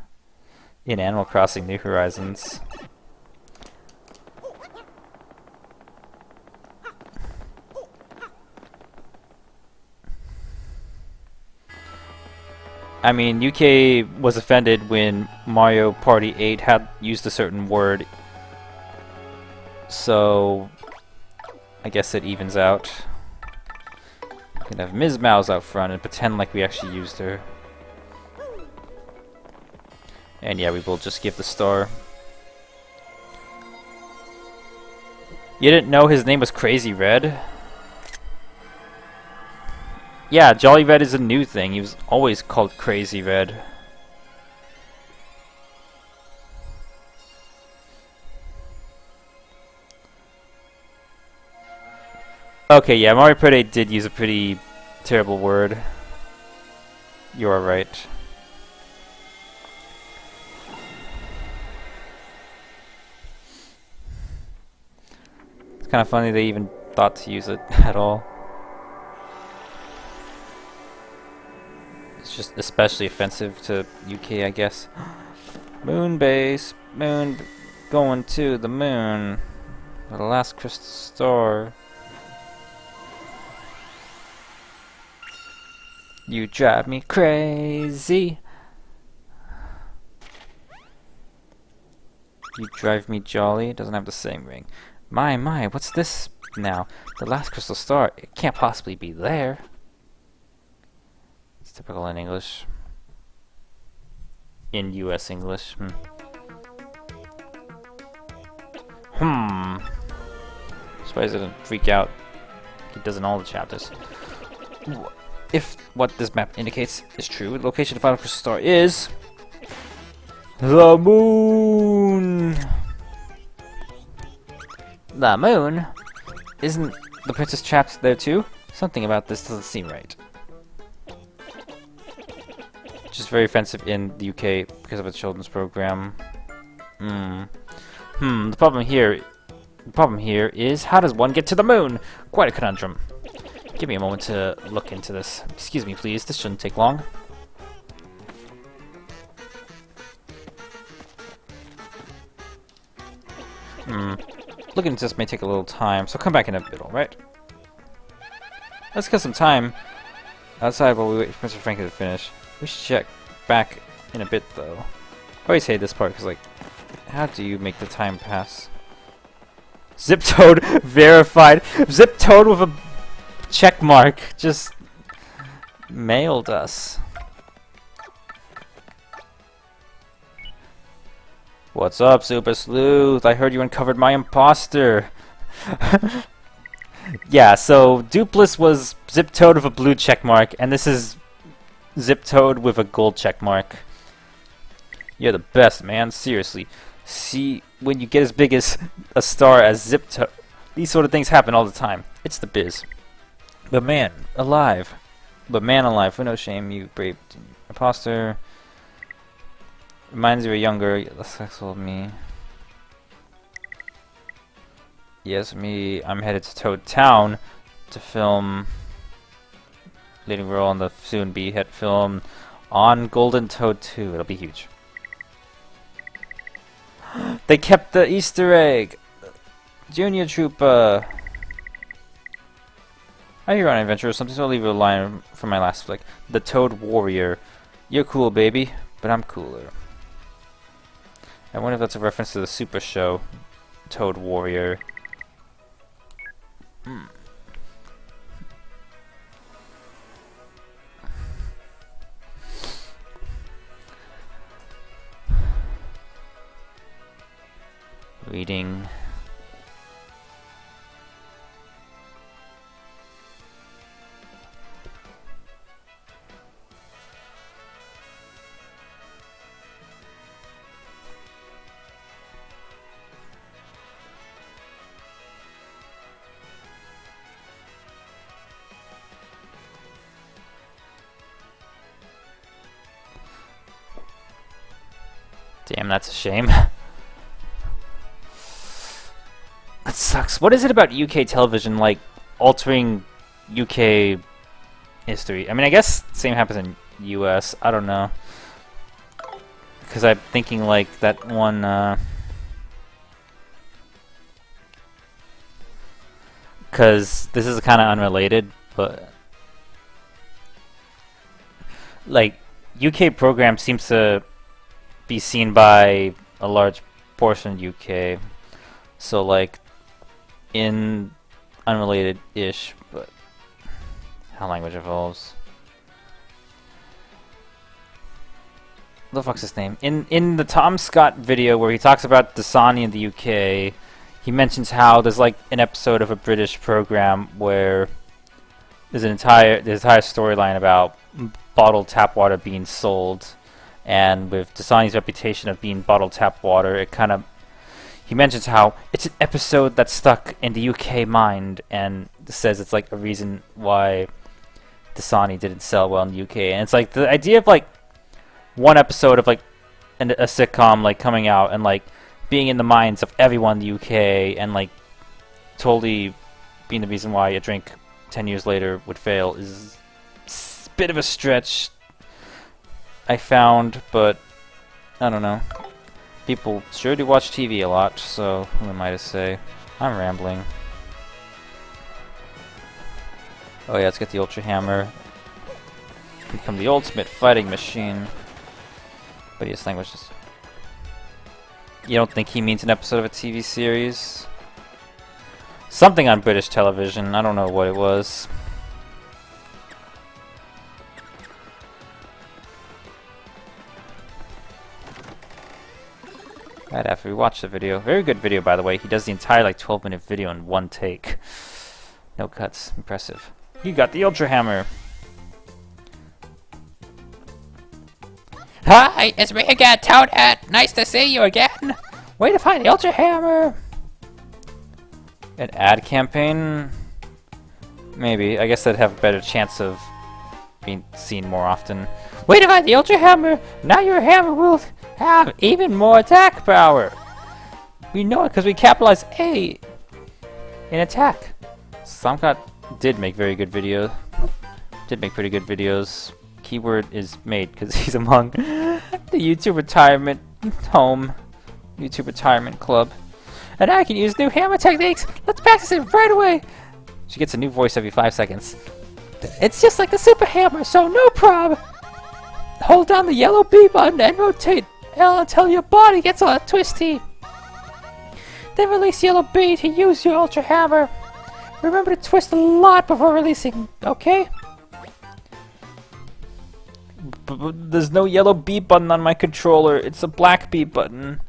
In Animal Crossing New Horizons. I mean, UK was offended when Mario Party 8 had used a certain word, so I guess it evens out. We can have Ms. Mouse out front and pretend like we actually used her. And yeah, we will just give the star. You didn't know his name was Crazy Red? Yeah, Jolly Red is a new thing. He was always called Crazy Red. Okay, yeah, Mario Party 8 did use a pretty terrible word. You are right. It's kind of funny they even thought to use it at all. It's just especially offensive to UK, I guess. Moon base, moon going to the moon for the last crystal star. You drive me crazy. You drive me jolly. It doesn't have the same ring. My, what's this now? The last crystal star. It can't possibly be there. It's typical in English. In US English. Surprised I didn't freak out. He does in all the chapters. If what this map indicates is true, the location of the final crystal star is the moon. The moon? Isn't the princess trapped there too? Something about this doesn't seem right. Which is very offensive in the UK because of a children's program. The problem here is, how does one get to the moon? Quite a conundrum. Give me a moment to look into this. Excuse me, please. This shouldn't take long. Looking into this may take a little time, so come back in a bit, alright? Let's get some time outside while we wait for Mr. Frankie to finish. We should check back in a bit, though. I always hate this part, because, like, how do you make the time pass? Zip Toad verified. Zip Toad with a check mark just mailed us. What's up, Super Sleuth? I heard you uncovered my imposter. Yeah, so Dupless was Zip Toad with a blue check mark, and this is Zip Toad with a gold check mark. You're the best, man. Seriously. See, when you get as big as a star as Zip Toad, these sort of things happen all the time. It's the biz. But man, alive. For no shame, you brave imposter. Reminds you of younger, less successful of me. Yes, me. I'm headed to Toad Town to film leading role in the soon-be hit film on Golden Toad 2. It'll be huge. They kept the Easter egg! Junior Trooper! I hear on an adventure or something, so I'll leave you a line from my last flick. The Toad Warrior. You're cool, baby, but I'm cooler. I wonder if that's a reference to the Super Show, Toad Warrior. Reading. Damn, that's a shame. That sucks. What is it about UK television, like, altering UK history? I mean, I guess same happens in US. I don't know. Because I'm thinking, like, that one, because this is kind of unrelated, but like, UK program seems to be seen by a large portion of UK. So, like, in unrelated-ish, but how language evolves. What the fuck's his name? In the Tom Scott video where he talks about Dasani in the UK, he mentions how there's like an episode of a British program where there's an entire storyline about bottled tap water being sold, and with Dasani's reputation of being bottled tap water, it kind of, he mentions how it's an episode that's stuck in the UK mind, and says it's like a reason why Dasani didn't sell well in the UK. And it's like the idea of like one episode of like a sitcom like coming out and like being in the minds of everyone in the UK and like totally being the reason why a drink 10 years later would fail is a bit of a stretch, I found, but I don't know. People sure do watch TV a lot, so who am I to say? I'm rambling. Oh yeah, let's get the Ultra Hammer. Become the ultimate fighting machine. But his language is... You don't think he means an episode of a TV series? Something on British television, I don't know what it was. Right after we watch the video. Very good video, by the way. He does the entire, like, 12-minute video in one take. No cuts. Impressive. You got the Ultra Hammer.
Hi, it's me again, Toadhead. Nice to see you again. Way to find the Ultra Hammer.
An ad campaign? Maybe. I guess I'd have a better chance of being seen more often.
Way to find the Ultra Hammer. Now your hammer will have even more attack power.
We know it because we capitalize A in attack. Samkat did make very good videos. Did make pretty good videos. Keyword is made because he's among the YouTube retirement home. YouTube retirement club.
And I can use new hammer techniques. Let's practice it right away.
She gets a new voice every 5 seconds.
It's just like the super hammer, so no prob. Hold down the yellow B button and rotate L until your body gets all twisty. Then release yellow B to use your Ultra Hammer. Remember to twist a lot before releasing, okay?
There's no yellow B button on my controller. It's a black B button.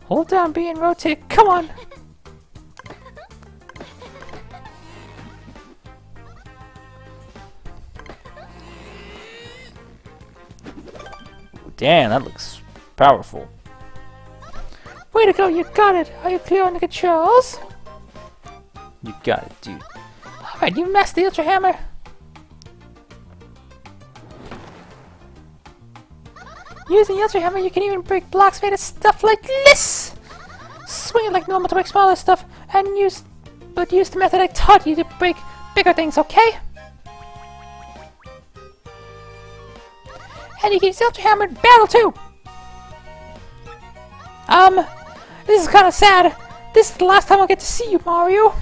Hold down B and rotate. Come on.
Damn, that looks powerful.
Way to go, you got it. Are you clear on the controls?
You got it, dude.
Alright, you mastered the Ultra Hammer. Using the Ultra Hammer, you can even break blocks made of stuff like this. Swing it like normal to break smaller stuff, and use the method I taught you to break bigger things, okay? And you can use the Ultra Hammer in battle too. This is kind of sad. This is the last time I'll get to see you, Mario.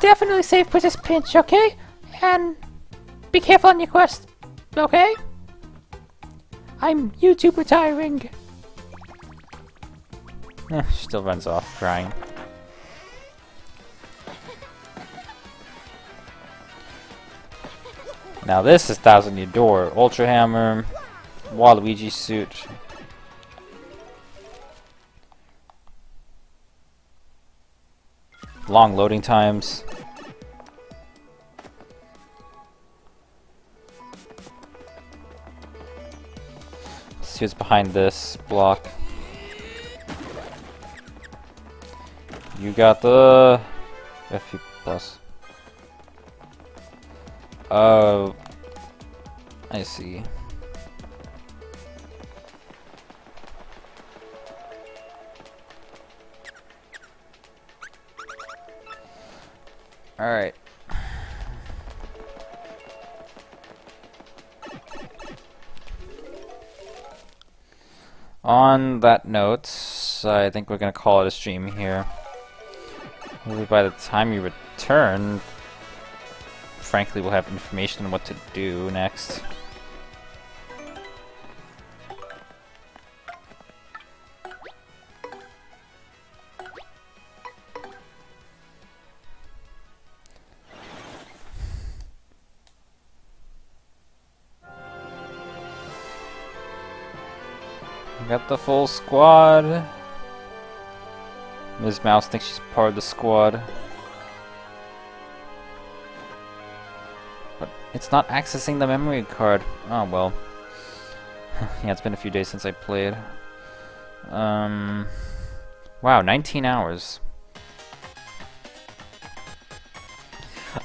Definitely save Princess Peach, okay? And be careful on your quest, okay? I'm YouTube retiring.
She still runs off crying. Now this is Thousand Year Door. Ultra Hammer, Waluigi suit. Long loading times. Let's see what's behind this block. You got the FP plus. Oh, I see. All right. On that note, I think we're gonna call it a stream here. Maybe by the time you return, frankly, we'll have information on what to do next. Got the full squad. Ms. Mouse thinks she's part of the squad. But it's not accessing the memory card. Oh well. Yeah, it's been a few days since I played. Wow, 19 hours.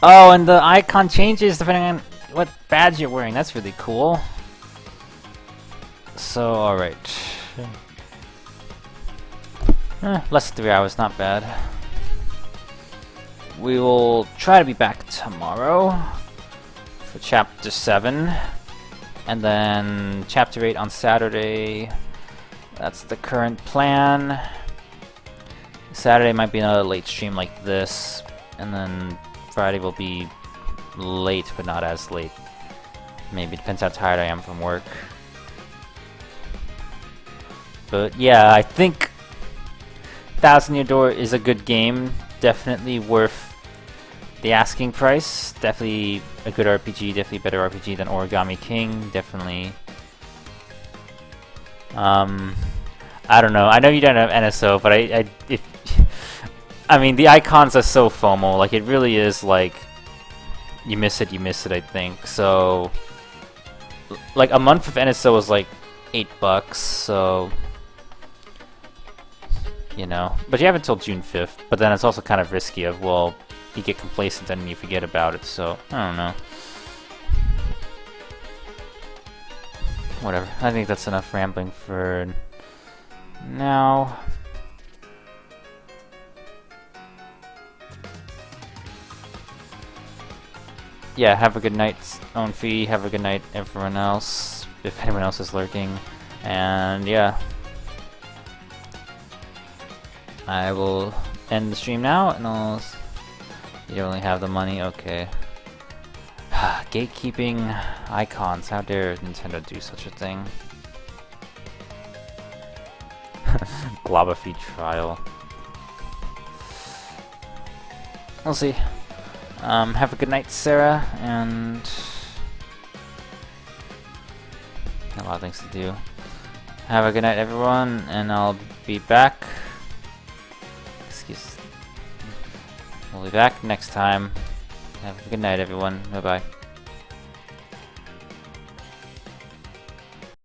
Oh, and the icon changes depending on what badge you're wearing. That's really cool. So, alright. Less than 3 hours, not bad. We will try to be back tomorrow for Chapter 7. And then Chapter 8 on Saturday. That's the current plan. Saturday might be another late stream like this. And then Friday will be late, but not as late. Maybe, depends how tired I am from work. But yeah, I think Thousand Year Door is a good game. Definitely worth the asking price. Definitely a good RPG, definitely better RPG than Origami King, definitely. I don't know. I know you don't have NSO, but I mean, the icons are so FOMO. Like, it really is like, you miss it, I think. So, like, a month of NSO was like $8, so, you know. But you have until June 5th. But then it's also kind of risky of, well, you get complacent and you forget about it. So, I don't know. Whatever. I think that's enough rambling for now. Yeah, have a good night, Own Fee. Have a good night, everyone else, if anyone else is lurking. And yeah, I will end the stream now, and you only have the money, okay. Gatekeeping icons, how dare Nintendo do such a thing. Globba feed trial. We'll see. Have a good night, Sarah, and a lot of things to do. Have a good night, everyone, and I'll be back. We'll be back next time. Have a good night, everyone. Bye-bye.